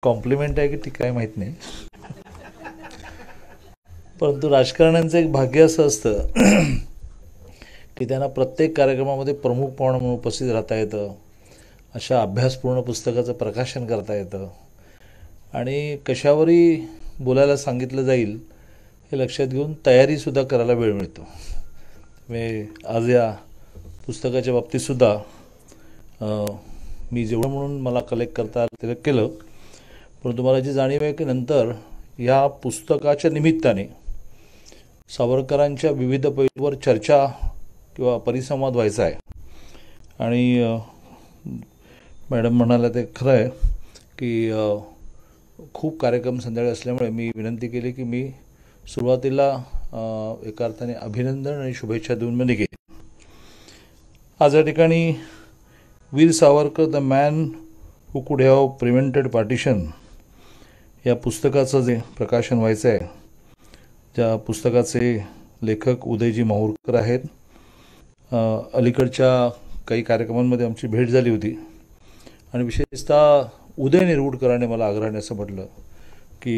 Complement आहे की ठीक आहे माहीत नाही, परंतु राजकारण्यांचं एक भाग्य असं असतं की त्यांना प्रत्येक कार्यक्रमामध्ये प्रमुख पाहुणे म्हणून उपस्थित राहता येतं, अशा अभ्यासपूर्ण पुस्तकाचं प्रकाशन करता येतं आणि कशावरही बोलायला सांगितलं जाईल हे लक्षात घेऊन तयारीसुद्धा करायला वेळ मिळतो. मी आज या पुस्तकाच्या बाबतीतसुद्धा मी जेवढं म्हणून मला कलेक्ट करता आलं ते केलं, परंतु मला जी जाणीव आहे की नंतर या पुस्तकाच्या निमित्ताने सावरकरांच्या विविध पैलूंवर चर्चा किंवा परिसंवाद व्हायचा आहे. आणि मॅडम म्हणाल्या ते खरं आहे की खूप कार्यक्रम संध्याकाळी असल्यामुळे मी विनंती केली की मी सुरुवातीला एका अर्थाने अभिनंदन आणि शुभेच्छा देऊन मी निघेन. आज या ठिकाणी Veer Savarkar the man who कुड हॅव प्रिव्हेंटेड पार्टिशन या पुस्तकाचं जे प्रकाशन व्हायचं आहे, ज्या पुस्तकाचे लेखक उदयजी माहूरकर आहेत. अलीकडच्या काही कार्यक्रमांमध्ये आमची भेट झाली होती आणि विशेषतः उदय निरगुडकरांनी मला आग्रहाने असं म्हटलं की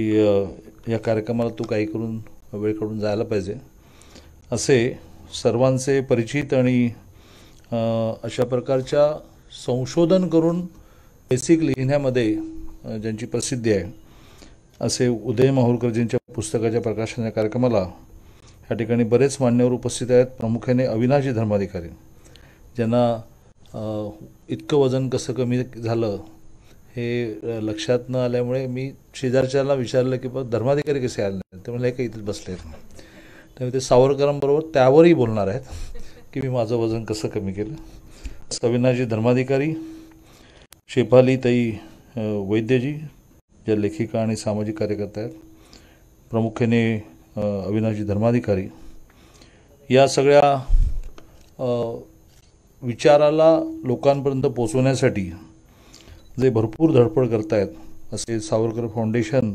या कार्यक्रमाला तू काही करून वेळ काढून जायला पाहिजे. असे सर्वांचे परिचित आणि अशा प्रकारच्या संशोधन करून बेसिक लिहिण्यामध्ये ज्यांची प्रसिद्धी आहे असे उदय माहूरकरजींच्या पुस्तकाच्या प्रकाशनाच्या कार्यक्रमाला या ठिकाणी बरेच मान्यवर उपस्थित आहेत. प्रामुख्याने अविनाशी धर्माधिकारी, ज्यांना इतकं वजन कसं कमी झालं हे लक्षात न आल्यामुळे मी शेजारच्याला विचारलं की बघ धर्माधिकारी कसे आले नाही, ते म्हणले काही इथे बसले आहेत. त्यामुळे ते सावरकरांबरोबर त्यावरही बोलणार आहेत की मी माझं वजन कसं कमी केलं. अविनाशी धर्माधिकारी, शेफालीताई वैद्यजी ज्या लेखिका आणि सामाजिक कार्यकर्त्या आहेत, प्रामुख्याने अविनाशी धर्माधिकारी या सगळ्या विचाराला लोकांपर्यंत पोचवण्यासाठी जे भरपूर धडपड करतायत असे सावरकर फाउंडेशन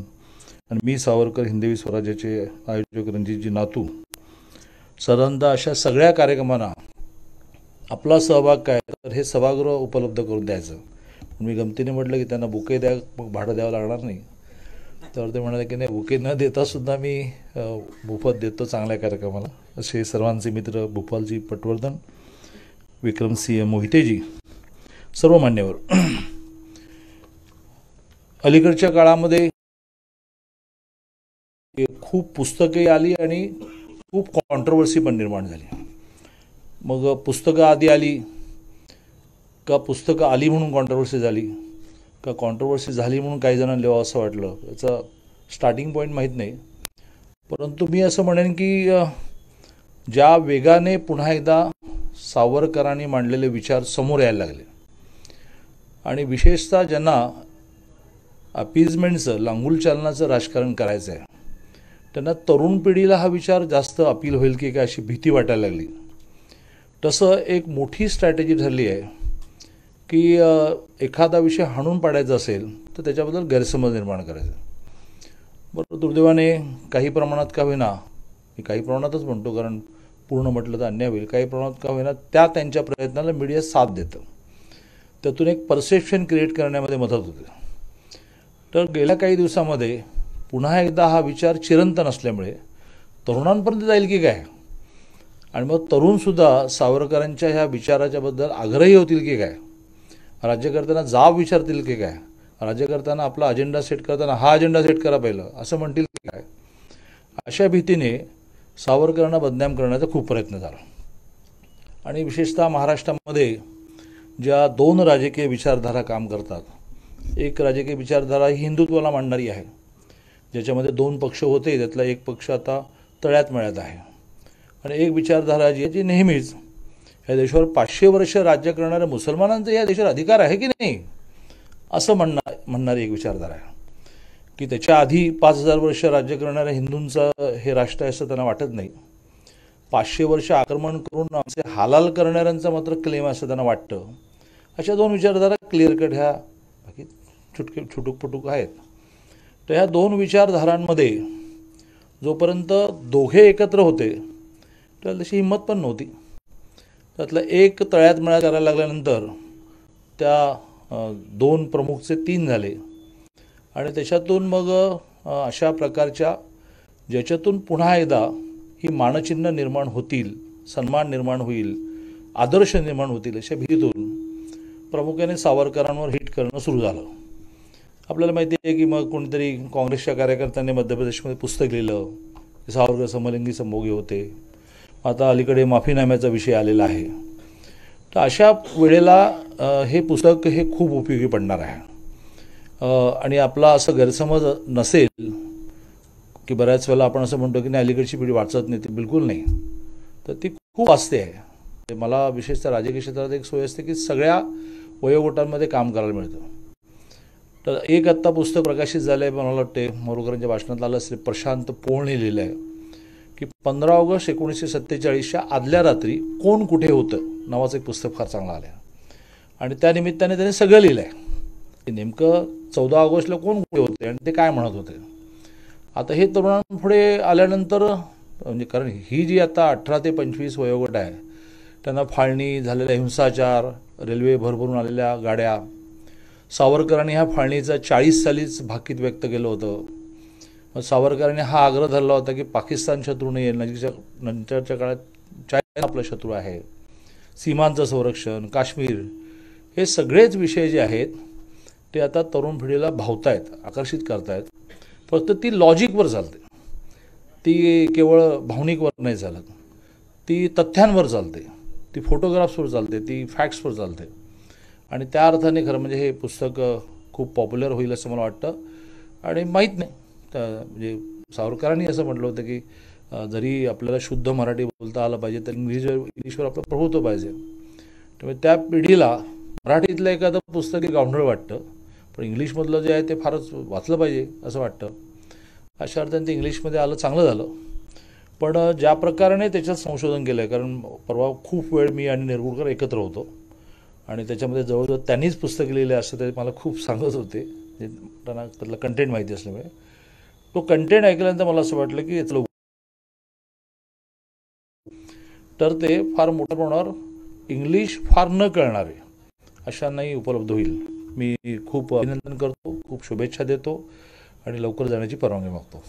आणि मी सावरकर हिंदवी स्वराज्याचे आयोजक रणजितजी नातू, साधारणतः अशा सगळ्या कार्यक्रमांना आपला सहभाग काय तर हे सभागृह उपलब्ध करून द्यायचं. मी गमतीने म्हटलं की त्यांना बुके द्या, मग भाडं द्यावं लागणार नाही. तर ते म्हणाले की नाही, बुके न देतासुद्धा मी मोफत देतो चांगल्या कार्यक्रमाला. असे सर्वांचे मित्र भूपालजी पटवर्धन, विक्रमसिंह मोहितेजी, सर्व मान्यवर. अलीकडच्या काळामध्ये खूप पुस्तके आली आणि खूप कॉन्ट्रोवर्सी पण निर्माण झाली. मग पुस्तकं आधी आली का पुस्तकं आली म्हणून कॉन्ट्रोवर्सी झाली का कॉन्ट्रोवर्सी झाली म्हणून काही जणांना लिहावं असं वाटलं, याचा स्टार्टिंग पॉईंट माहीत नाही. परंतु मी असं म्हणेन की ज्या वेगाने पुन्हा एकदा सावरकरांनी मांडलेले विचार समोर यायला लागले आणि विशेषतः ज्यांना अपीजमेंटचं लांगुलचालनाचं राजकारण करायचं आहे त्यांना तरुण पिढीला हा विचार जास्त अपील होईल की काय अशी भीती वाटायला लागली. तसं एक मोठी स्ट्रॅटेजी ठरली आहे की एखादा विषय हाणून पाडायचा असेल तर त्याच्याबद्दल गैरसमज निर्माण करायचा. बरोबर, दुर्दैवाने काही प्रमाणात का होईना, मी काही प्रमाणातच म्हणतो कारण पूर्ण म्हटलं तर अन्याय होईल, काही प्रमाणात का होईना त्या त्यांच्या प्रयत्नाला मीडिया साथ देतं, त्यातून एक परसेप्शन क्रिएट करण्यामध्ये मदत होते. तर गेल्या काही दिवसामध्ये पुन्हा एकदा हा विचार चिरंतन असल्यामुळे तरुणांपर्यंत जाईल की काय आणि मग तरुणसुद्धा सावरकरांच्या ह्या विचाराच्याबद्दल आग्रही होतील की काय, राज्यकर्त्यांना जाब विचारतील की काय, राज्यकर्त्यांना आपला अजेंडा सेट करताना हा अजेंडा सेट करा पहिलं असं म्हणतील की काय, अशा भीतीने सावरकरांना बदनाम करण्याचा खूप प्रयत्न झाला. आणि विशेषतः महाराष्ट्रामध्ये ज्या दोन राजकीय विचारधारा काम करतात, एक राजकीय विचारधारा ही हिंदुत्वाला मांडणारी आहे, ज्याच्यामध्ये दोन पक्ष होते त्यातला एक पक्ष आता तळ्यात मळ्यात आहे, आणि एक विचारधारा जी आहे जी नेहमीच या देशावर 500 वर्ष राज्य करणाऱ्या मुसलमानांचा या देशावर अधिकार आहे की नाही असं म्हणणारी एक विचारधारा आहे की त्याच्या आधी 5000 वर्ष राज्य करणाऱ्या हिंदूंचं हे राष्ट्र आहे असं त्यांना वाटत नाही. 500 वर्ष आक्रमण करून आमचे हालाल करणाऱ्यांचा मात्र क्लेम असं त्यांना वाटतं. अशा दोन विचारधारा क्लिअर कट ह्या बाकी छुटूक आहेत. तर ह्या दोन विचारधारांमध्ये जोपर्यंत दोघे एकत्र होते तर तशी हिंमत पण नव्हती. त्यातलं एक तळ्यात मळ्यात करायला लागल्यानंतर त्या दोन प्रमुखचे तीन झाले आणि त्याच्यातून मग अशा प्रकारच्या ज्याच्यातून पुन्हा एकदा ही मानचिन्ह निर्माण होतील, सन्मान निर्माण होईल, आदर्श निर्माण होतील अशा भीतीतून प्रामुख्याने सावरकरांवर हिट करणं सुरू झालं. आपल्याला माहिती आहे की मग कोणीतरी काँग्रेसच्या कार्यकर्त्यांनी मध्य प्रदेशमध्ये पुस्तक लिहिलं की सावरकर समलिंगी संभोगी होते. आता अलीकडे माफीनाम्याचा विषय आलेला आहे. तर अशा वेळेला हे पुस्तक हे खूप उपयोगी पडणार आहे. आणि आपला असं गैरसमज नसेल की बऱ्याच वेळेला आपण असं म्हणतो की नाही अलीकडची पिढी वाचत नाही, ती बिलकुल नाही. तर ती खूप वाचते आहे. मला विशेषतः राजकीय क्षेत्रात एक सोय असते की सगळ्या वयोगटांमध्ये काम करायला मिळतं. तर एक आत्ता पुस्तक प्रकाशित झालं आहे, मला वाटते मोरकरांच्या भाषणात आलं असेल, प्रशांत पोळने लिहिलं आहे की 15 ऑगस्ट 1947च्या आदल्या रात्री कोण कुठे होतं नावाचं एक पुस्तक फार चांगलं आलं आहे. आणि त्या निमित्ताने त्याने सगळं लिहिलं आहे की नेमकं 14 ऑगस्टला कोण कुठे होते आणि ते काय म्हणत होते. आता हे तरुणांपुढे आल्यानंतर म्हणजे कारण ही जी आता 18 ते 25 वयोगट आहे त्यांना फाळणी झालेला हिंसाचार, रेल्वे भरभरून आलेल्या गाड्या, सावरकरांनी ह्या फाळणीचा 40 सालीच भाकीत व्यक्त केलं होतं. मग सावरकरांनी हा आग्रह धरला होता की पाकिस्तान शत्रू नाही, नंतरच्या काळात चायना आपला शत्रू आहे, सीमांचं संरक्षण, काश्मीर, हे सगळेच विषय जे आहेत ते आता तरुण पिढीला भावतायत, आकर्षित करतायत. फक्त ती लॉजिकवर चालते, ती केवळ भावनिकवर नाही चालत, ती तथ्यांवर चालते, ती फोटोग्राफ्सवर चालते, ती फॅक्ट्सवर चालते. आणि त्या अर्थाने खरं म्हणजे हे पुस्तक खूप पॉप्युलर होईल असं मला वाटतं. आणि माहीत नाही म्हणजे सावरकरांनी असं म्हटलं होतं की जरी आपल्याला शुद्ध मराठी बोलता आलं पाहिजे तर इंग्लिशवर आपलं प्रभुत्व पाहिजे. त्यामुळे त्या पिढीला मराठीतलं एखादं पुस्तक हे गावंढळ वाटतं, पण इंग्लिशमधलं जे आहे ते फारच वाचलं पाहिजे असं वाटतं. अशा अर्थाने ते इंग्लिशमध्ये आलं, चांगलं झालं. पण ज्या प्रकाराने त्याच्यात संशोधन केलं आहे, कारण परवा खूप वेळ मी आणि निरगुडकर एकत्र होतो आणि त्याच्यामध्ये जवळजवळ त्यांनीच पुस्तक लिहिलं असं ते मला खूप सांगत होते, त्यांना त्यातलं कंटेंट माहिती असल्यामुळे. तो कंटेंट ऐकल्यानंतर मला असं वाटलं की यातलं तर ते फार मोठ्या प्रमाणावर इंग्लिश फार न कळणारे अशांनाही उपलब्ध होईल. मी खूप अभिनंदन करतो, खूप शुभेच्छा देतो आणि लवकर जाण्याची परवानगी मागतो.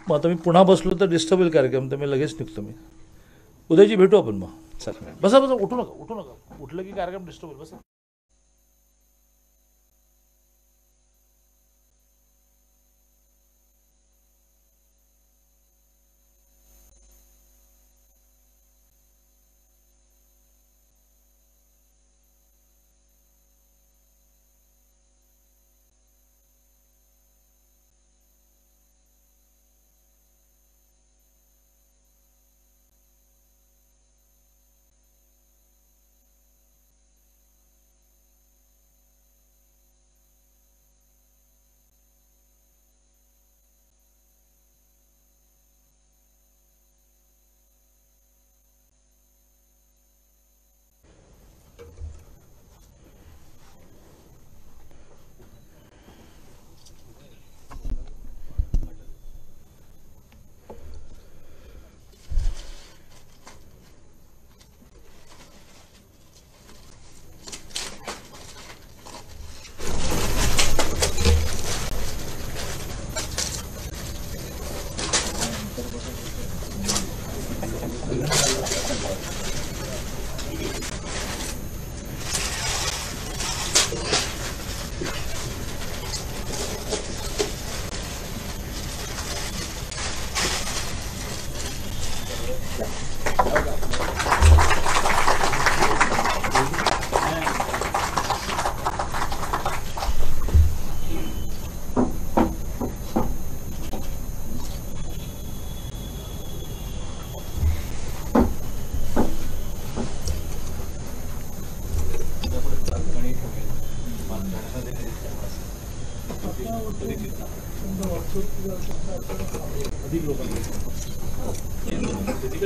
मग आता मी पुन्हा बसलो तर डिस्टर्ब होईल कार्यक्रम, तर मी लगेच निघतो. मी उद्याची भेटू आपण मग. चल बसा बसा, उठू नका, उठलं की कार्यक्रम डिस्टर्ब होईल. बसा.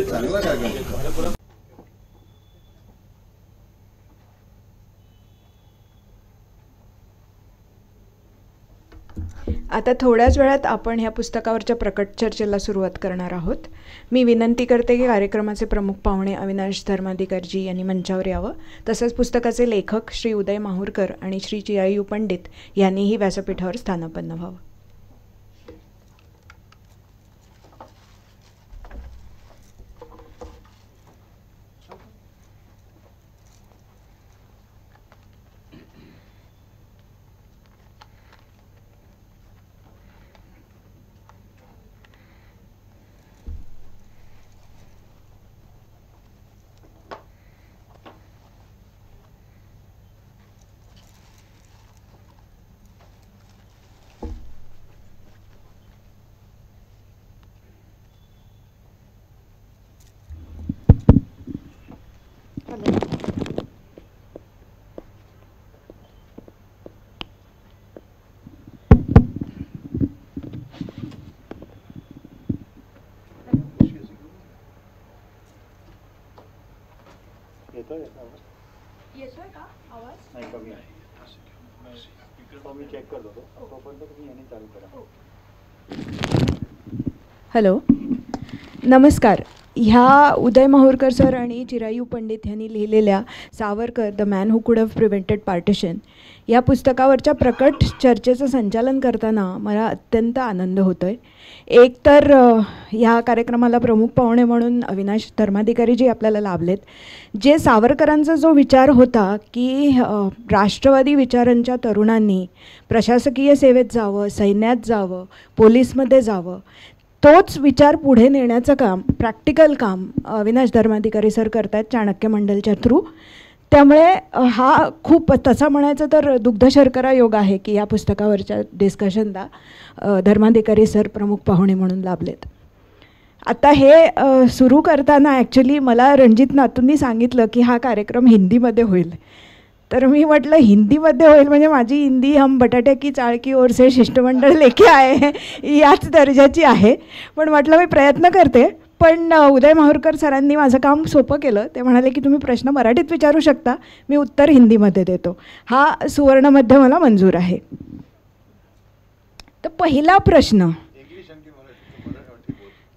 चांगला काय आता थोड्याच वेळात आपण ह्या पुस्तकावरच्या प्रकट चर्चेला सुरुवात करणार आहोत. मी विनंती करते की कार्यक्रमाचे प्रमुख पाहुणे अविनाश धर्माधिकारजी यांनी मंचावर यावं. तसंच पुस्तकाचे लेखक श्री उदय माहूरकर आणि श्री चिरायू पंडित यांनीही व्यासपीठावर स्थानापन्न व्हावं. येतोय का आवाज? नाही, कमी आहे. तो मी चेक करतो तोपर्यंत तुम्ही याने चालू करा. हॅलो, नमस्कार. ह्या उदय माहूरकर सर आणि चिरायू पंडित यांनी लिहिलेल्या सावरकर द मॅन हू कुड हॅव प्रिव्हेंटेड पार्टिशन या पुस्तकावरच्या प्रकट चर्चेचं संचालन करताना मला अत्यंत आनंद होतो आहे. एक तर ह्या कार्यक्रमाला प्रमुख पाहुणे म्हणून अविनाश धर्माधिकारीजी आपल्याला लाभलेत, जे सावरकरांचा जो विचार होता की राष्ट्रवादी विचारांच्या तरुणांनी प्रशासकीय सेवेत जावं, सैन्यात जावं, पोलीसमध्ये जावं, तोच विचार पुढे नेण्याचं काम, प्रॅक्टिकल काम अविनाश धर्माधिकारी सर करतात चाणक्य मंडलच्या थ्रू. त्यामुळे हा खूप तसा म्हणायचं तर दुग्ध शर्करा योग आहे की या पुस्तकावरच्या डिस्कशनला धर्माधिकारी सर प्रमुख पाहुणे म्हणून लाभलेत. आता हे सुरू करताना ॲक्च्युली मला रणजित नातूंनी सांगितलं की हा कार्यक्रम हिंदीमध्ये होईल. तर मी म्हटलं हिंदीमध्ये होईल म्हणजे माझी हिंदी हम बटाटे की चाळ की ओर से शिष्टमंडळ लेके आहे याच दर्जाची आहे. पण म्हटलं मी प्रयत्न करते. पण उदय माहूरकर सरांनी माझं काम सोपं केलं. ते म्हणाले की तुम्ही प्रश्न मराठीत विचारू शकता, मी उत्तर हिंदीमध्ये देतो. हा सुवर्णमध्य मला मंजूर आहे. तर पहिला प्रश्न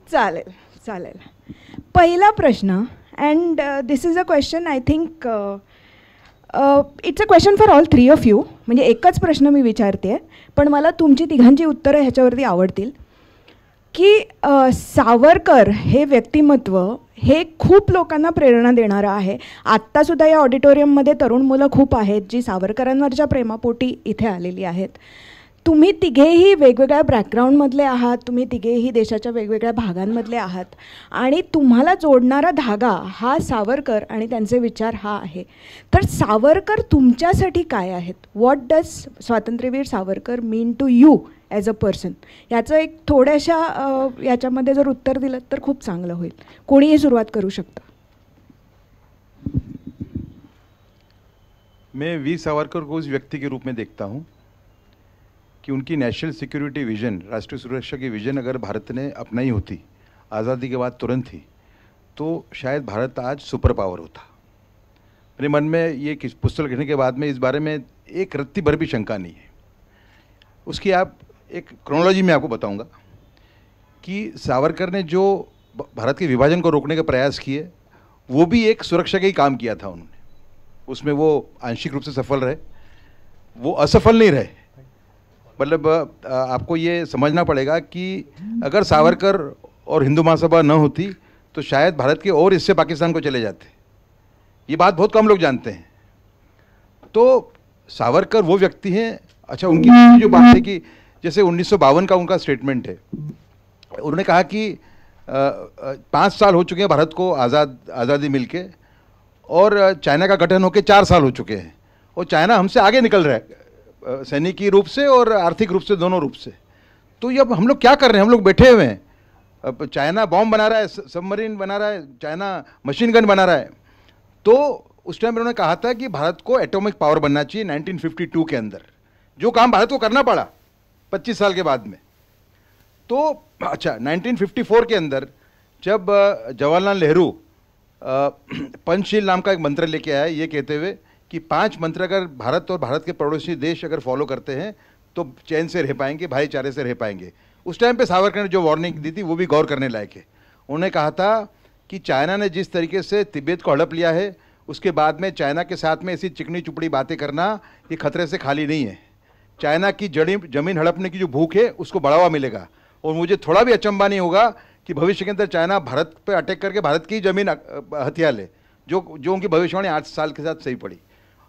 चालेल चालेल. पहिला प्रश्न, and this is a question I think it's a question for all three of you. म्हणजे एकच प्रश्न मी विचारते पण मला तुमची तिघांची उत्तरं ह्याच्यावरती आवडतील की सावरकर हे व्यक्तिमत्व हे खूप लोकांना प्रेरणा देणारं आहे. आत्तासुद्धा या ऑडिटोरियममध्ये तरुण मुलं खूप आहेत जी सावरकरांवरच्या प्रेमापोटी इथे आलेली आहेत. तुम्ही तिघेही वेगवेगळ्या बॅकग्राऊंडमधले आहात, तुम्ही तिघेही देशाच्या वेगवेगळ्या भागांमधले आहात आणि तुम्हाला जोडणारा धागा हा सावरकर आणि त्यांचे विचार हा आहे. तर सावरकर तुमच्यासाठी काय आहेत? What does Swatantryaveer Savarkar mean to you as a person? याचं एक थोड्याशा याच्यामध्ये जर उत्तर दिलं तर खूप चांगलं होईल. कोणीही सुरुवात करू शकतं. मैं वीर सावरकर को उस व्यक्ति के रूप में देखता हूँ कि उनकी नेशनल सिक्योरिटी विजन, राष्ट्रीय सुरक्षा की विजन अगर भारत ने अपनाई होती आज़ादी के बाद तुरंत ही, तो शायद भारत आज सुपर पावर होता. मेरे मन में ये पुस्तक लिखने के बाद में इस बारे में एक रत्ती भर भी शंका नहीं है. उसकी आप एक क्रोनोलॉजी में आपको बताऊंगा कि सावरकर ने जो भारत के विभाजन को रोकने का प्रयास किए वो भी एक सुरक्षा का ही काम किया था उन्होंने. उसमें वो आंशिक रूप से सफल रहे, वो असफल नहीं रहे. मतलब आपको ये समझना पड़ेगा कि अगर सावरकर और हिंदू महासभा न होती तो शायद भारत के और हिस्से पाकिस्तान को चले जाते. ये बात बहुत कम लोग जानते हैं. तो सावरकर वो व्यक्ति हैं. अच्छा, उनकी जो बात है कि जैसे 1952 का उनका स्टेटमेंट है, उन्होंने कहा कि 5 साल हो चुके हैं भारत को आज़ादी मिलके और चाइना का गठन होकर 4 साल हो चुके हैं और चाइना हमसे आगे निकल रहा है सैनिकी रूप से और आर्थिक रूप से, दोनों रूप से. तो ये अब हम लोग क्या कर रहे हैं? हम लोग बैठे हुए हैं. अब चाइना बॉम्ब बना रहा है, सबमरीन बना रहा है, चाइना मशीन गन बना रहा है. तो उस टाइम उन्होंने कहा था कि भारत को एटॉमिक पावर बनना चाहिए 1952 के अंदर, जो काम भारत को करना पड़ा 25 साल के बाद में. तो अच्छा, 1954 के अंदर जब जवाहरलाल नेहरू पंचशील नाम का एक मंत्र लेके आया, ये कहते हुए कि 5 मंत्र अगर भारत और भारत के पड़ोसी देश अगर फॉलो करते हैं तो चैन से रह पाएंगे, भाईचारे से रह पाएंगे। उस टाइम पे सावरकर ने जो वार्निंग दी थी वो भी गौर करने लायक है। उन्होंने कहा था कि चाइना ने जिस तरीके से तिब्बत को हड़प लिया है, उसके बाद में चाइना के साथ में ऐसी चिकनी चुपड़ी बातें करना ये खतरे से खाली नहीं है। चाइना की जमीन हड़पने की जो भूख है उसको बढ़ावा मिलेगा, और मुझे थोड़ा भी अचंभा नहीं होगा कि भविष्य के अंदर चाइना भारत पर अटैक करके भारत की जमीन हथिया ले, जो उनकी भविष्यवाणी 8 साल के साथ सही पड़ी,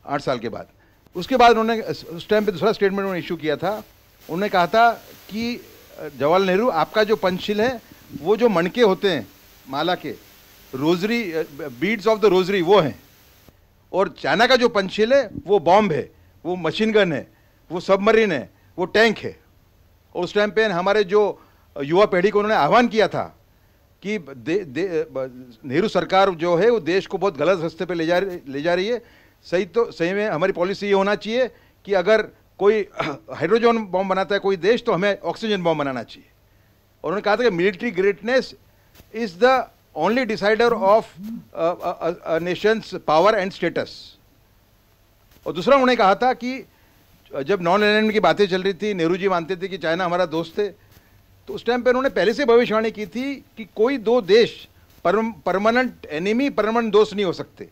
8 साल के बाद। उसके बाद उन्होंने उस टाइम पे दूसरा स्टेटमेंट उन्होंने इशू किया था। उन्होंने कहा था कि जवाहरलाल नेहरू, आपका जो पंचशील है वो जो मणके होते हैं माला के, rosary, beads of the rosary, वो हैं, और चाइना का जो पंचशील है वो बॉम्ब है, वो मशीन गन है, वो सबमरीन है, वो टैंक है। और उस टाइम पे हमारे जो युवा पीढ़ी को उन्होंने आह्वान किया था कि नेहरू सरकार जो है वो देश को बहुत गलत रास्ते पे ले जा रही है। सही में हमारी पॉलिसी ये होना चाहिए कि अगर कोई हाइड्रोजन बॉम्ब बनाता है कोई देश, तो हमें ऑक्सीजन बॉम्ब बनाना चाहिए। और उन्होंने कहा था कि military greatness is the only decider of Nations power end status. और दूसरा उन्होंने कहा था कि जब नॉन अलाइनमेंट की बातें चल रही थी, नेहरू जी मानते थे कि चाइना हमारा दोस्त है, तो उस टाइम पर उन्होंने पहले से भविष्यवाणी की थी कि कोई दो देश परमानेंट एनिमी, परमानेंट दोस्त नहीं हो सकते।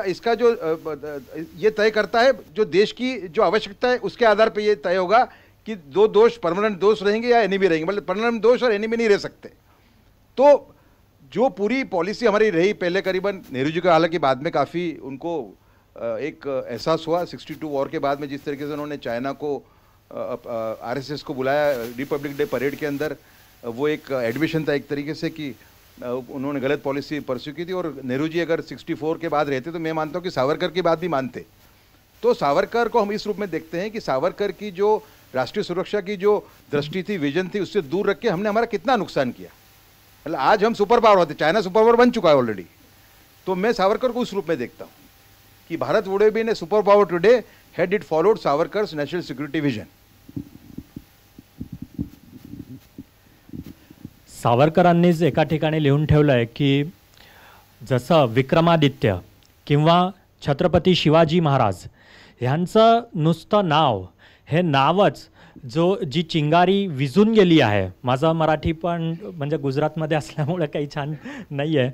इसका जो ये तय करता है, जो देश की जो आवश्यकता है उसके आधार पर ये तय होगा कि दो दोस्त परमानेंट दोस्त रहेंगे या एनिमी रहेंगे, मतलब परमानेंट दोस्त और एनिमी नहीं रह सकते। तो जो पूरी पॉलिसी हमारी रही पहले, करीबन नेहरू जी का, हालांकि बाद में काफ़ी उनको एक एहसास हुआ 62 वॉर के बाद में, जिस तरीके से उन्होंने चाइना को आरएसएस को बुलाया रिपब्लिक डे परेड के अंदर, वो एक एडमिशन था एक तरीके से कि उन्होंने गलत पॉलिसी परस्यू की थी। और नेहरू जी अगर 64 के बाद रहते तो मैं मानता हूँ कि सावरकर की बात भी मानते। तो सावरकर को हम इस रूप में देखते हैं कि सावरकर की जो राष्ट्रीय सुरक्षा की जो दृष्टि थी, विजन थी, उससे दूर रख के हमने हमारा कितना नुकसान किया। मतलब आज हम सुपर पावर होते, चाइना सुपर पावर बन चुका है ऑलरेडी। तो मैं सावरकर को उस रूप में देखता हूँ कि Bharat would have been a super power today had it followed Savarkar's national security vision. सावरकरांनीच एका ठिकाणी लिहून ठेवलं आहे की जसं विक्रमादित्य किंवा छत्रपती शिवाजी महाराज ह्यांचं नुसतं नाव, हे नावच जी चिंगारी विझून गेली आहे, माझं मराठी पण म्हणजे गुजरातमध्ये असल्यामुळे काही छान नाही आहे,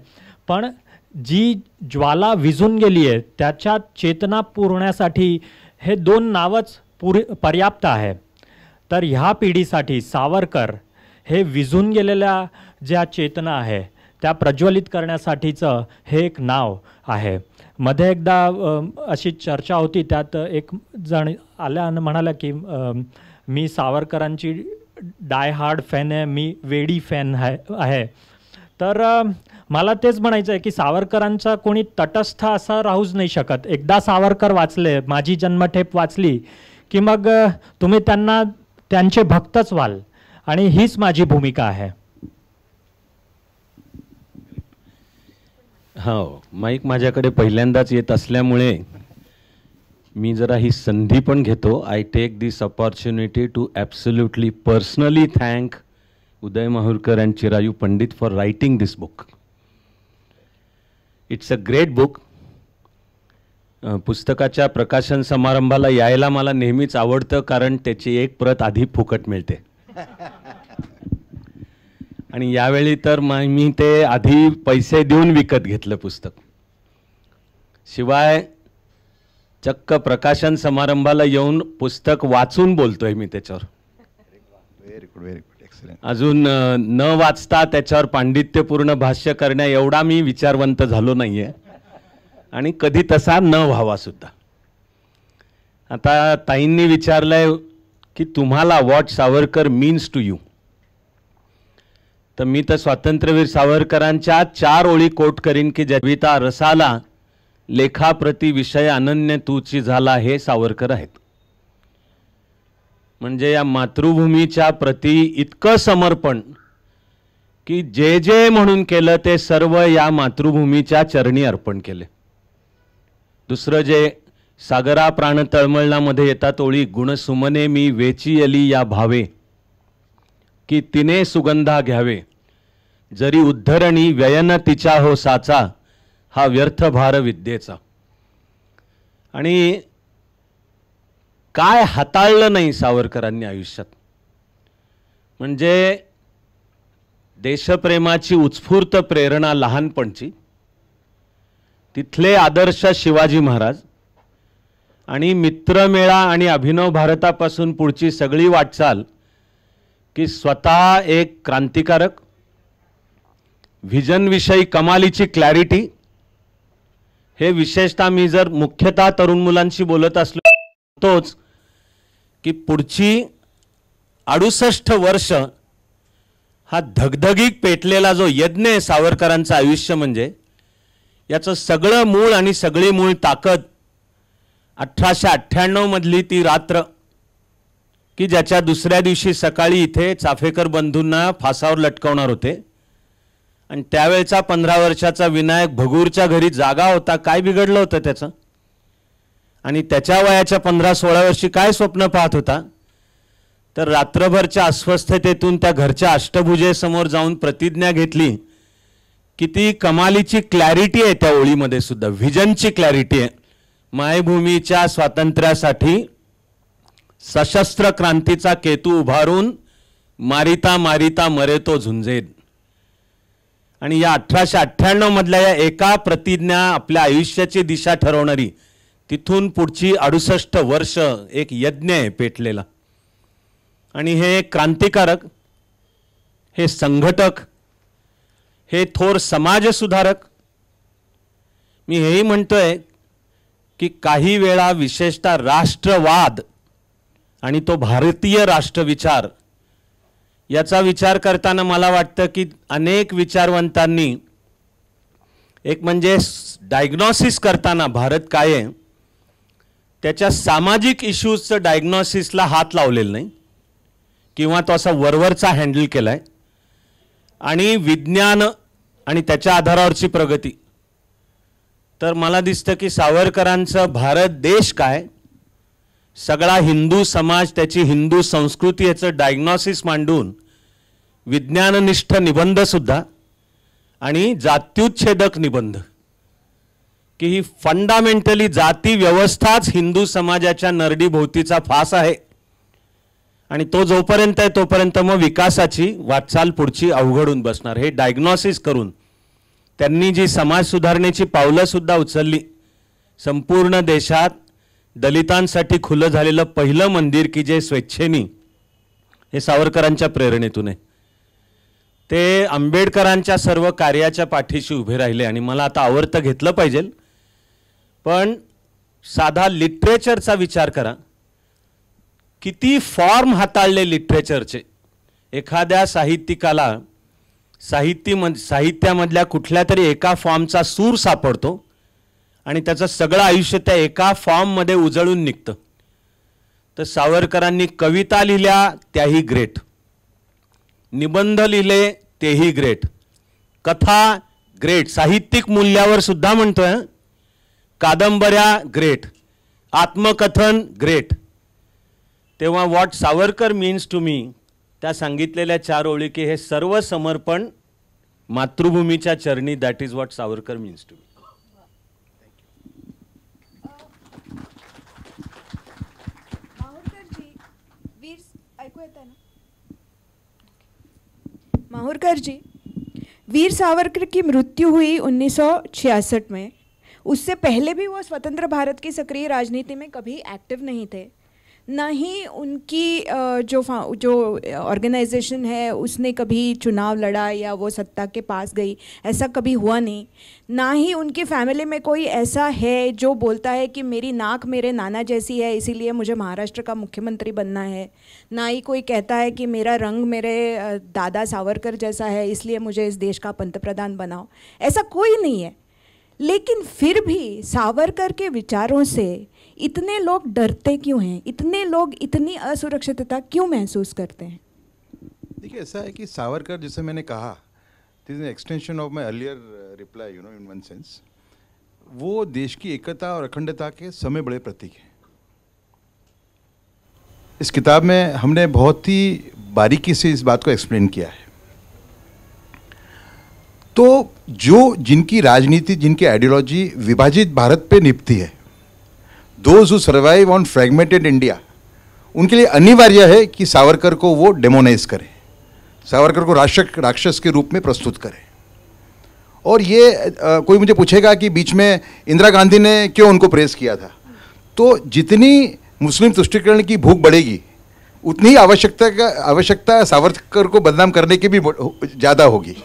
पण जी ज्वाला विझून गेली आहे त्याच्यात चेतना पुरण्यासाठी हे दोन नावच पर्याप्त आहे। तर ह्या पिढीसाठी सावरकर हे विझून गेलेल्या ज्या चेतना आहे त्या प्रज्वलित करण्यासाठीचं हे एक नाव आहे। मध्ये एकदा अशी चर्चा होती, त्यात एक जण आल्या आणि म्हणाला की मी सावरकरांची डाय हार्ड फॅन आहे, मी वेडी फॅन आहे। तर मला तेच म्हणायचं आहे की सावरकरांचा कोणी तटस्थ असा राहूच नाही शकत। एकदा सावरकर वाचले, माझी जन्मठेप वाचली की मग तुम्ही त्यांना त्यांचे भक्तच व्हाल, आणि हीच माझी भूमिका आहे। हो, माईक माझ्याकडे पहिल्यांदाच येत असल्यामुळे मी जरा ही संधी पण घेतो। I take this opportunity to absolutely personally thank Uday Mahurkar and Chirayu Pandit for writing this book. It's a great book. पुस्तकाच्या प्रकाशन समारंभाला यायला मला नेहमीच आवडतं, कारण त्याची एक प्रत आधी फुकट मिळते. आणि यावेळी तर मी ते आधी पैसे देऊन विकत घेतलं पुस्तक. शिवाय चक्क प्रकाशन समारंभाला येऊन पुस्तक वाचून बोलतोय मी त्याच्यावर. Very good, very good, excellent. अजून न वाचता त्याच्यावर पांडित्यपूर्ण भाष्य करण्या एवढा मी विचारवंत झालो नाहीये, आणि कधी तसा न व्हावा सुद्धा. आता ताईंनी विचारलंय की तुम्हाला what Savarkar means to you. तर मी तर स्वातंत्र्यवीर सावरकरांच्या 4 ओळी कोट करीन की जविता रसाला लेखाप्रती विषय अनन्य तूची झाला, हे सावरकर आहेत. म्हणजे या मातृभूमीच्या प्रती इतकं समर्पण की जे जे म्हणून केलं ते सर्व या मातृभूमीच्या चरणी अर्पण केले. दुसरं जे सागरा प्राण तळमळणामध्ये येतात ओळी, गुण सुमने मी वेचियली या भावे की तिने सुगंधा घ्यावे, जरी उद्धरणी व्ययन तिच्या हो साचा, हा व्यर्थ भार विद्येचा. आणि काय हाताळलं नाही सावरकरांनी आयुष्यात, म्हणजे देशप्रेमाची उत्स्फूर्त प्रेरणा लहानपणची, तिथले आदर्श शिवाजी महाराज आणि मित्रमेळा आणि अभिनव भारतापासून पुढची सगळी वाटचाल की स्वतः एक क्रांतिकारक, व्हिजनविषयी कमालीची क्लॅरिटी, हे विशेषतः मी जर मुख्यतः तरुण मुलांशी बोलत असलो तोच की पुढची 68 वर्ष हा धगधगीत पेटलेला जो यज्ञ आहे सावरकरांचं आयुष्य, म्हणजे याचं सगळं मूळ आणि सगळी मूळ ताकद 1898 मधली ती रात्र की ज्याच्या दुसऱ्या दिवशी सकाळी इथे चाफेकर बंधूंना फासावर लटकवणार होते, आणि त्यावेळचा 15 वर्षाचा विनायक भगूरच्या घरी जागा होता. काय बिघडलं होतं त्याचं? आणि त्याच्या वयाच्या 15-16 वर्षी काय स्वप्न पाहत होता? तर रात्रभरच्या अस्वस्थतेतून त्या घरच्या अष्टभुजेसमोर जाऊन प्रतिज्ञा घेतली. किती कमालीची क्लॅरिटी आहे त्या ओळीमध्ये सुद्धा, व्हिजनची क्लॅरिटी आहे. मायभूमीच्या स्वातंत्र्यासाठी सशस्त्र क्रांतीचा केतू उभारून मारिता मारिता मरे तो झुंजेन. आणि या 1898 मधल्या या एका प्रतिज्ञा आपल्या आयुष्याची दिशा ठरवणारी, तिथून पुढची 68 वर्ष एक यज्ञ आहे पेटलेला. आणि हे क्रांतिकारक, हे संघटक, हे थोर समाजसुधारक, मी हेही म्हणतोय की काही वेळा विशेषतः राष्ट्रवाद आणि तो भारतीय राष्ट्रविचार याचा विचार करताना मला वाटतं की अनेक विचारवंतांनी एक म्हणजे डायग्नॉसिस करताना भारत काय आहे त्याच्या सामाजिक इश्यूजचं डायग्नॉसिसला हात लावलेला नाही, किंवा तो असा वरवरचा हँडल केलाय. आणि विज्ञान आणि त्याच्या आधारावरची प्रगती, तर मला दिसतं की सावरकरांचं भारत देश काय, सगळा हिंदू समाज, त्याची हिंदू संस्कृती याचं डायग्नॉसिस मांडून विज्ञाननिष्ठ निबंधसुद्धा आणि जात्युच्छेदक निबंध, की ही फंडामेंटली जाती व्यवस्थाच हिंदू समाजाच्या नरडीभोवतीचा फास आहे. आणि तो जोपर्यंत आहे तोपर्यंत मग विकासाची वाटचाल पुढची अवघडून बसणार. हे डायग्नॉसिस करून त्यांनी जी समाज सुधारणेची पावलंसुद्धा उचलली, संपूर्ण देशात दलितांसाठी खुलं झालेलं पहिलं मंदिर की जे स्वेच्छेनी, हे सावरकरांच्या प्रेरणेतून आहे. ते आंबेडकरांच्या सर्व कार्याच्या पाठीशी उभे राहिले. आणि मला आता आवर्त घेतलं पाहिजे, पण साधा लिटरेचरचा विचार करा, किती फॉर्म हाताळले लिटरेचरचे. एखाद्या साहित्यिकाला साहित्यामधल्या कुठल्या तरी एका फॉर्मचा सूर सापडतो आणि त्याचं सगळं आयुष्य त्या एका फॉर्ममध्ये उजळून निघतं. तर सावरकरांनी कविता लिहिल्या त्याही ग्रेट, निबंध लिहिले तेही ग्रेट, कथा ग्रेट, साहित्यिक मूल्यावर सुद्धा म्हणतोय, कादंबऱ्या ग्रेट, आत्मकथन ग्रेट. तेव्हा what Savarkar means to me, त्या सांगितलेल्या 4 ओळी की हे सर्व समर्पण मातृभूमीच्या चरणी, that is what Savarkar means to me. Mahurkar ji, Veer Savarkar की मृत्यु हुई 1966 में. उससे पहले भी वो स्वतंत्र भारत की सक्रिय राजनीति में कभी एक्टिव नहीं थे. ना ही उनकी जो ऑर्गेनाइजेशन है उसने कभी चुनाव लड़ा या वो सत्ता के पास गई, ऐसा कभी हुआ नहीं. ना ही उनकी फैमिली में कोई ऐसा है जो बोलता है कि मेरी नाक मेरे नाना जैसी है इसीलिए मुझे महाराष्ट्र का मुख्यमंत्री बनना है. ना ही कोई कहता है कि मेरा रंग मेरे दादा सावरकर जैसा है इसलिए मुझे इस देश का पंतप्रधान बनाओ. ऐसा कोई नहीं है. लेकिन फिर भी सावरकर के विचारों से इतने लोग डरते क्यों हैं? इतने लोग इतनी असुरक्षितता क्यों महसूस करते हैं? देखिए, ऐसा है कि सावरकर, जैसे मैंने कहा, this is an extension of my earlier reply, you know, in one sense, वो देश की एकता और अखंडता के समय बड़े प्रतीक हैं. इस किताब में हमने बहुत ही बारीकी से इस बात को एक्सप्लेन किया है. तो जिनकी राजनीति, जिनकी आइडियोलॉजी विभाजित भारत पे निपटी है, those who survive on fragmented India, उनके लिए अनिवार्य है कि सावरकर को वो डेमोनाइज करें, सावरकर को राक्षस के रूप में प्रस्तुत करें। और ये कोई मुझे पूछेगा कि बीच में इंदिरा गांधी ने क्यों उनको प्रेस किया था, तो जितनी मुस्लिम तुष्टीकरण की भूख बढ़ेगी उतनी आवश्यकता सावरकर को बदनाम करने की भी ज़्यादा होगी।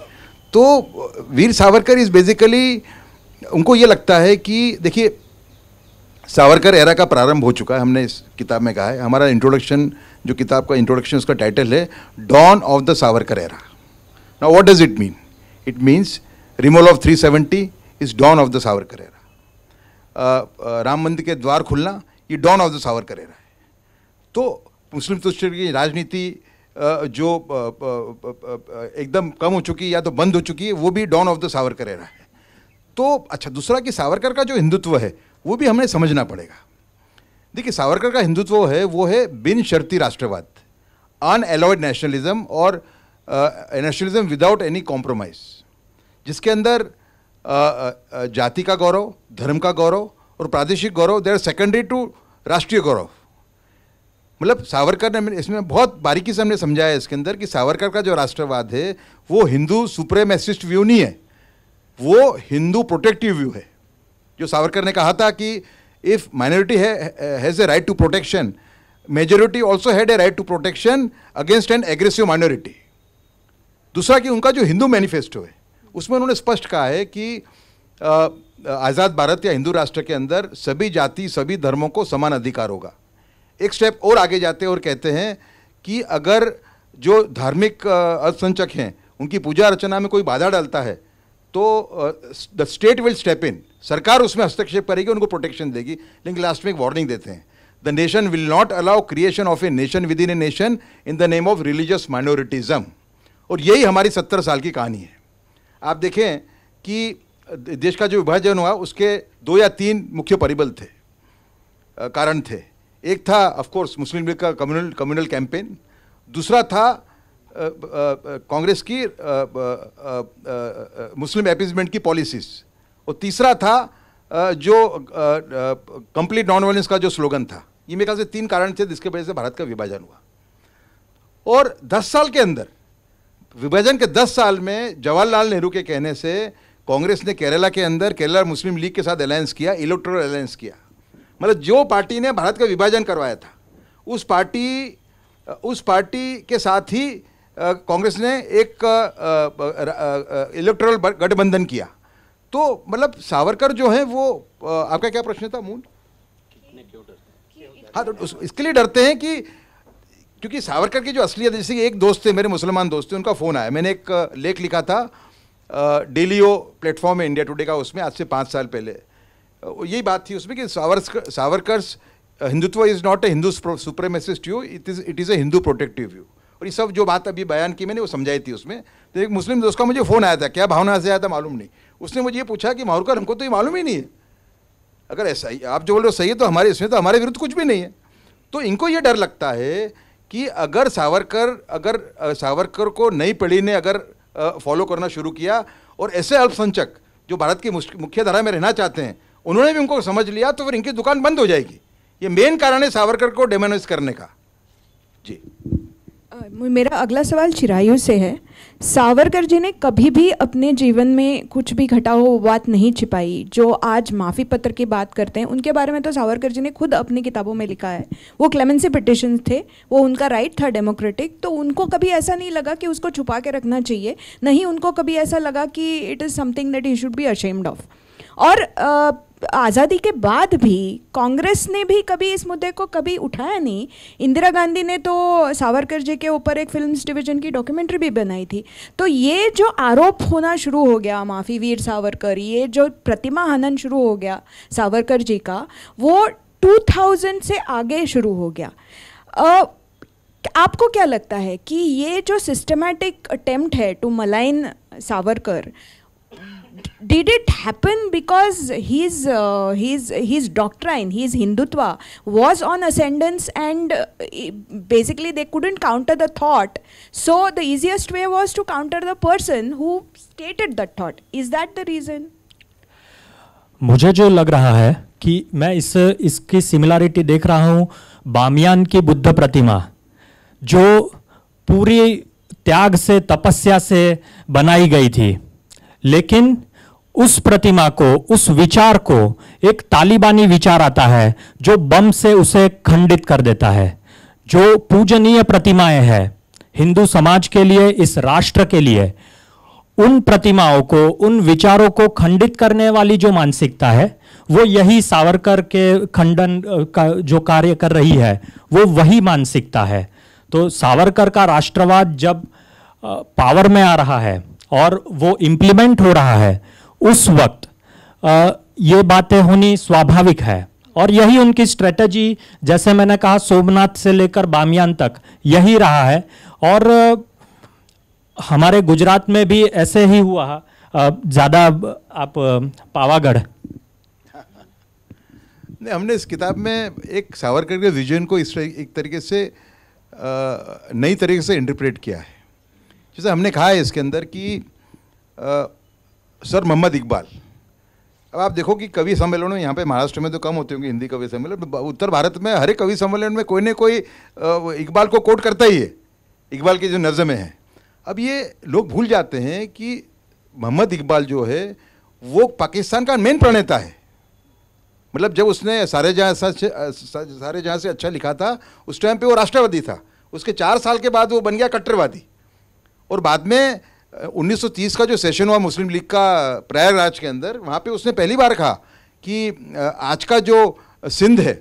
तो वीर सावरकर इज़ बेसिकली, उनको ये लगता है कि देखिए सावरकर एरा का प्रारंभ हो चुका है, हमने इस किताब में कहा है। हमारा इंट्रोडक्शन, जो किताब का इंट्रोडक्शन, उसका टाइटल है dawn of the Savarkar era. Now what does it mean? It means removal of 370 is dawn of the Savarkar era. Ram Mandir के द्वार खुलना, ये dawn of the Savarkar era है। तो मुस्लिम तुष्टीकरण की राजनीति जो एकदम कम हो चुकी या तो बंद हो चुकी है, वो भी dawn of the Savarkar era है। तो अच्छा, दूसरा कि सावरकर का जो हिंदुत्व है वो भी हमें समझना पड़ेगा। देखिए सावरकर का हिंदुत्व है वो है बिन शर्ती राष्ट्रवाद, अनएलॉयड नेशनलिज्म और नेशनलिज्म विदाउट एनी कॉम्प्रोमाइज, जिसके अंदर जाति का गौरव, धर्म का गौरव और प्रादेशिक गौरव दे आर सेकेंडरी टू राष्ट्रीय गौरव। मतलब सावरकर ने इसमें बहुत बारीकी से हमने समझाया है इसके अंदर कि सावरकर का जो राष्ट्रवाद है वो हिंदू सुप्रीमेसिस्ट व्यू नहीं है, वो हिंदू प्रोटेक्टिव व्यू है। जो सावरकर ने कहा था कि if minority has a right to protection, majority also had a right to protection against an aggressive minority. दूसरा कि उनका जो हिंदू मैनिफेस्टो है उसमें उन्होंने स्पष्ट कहा है कि आज़ाद भारत या हिंदू राष्ट्र के अंदर सभी जाति, सभी धर्मों को समान अधिकार होगा। एक स्टेप और आगे जाते हैं और कहते हैं कि अगर जो धार्मिक अल्पसंख्यक हैं उनकी पूजा अर्चना में कोई बाधा डालता है तो the state will step in, सरकार उसमें हस्तक्षेप करेगी, उनको प्रोटेक्शन देगी। लेकिन लास्ट में एक वार्निंग देते हैं, the nation will not allow creation of a nation within a nation in the name of religious minoritism. और यही हमारी 70 साल की कहानी है। आप देखें कि देश का जो विभाजन हुआ उसके 2 या 3 मुख्य परिबल थे, कारण थे। एक था ऑफ कोर्स मुस्लिम लीग का कम्युनल कैंपेन, दूसरा था कांग्रेस की मुस्लिम अपीजमेंट की पॉलिसीज, और तीसरा था जो कंप्लीट नॉन वायलेंस का जो स्लोगन था। ये मेरे ख्याल से 3 कारण थे जिसके वजह से भारत का विभाजन हुआ। और 10 साल के अंदर, विभाजन के 10 साल में जवाहरलाल नेहरू के कहने से कांग्रेस ने केरला के अंदर केरला मुस्लिम लीग के साथ अलायंस किया, इलेक्टोरल अलायंस किया। मतलब जो पार्टी ने भारत का विभाजन करवाया था उस पार्टी के साथ ही कांग्रेस ने एक इलेक्टोरल गठबंधन किया। तो मतलब सावरकर जो है वो आपका क्या प्रश्न था मूल? हाँ, तो इसके लिए डरते हैं कि क्योंकि सावरकर की जो असलियत, जैसे एक दोस्त थे मेरे, मुसलमान दोस्त थे, उनका फ़ोन आया। मैंने एक लेख लिखा था डेलियो प्लेटफॉर्म है इंडिया टुडे का, उसमें आज से 5 साल पहले यही बात थी उसमें कि Savarkar's Hindutva is not a Hindu supremacist view, it is a Hindu protective view. और ये सब जो बात अभी बयान की मैंने वो समझाई थी उसमें। तो एक मुस्लिम दोस्त का मुझे फ़ोन आया था, क्या भावना से आया था मालूम नहीं। उसने मुझे ये पूछा कि माहौरकर हमको तो ये मालूम ही नहीं है, अगर ऐसा ही आप जो बोल रहे हो सही है तो हमारे इसमें तो हमारे विरुद्ध कुछ भी नहीं है। तो इनको ये डर लगता है कि अगर सावरकर को नई पीढ़ी ने अगर फॉलो करना शुरू किया और ऐसे अल्पसंख्यक जो भारत की मुख्य धारा में रहना चाहते हैं उन्होंने भी उनको समझ लिया तो फिर इनकी दुकान बंद हो जाएगी। ये मेन कारण है सावरकर को डेमोनाइज करने का। जी मेरा अगला सवाल चिरायु से है। सावरकर जी ने कभी भी अपने जीवन में कुछ भी घटा हो बात नहीं छिपाई। जो आज माफ़ी पत्र की बात करते हैं उनके बारे में तो सावरकर जी ने खुद अपनी किताबों में लिखा है। वो क्लेमेंसी पिटिशन थे, वो उनका राइट था डेमोक्रेटिक, तो उनको कभी ऐसा नहीं लगा कि उसको छुपा के रखना चाहिए, नहीं उनको कभी ऐसा लगा कि it is something that he should be ashamed of. और आज़ादी के बाद भी कांग्रेस ने भी कभी इस मुद्दे को कभी उठाया नहीं। इंदिरा गांधी ने तो सावरकर जी के ऊपर एक फिल्म्स डिवीजन की डॉक्यूमेंट्री भी बनाई थी। तो ये जो आरोप होना शुरू हो गया माफ़ी वीर सावरकर, ये जो प्रतिमा हनन शुरू हो गया सावरकर जी का, वो 2000 से आगे शुरू हो गया। आपको क्या लगता है कि ये जो सिस्टमैटिक अटेम्प्ट है to malign Savarkar, did it happen because his doctrine, his Hindutva was on ascendance and basically they couldn't counter the thought, so the easiest way was to counter the person who stated that thought? Is that the reason? मुझे जो लग रहा है कि मैं इसकी similarity देख रहा हूँ बामियान की बुद्ध प्रतिमा, जो पूरी त्याग से, तपस्या से बनाई गई थी, लेकिन उस प्रतिमा को, उस विचार को एक तालिबानी विचार आता है जो बम से उसे खंडित कर देता है। जो पूजनीय प्रतिमाएं हैं हिंदू समाज के लिए, इस राष्ट्र के लिए, उन प्रतिमाओं को, उन विचारों को खंडित करने वाली जो मानसिकता है, वो यही सावरकर के खंडन का जो कार्य कर रही है, वो वही मानसिकता है। तो सावरकर का राष्ट्रवाद जब पावर में आ रहा है और वो इम्प्लीमेंट हो रहा है, उस वक्त ये बातें होनी स्वाभाविक है। और यही उनकी स्ट्रेटजी, जैसे मैंने कहा, सोमनाथ से लेकर बामियान तक यही रहा है। और हमारे गुजरात में भी ऐसे ही हुआ। ज़्यादा आप पावागढ़, नहीं, हमने इस किताब में एक सावरकर के विजन को इस एक तरीके से नई तरीके से इंटरप्रेट किया है। जैसे हमने कहा है इसके अंदर कि सर मोहम्मद इकबाल, अब आप देखो कि कवि सम्मेलन में यहाँ पे महाराष्ट्र में तो कम होते होंगे हिंदी कवि सम्मेलन, उत्तर भारत में हर एक कवि सम्मेलन में कोई ना कोई इकबाल को कोट करता ही है, इकबाल की जो नज़में हैं। अब ये लोग भूल जाते हैं कि मोहम्मद इकबाल जो है वो पाकिस्तान का मेन प्रणेता है। मतलब जब उसने सारे जहाँ से अच्छा लिखा था, उस टाइम पे वो राष्ट्रवादी था। उसके 4 साल के बाद वो बन गया कट्टरवादी। और बाद में 1930 का जो सेशन हुआ मुस्लिम लीग का प्रयागराज के अंदर, वहाँ पे उसने पहली बार कहा कि आज का जो सिंध है,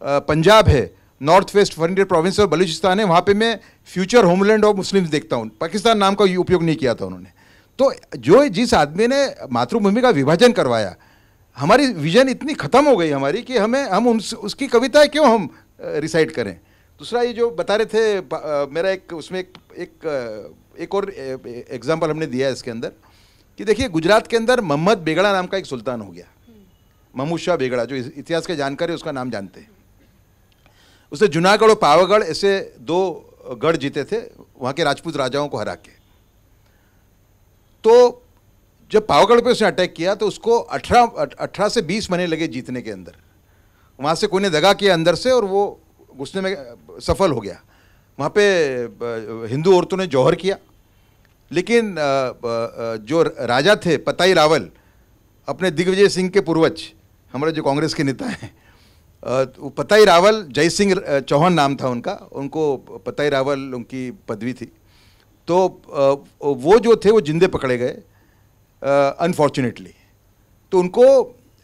पंजाब है, नॉर्थ वेस्ट फ्रंटियर प्रोविंस और बलूचिस्तान है, वहाँ पे मैं फ्यूचर होमलैंड ऑफ मुस्लिम्स देखता हूँ। पाकिस्तान नाम का उपयोग नहीं किया था उन्होंने। तो जो जिस आदमी ने मातृभूमि का विभाजन करवाया, हमारी विजन इतनी ख़त्म हो गई हमारी कि हम उसकी कविताएं क्यों हम रिसाइट करें। दूसरा ये जो बता रहे थे, मेरा उसमें एक और एग्जाम्पल हमने दिया है इसके अंदर कि देखिए गुजरात के अंदर मोहम्मद बेगड़ा नाम का एक सुल्तान हो गया, महमूद शाह बेगड़ा, जो इतिहास के जानकार है उसका नाम जानते हैं। उसने जूनागढ़ और पावागढ़ ऐसे 2 गढ़ जीते थे वहाँ के राजपूत राजाओं को हरा के। तो जब पावागढ़ पे उसने अटैक किया तो उसको 18 से 20 महीने लगे जीतने के अंदर। वहाँ से कोई ने दगा किया अंदर से और वो घुसने में सफल हो गया। वहाँ पे हिंदू औरतों ने जौहर किया, लेकिन जो राजा थे पताई रावल, अपने दिग्विजय सिंह के पूर्वज, हमारे जो कांग्रेस के नेता हैं, पताई रावल, जय सिंह चौहान नाम था उनका, उनको पताई रावल उनकी पदवी थी। तो वो जो थे वो जिंदे पकड़े गए अनफॉर्चुनेटली। तो उनको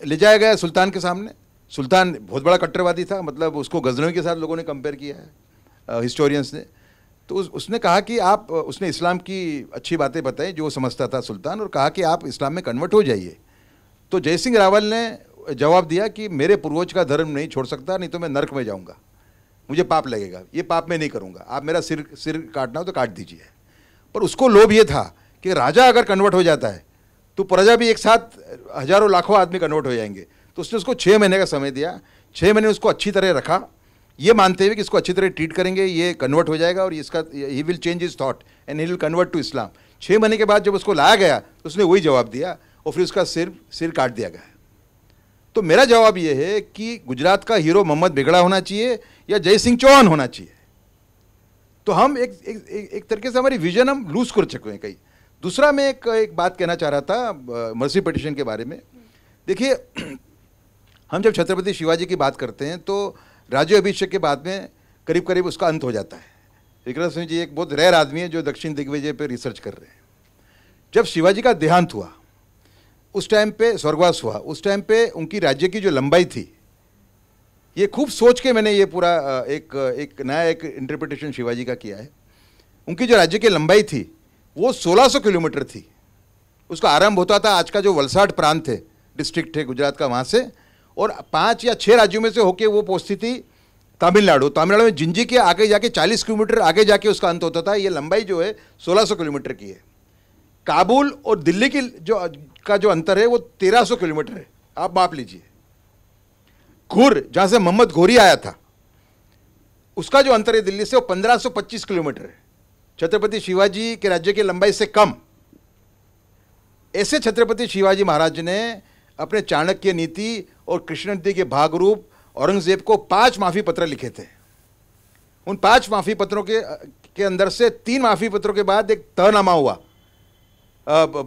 ले जाया गया सुल्तान के सामने। सुल्तान बहुत बड़ा कट्टरवादी था, मतलब उसको गजनवी के साथ लोगों ने कंपेयर किया है, हिस्टोरियंस ने। तो उसने कहा कि आप, उसने इस्लाम की अच्छी बातें बताई जो समझता था सुल्तान, और कहा कि आप इस्लाम में कन्वर्ट हो जाइए। तो जय सिंह रावल ने जवाब दिया कि मेरे पूर्वज का धर्म नहीं छोड़ सकता, नहीं तो मैं नर्क में जाऊंगा, मुझे पाप लगेगा, ये पाप मैं नहीं करूंगा, आप मेरा सिर काटना हो तो काट दीजिए। पर उसको लोभ ये था कि राजा अगर कन्वर्ट हो जाता है तो प्रजा भी एक साथ हजारों लाखों आदमी कन्वर्ट हो जाएंगे। तो उसने उसको 6 महीने का समय दिया। 6 महीने उसको अच्छी तरह रखा, ये मानते हुए कि इसको अच्छी तरह ट्रीट करेंगे, ये कन्वर्ट हो जाएगा और इसका ही will change his thought and he will convert to Islam. 6 महीने के बाद जब उसको लाया गया तो उसने वही जवाब दिया और फिर उसका सिर काट दिया गया। तो मेरा जवाब ये है कि गुजरात का हीरो मोहम्मद बेगड़ा होना चाहिए या जय सिंह चौहान होना चाहिए। तो हम एक तरीके से हमारी विजन हम लूज कर चुके हैं कहीं। दूसरा मैं एक बात कहना चाह रहा था मर्सी पिटीशन के बारे में। देखिए, हम जब छत्रपति शिवाजी की बात करते हैं तो राज्य अभिषेक के बाद में करीब करीब उसका अंत हो जाता है। विक्रम सिंह जी एक बहुत रेयर आदमी है जो दक्षिण दिग्विजय पे रिसर्च कर रहे हैं। जब शिवाजी का देहांत हुआ, उस टाइम पे स्वर्गवास हुआ, उस टाइम पे उनकी राज्य की जो लंबाई थी, ये खूब सोच के मैंने ये पूरा एक नया इंटरप्रिटेशन शिवाजी का किया है। उनकी जो राज्य की लंबाई थी वो 1600 किलोमीटर थी। उसका आरंभ होता था, आज का जो वलसाड प्रांत है, डिस्ट्रिक्ट है गुजरात का, वहाँ से, और 5 या 6 राज्यों में से होके वो पहुँचती थी तमिलनाडु में जिंजी के आगे जाके 40 किलोमीटर आगे जाके उसका अंत होता था। ये लंबाई जो है 1600 किलोमीटर की है। काबुल और दिल्ली की जो अंतर है वो 1300 किलोमीटर है, आप माप लीजिए। घुर, जहाँ से मोहम्मद घोरी आया था, उसका जो अंतर है दिल्ली से, वो 1525 किलोमीटर है। छत्रपति शिवाजी के राज्य की लंबाई से कम। ऐसे छत्रपति शिवाजी महाराज ने अपने चाणक्य नीति और कृष्ण नीति के भागरूप औरंगजेब को 5 माफ़ी पत्र लिखे थे। उन 5 माफ़ी पत्रों के अंदर से 3 माफ़ी पत्रों के बाद एक तहनामा हुआ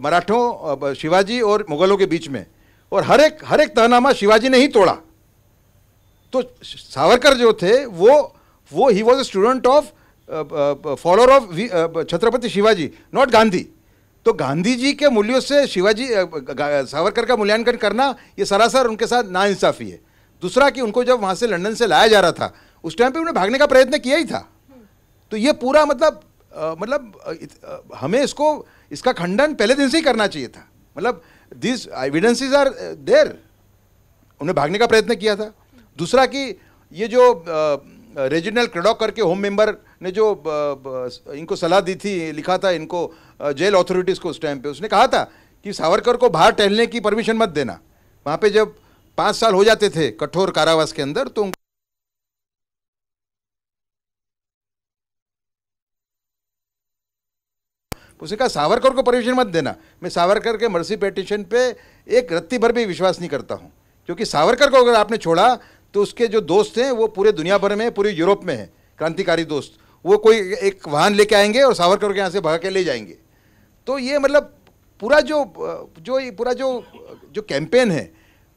मराठों, शिवाजी और मुगलों के बीच में, और हर एक तहनामा शिवाजी ने ही तोड़ा। तो सावरकर जो थे वो he was a student of follower of Chhatrapati Shivaji, not Gandhi. तो गांधी जी के मूल्यों से सावरकर का मूल्यांकन करना ये सरासर उनके साथ नाइंसाफ़ी है। दूसरा कि उनको जब वहाँ से लंदन से लाया जा रहा था उस टाइम पे उन्हें भागने का प्रयत्न किया ही था। तो ये पूरा हमें इसका खंडन पहले दिन से ही करना चाहिए था। मतलब दिस एविडेंसेस आर देयर, उन्हें भागने का प्रयत्न किया था। दूसरा कि ये जो रेजिनल क्रेडॉक करके होम मेंबर ने जो इनको सलाह दी थी, लिखा था इनको जेल अथॉरिटीज़ को उस टाइम पे, उसने कहा था कि सावरकर को बाहर टहलने की परमिशन मत देना। वहाँ पे जब 5 साल हो जाते थे कठोर कारावास के अंदर तो उसने कहा सावरकर को परमिशन मत देना। मैं सावरकर के मर्सी पेटिशन पे एक रत्ती भर भी विश्वास नहीं करता हूँ, क्योंकि सावरकर को अगर आपने छोड़ा तो उसके जो दोस्त हैं वो पूरे दुनिया भर में, पूरे यूरोप में हैं क्रांतिकारी दोस्त। वो कोई एक वाहन लेके आएंगे और सावरकर के यहाँ से भगा के ले जाएंगे। तो ये मतलब पूरा जो कैंपेन है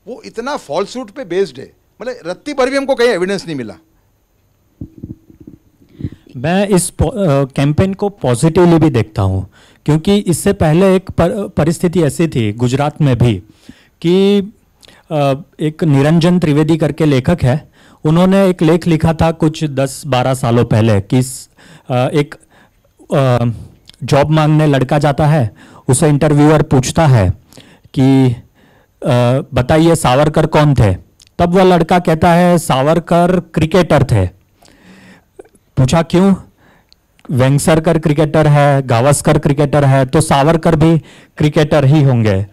वो इतना फॉल्सूट पे बेस्ड है, मतलब रत्ती भर भी हमको कहीं एविडेंस नहीं मिला। मैं इस कैंपेन को पॉजिटिवली भी देखता हूँ, क्योंकि इससे पहले एक परिस्थिति ऐसी थी गुजरात में भी कि एक निरंजन त्रिवेदी करके लेखक है, उन्होंने एक लेख लिखा था कुछ 10-12 सालों पहले कि एक जॉब मांगने लड़का जाता है, उसे इंटरव्यूअर पूछता है कि बताइए सावरकर कौन थे। तब वह लड़का कहता है सावरकर क्रिकेटर थे। पूछा क्यों? वेंगसरकर क्रिकेटर है, गावस्कर क्रिकेटर है, तो सावरकर भी क्रिकेटर ही होंगे।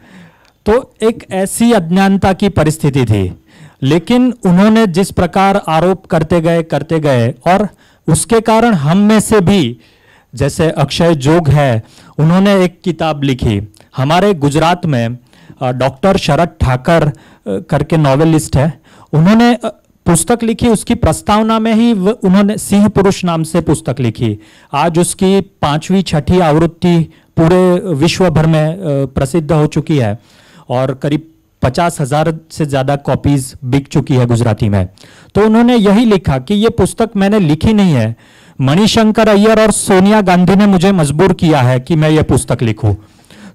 तो एक ऐसी अज्ञानता की परिस्थिति थी, लेकिन उन्होंने जिस प्रकार आरोप करते गए और उसके कारण हम में से भी, जैसे अक्षय जोग है, उन्होंने एक किताब लिखी। हमारे गुजरात में डॉक्टर शरद ठाकर करके नॉवेलिस्ट है, उन्होंने पुस्तक लिखी, उसकी प्रस्तावना में ही उन्होंने सिंह पुरुष नाम से पुस्तक लिखी। आज उसकी 5वीं 6ठी आवृत्ति पूरे विश्व भर में प्रसिद्ध हो चुकी है और करीब 50,000 से ज़्यादा कॉपीज बिक चुकी है गुजराती में। तो उन्होंने यही लिखा कि ये पुस्तक मैंने लिखी नहीं है, मणिशंकर अय्यर और सोनिया गांधी ने मुझे मजबूर किया है कि मैं ये पुस्तक लिखूं।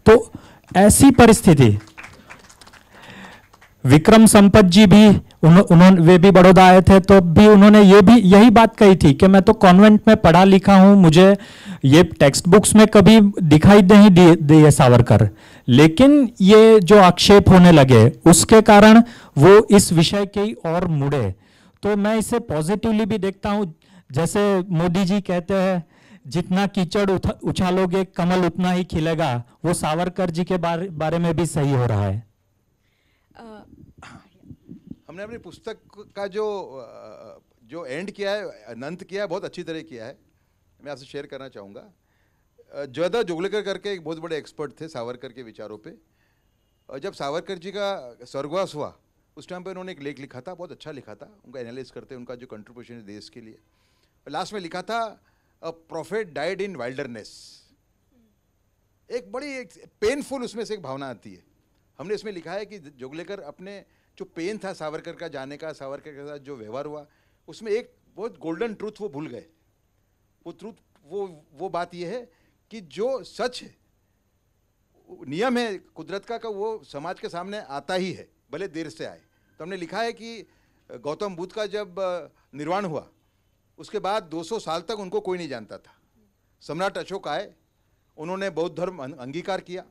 तो ऐसी परिस्थिति, विक्रम संपत जी भी उन्होंने वे भी बड़ौदा आए थे, तो भी उन्होंने यही बात कही थी कि मैं तो कॉन्वेंट में पढ़ा लिखा हूं, मुझे ये टेक्स्ट बुक्स में कभी दिखाई नहीं दिए सावरकर। लेकिन ये जो आक्षेप होने लगे उसके कारण वो इस विषय के ही और मुड़े। तो मैं इसे पॉजिटिवली भी देखता हूं। जैसे मोदी जी कहते हैं जितना कीचड़ उछालोगे कमल उतना ही खिलेगा, वो सावरकर जी के बारे में भी सही हो रहा है। हमने अपनी पुस्तक का जो एंड किया है, अनंत किया है, बहुत अच्छी तरह किया है। मैं आपसे शेयर करना चाहूँगा। जयदा जोगलेकर करके एक बहुत बड़े एक्सपर्ट थे सावरकर के विचारों पे। जब सावरकर जी का स्वर्गवास हुआ उस टाइम पे उन्होंने एक लेख लिखा था, बहुत अच्छा लिखा था, उनका एनालिसिस करते उनका जो कंट्रीब्यूशन है देश के लिए। लास्ट में लिखा था अ प्रोफेट डाइड इन वाइल्डरनेस। एक बड़ी पेनफुल उसमें से एक भावना आती है। हमने इसमें लिखा है कि जोगलेकर अपने जो पेन था सावरकर का जाने का, सावरकर के साथ जो व्यवहार हुआ, उसमें एक बहुत गोल्डन ट्रूथ वो भूल गए। वो ट्रूथ वो बात ये है कि जो सच है, नियम है कुदरत का वो समाज के सामने आता ही है, भले देर से आए। तो हमने लिखा है कि गौतम बुद्ध का जब निर्वाण हुआ उसके बाद 200 साल तक उनको कोई नहीं जानता था। सम्राट अशोक आए, उन्होंने बौद्ध धर्म अंगीकार किया,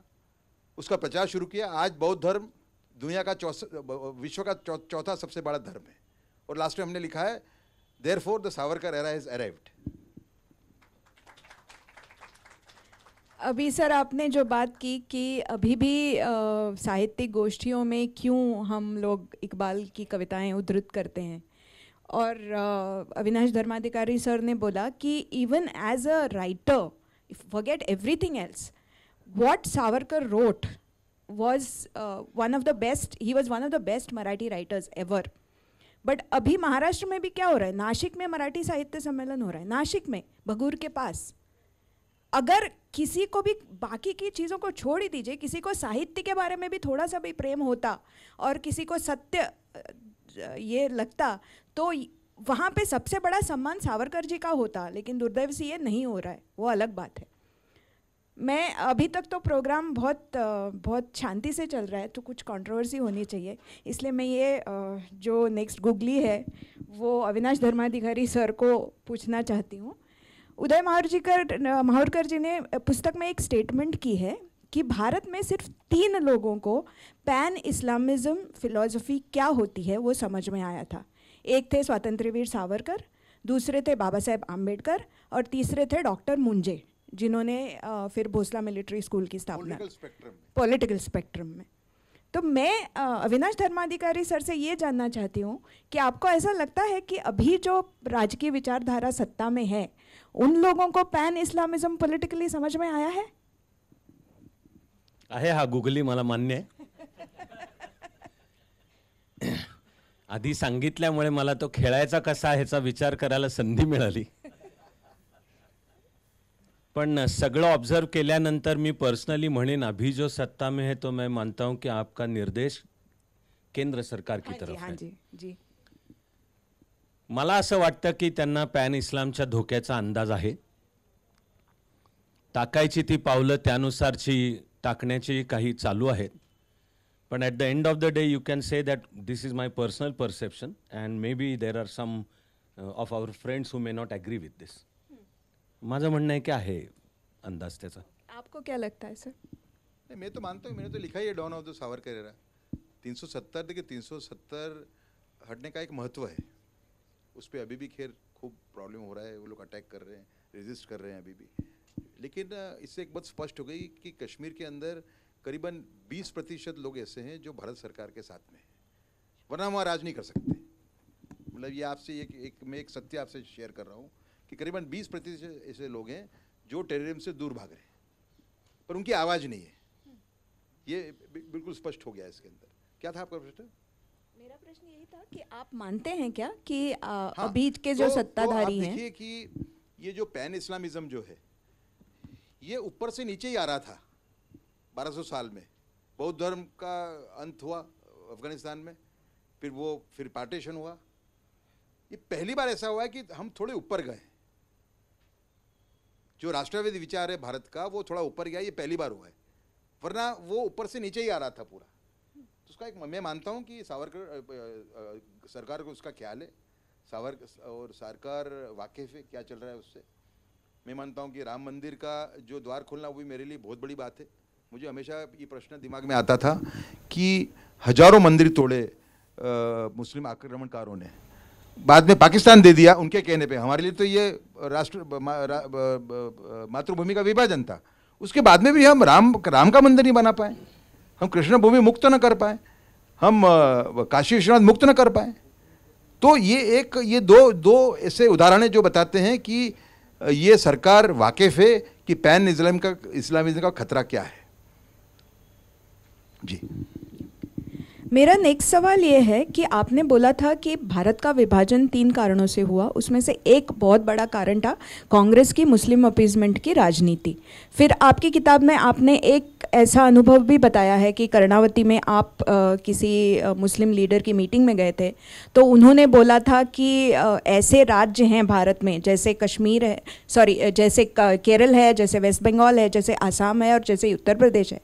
उसका प्रचार शुरू किया। आज बौद्ध धर्म दुनिया का विश्व का चौथा सबसे बड़ा धर्म है। और लास्ट में हमने लिखा है therefore the Savarkar era has arrived. अभी सर आपने जो बात की कि अभी भी साहित्यिक गोष्ठियों में क्यों हम लोग इकबाल की कविताएं उद्धृत करते हैं, और अविनाश धर्माधिकारी सर ने बोला कि even as a writer, forget everything else, what Savarkar wrote was one of the best, he was one of the best Marathi writers ever. But अभी महाराष्ट्र में भी क्या हो रहा है, नासिक में मराठी साहित्य सम्मेलन हो रहा है, नासिक में भगूर के पास. अगर किसी को भी बाकी की चीज़ों को छोड़ ही दीजिए, किसी को साहित्य के बारे में भी थोड़ा सा भी प्रेम होता और किसी को सत्य ये लगता तो वहाँ पे सबसे बड़ा सम्मान सावरकर जी का होता. लेकिन दुर्दैव से ये नहीं हो रहा है, वो अलग बात है. मैं अभी तक तो प्रोग्राम बहुत शांति से चल रहा है, तो कुछ कंट्रोवर्सी होनी चाहिए, इसलिए मैं ये जो नेक्स्ट गुगली है वो अविनाश धर्माधिकारी सर को पूछना चाहती हूँ. उदय माहुरकर जी ने पुस्तक में एक स्टेटमेंट की है कि भारत में सिर्फ 3 लोगों को पैन इस्लामिज़म फिलॉसफी क्या होती है वो समझ में आया था. एक थे स्वातंत्र्यवीर सावरकर, दूसरे थे बाबा साहेब आम्बेडकर और तीसरे थे डॉक्टर मुंजे, जिन्होंने फिर भोसला मिलिट्री स्कूल की स्थापना पॉलिटिकल स्पेक्ट्रम में. तो मैं अविनाश धर्माधिकारी सर से ये जानना चाहती हूँ कि आपको ऐसा लगता है कि अभी जो राजकीय विचारधारा सत्ता में है उन लोगों को पैन इस्लामिज्म पॉलिटिकली समझ में आया है? हा गुगली मला मान्य आहे. आधी सांगितल्यामुळे मला तो खेळायचा कसा ह्याचा विचार करायला संधी मिळाली. पण सगळं ऑब्जर्व केल्यानंतर मी पर्सनली म्हणेन अभी जो सत्ता में है तो मैं मानता हूं कि आपका निर्देश केंद्र सरकार की तरफ है. जी. मला असं वाटतं की त्यांना पॅन इस्लामच्या धोक्याचा अंदाज आहे. टाकायची ती पावलं त्यानुसारची टाकण्याची काही चालू आहेत. पण at the end of the day you can say that this is my personal perception and may be there are some of our friends who may not agree with this. माझं म्हणणं है क्या है अंदाज त्याचा. आपको क्या लगता है सर? नहीं, मैं तो मानता हूँ, मैंने तो लिखा ही है dawn of the Savarkar era. 370 देखिए 370 हटने का एक महत्व है. उस पर अभी भी खैर खूब प्रॉब्लम हो रहा है, वो लोग अटैक कर रहे हैं, रेजिस्ट कर रहे हैं अभी भी. लेकिन इससे एक बात स्पष्ट हो गई कि कश्मीर के अंदर करीबन 20% लोग ऐसे हैं जो भारत सरकार के साथ में हैं, वरना वहाँ राज नहीं कर सकते. मतलब ये आपसे मैं एक सत्य आपसे शेयर कर रहा हूँ कि करीबन 20% ऐसे लोग हैं जो टेररिज्म से दूर भाग रहे हैं, पर उनकी आवाज़ नहीं है. ये बिल्कुल स्पष्ट हो गया इसके अंदर. क्या था आपका प्रश्न? मेरा प्रश्न यही था कि आप मानते हैं क्या कि अभी के जो सत्ताधारी हैं, देखिए कि ये जो पैन इस्लामिज्म जो है ये ऊपर से नीचे ही आ रहा था. 1200 साल में बौद्ध धर्म का अंत हुआ अफगानिस्तान में, फिर पार्टीशन हुआ. ये पहली बार ऐसा हुआ है कि हम थोड़े ऊपर गए. जो राष्ट्रवादी विचार है भारत का वो थोड़ा ऊपर गया, ये पहली बार हुआ है, वरना वो ऊपर से नीचे ही आ रहा था पूरा. तो उसका एक मैं मानता हूँ कि सावरकर सरकार को उसका ख्याल है, सावरकर और सरकार वाकिफ है क्या चल रहा है उससे. मैं मानता हूँ कि राम मंदिर का जो द्वार खोलना वो भी मेरे लिए बहुत बड़ी बात है. मुझे हमेशा ये प्रश्न दिमाग में आता था कि हजारों मंदिर तोड़े मुस्लिम आक्रमणकारों ने, बाद में पाकिस्तान दे दिया उनके कहने पे. हमारे लिए तो ये राष्ट्र मातृभूमि का विभाजन था. उसके बाद में भी हम राम का मंदिर नहीं बना पाए, हम कृष्ण भूमि मुक्त न कर पाए, हम काशी विश्वनाथ मुक्त न कर पाए. तो ये दो ऐसे उदाहरण जो बताते हैं कि ये सरकार वाकिफ है कि पैन इस्लामिज्म का खतरा क्या है. जी. मेरा नेक्स्ट सवाल ये है कि आपने बोला था कि भारत का विभाजन 3 कारणों से हुआ, उसमें से एक बहुत बड़ा कारण था कांग्रेस की मुस्लिम अपीजमेंट की राजनीति. फिर आपकी किताब में आपने एक ऐसा अनुभव भी बताया है कि कर्णावती में आप किसी मुस्लिम लीडर की मीटिंग में गए थे, तो उन्होंने बोला था कि ऐसे राज्य हैं भारत में जैसे कश्मीर है, जैसे केरल है, जैसे वेस्ट बंगाल है, जैसे आसाम है और जैसे उत्तर प्रदेश है,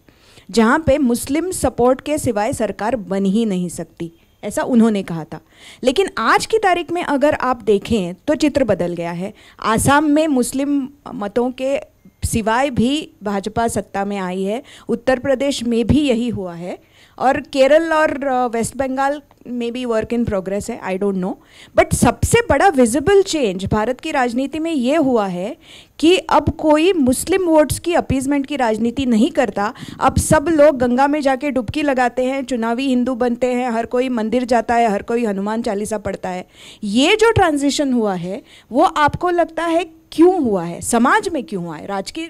जहाँ पे मुस्लिम सपोर्ट के सिवाय सरकार बन ही नहीं सकती, ऐसा उन्होंने कहा था. लेकिन आज की तारीख में अगर आप देखें तो चित्र बदल गया है. आसाम में मुस्लिम मतों के सिवाय भी भाजपा सत्ता में आई है, उत्तर प्रदेश में भी यही हुआ है, और केरल और वेस्ट बंगाल में भी वर्क इन प्रोग्रेस है, आई डोंट नो. बट सबसे बड़ा विजिबल चेंज भारत की राजनीति में ये हुआ है कि अब कोई मुस्लिम वोट्स की अपीजमेंट की राजनीति नहीं करता. अब सब लोग गंगा में जाके डुबकी लगाते हैं, चुनावी हिंदू बनते हैं, हर कोई मंदिर जाता है, हर कोई हनुमान चालीसा पढ़ता है. ये जो ट्रांजिशन हुआ है वो आपको लगता है क्यों हुआ है, समाज में क्यों हुआ है? राजकीय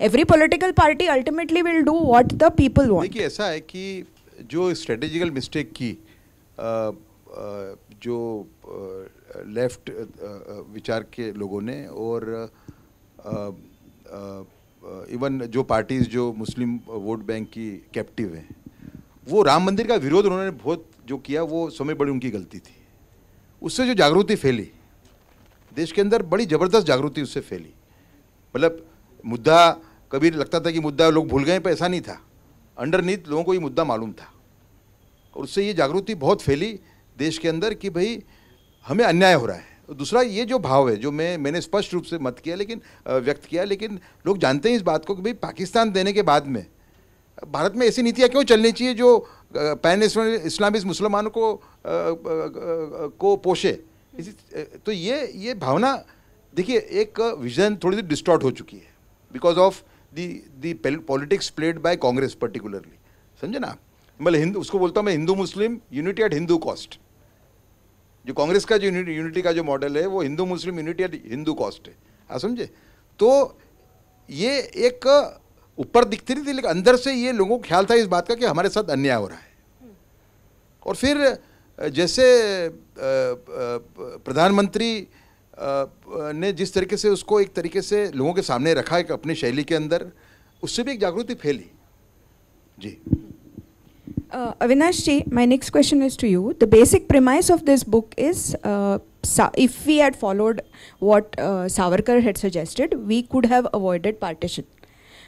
every political party ultimately will do what the people want. देखिए ऐसा है कि जो स्ट्रेटेजिकल मिस्टेक की जो लेफ्ट विचार के लोगों ने और इवन जो पार्टीज जो मुस्लिम वोट बैंक की कैप्टिव हैं, वो राम मंदिर का विरोध उन्होंने बहुत जो किया वो समय बड़ी उनकी गलती थी। उससे जो जागृति फैली देश के अंदर, बड़ी ज़बरदस्त जागृति उससे फैली। मतलब मुद्दा कभी लगता था कि मुद्दा लोग भूल गए, पर ऐसा नहीं था, अंडरनीथ लोगों को ये मुद्दा मालूम था और उससे ये जागृति बहुत फैली देश के अंदर कि भाई हमें अन्याय हो रहा है। और दूसरा ये जो भाव है जो मैंने स्पष्ट रूप से मत किया लेकिन व्यक्त किया, लेकिन लोग जानते हैं इस बात को कि भाई पाकिस्तान देने के बाद में भारत में ऐसी नीतियाँ क्यों चलनी चाहिए जो पैन इस्लामिस्ट मुसलमानों को पोषे। तो ये भावना देखिए एक विजन थोड़ी सी डिस्टॉर्ट हो चुकी है because of the politics played by Congress particularly, समझे ना। मतलब हिंदू, उसको बोलता हूँ मैं Hindu Muslim unity eight Hindu cost. जो कांग्रेस का जो यूनिटी का जो मॉडल है वो Hindu Muslim unity eight Hindu cost है, आप समझे। तो ये एक ऊपर दिखती नहीं थी लेकिन अंदर से ये लोगों को ख्याल था इस बात का कि हमारे साथ अन्याय हो रहा है। और फिर जैसे प्रधानमंत्री ने जिस तरीके से उसको एक तरीके से लोगों के सामने रखा एक अपनी शैली के अंदर, उससे भी एक जागृति फैली। जी Avinash ji, my next question is to you. The basic premise of this book is if we had followed what Savarkar had suggested, we could have avoided partition.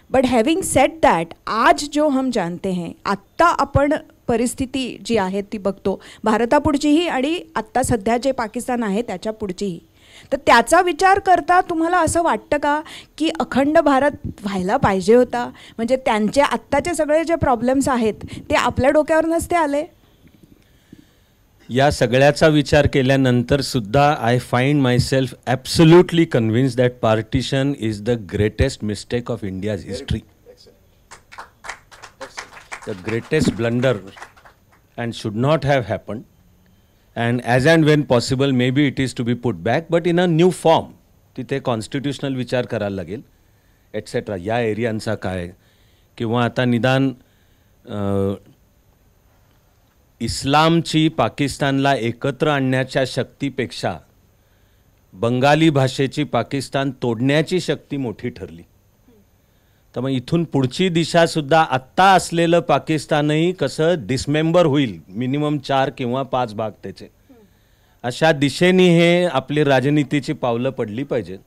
But having said that, आज जो हम जानते हैं, आत्ता आपण परिस्थिती जी आहे ती बघतो, भारतापुढचीही आणि आत्ता सध्या जे पाकिस्तान आहे त्याच्या पुढचीही, तर त्याचा विचार करता तुम्हाला असं वाटतं का की अखंड भारत व्हायला पाहिजे होता? म्हणजे त्यांचे आत्ताचे सगळे जे प्रॉब्लेम्स आहेत ते आपल्या डोक्यावर नसते आले? या सगळ्याचा विचार केल्यानंतर सुद्धा I find my self absolutely convinced that partition is the greatest mistake of India's history, the greatest blunder and should not have happened. And as and when possible, maybe it is to be put back, but in a new form. तिथे constitutional विचार करायला लागेल etcetera. या एरियांचा काय किंवा आता निदान इस्लामची पाकिस्तानला एकत्र आणण्याच्या शक्तीपेक्षा बंगाली भाषेची पाकिस्तान तोडण्याची शक्ती मोठी ठरली. तर मग इथून पुढची दिशासुद्धा आत्ता असलेलं पाकिस्तानही कसं डिसमेंबर होईल, मिनिमम 4 किंवा 5 भाग त्याचे, अशा दिशेने हे आपली राजनीतीची पावलं पडली पाहिजेत.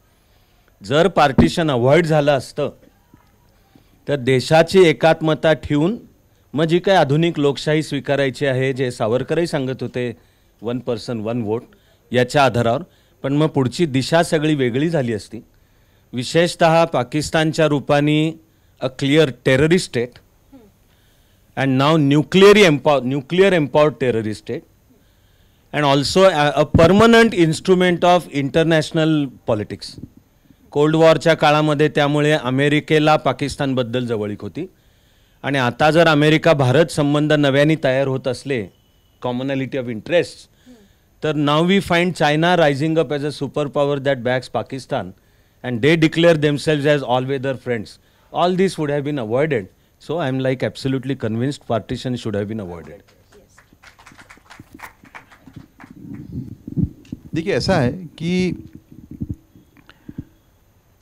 जर पार्टिशन अवॉइड झालं असतं तर देशाची एकात्मता ठेवून मग जी काही आधुनिक लोकशाही स्वीकारायची आहे, जे सावरकरही सांगत होते 1 पर्सन 1 वोट याच्या आधारावर, पण मग पुढची दिशा सगळी वेगळी झाली असती. विशेषतः पाकिस्तानच्या रूपाने a clear terrorist state and now nuclear empowered terrorist state and also a permanent instrument of international politics. Cold वॉरच्या काळामध्ये त्यामुळे अमेरिकेला पाकिस्तानबद्दल जवळीक होती आणि आता जर अमेरिका भारत संबंध नव्याने तयार होत असले, कॉमनॅलिटी ऑफ इंटरेस्ट, तर now we find China rising up as a super power that backs Pakistan and they declare themselves as all-weather friends. All this would have been avoided. So I am like absolutely convinced partition should have been avoided. देखिए ऐसा है कि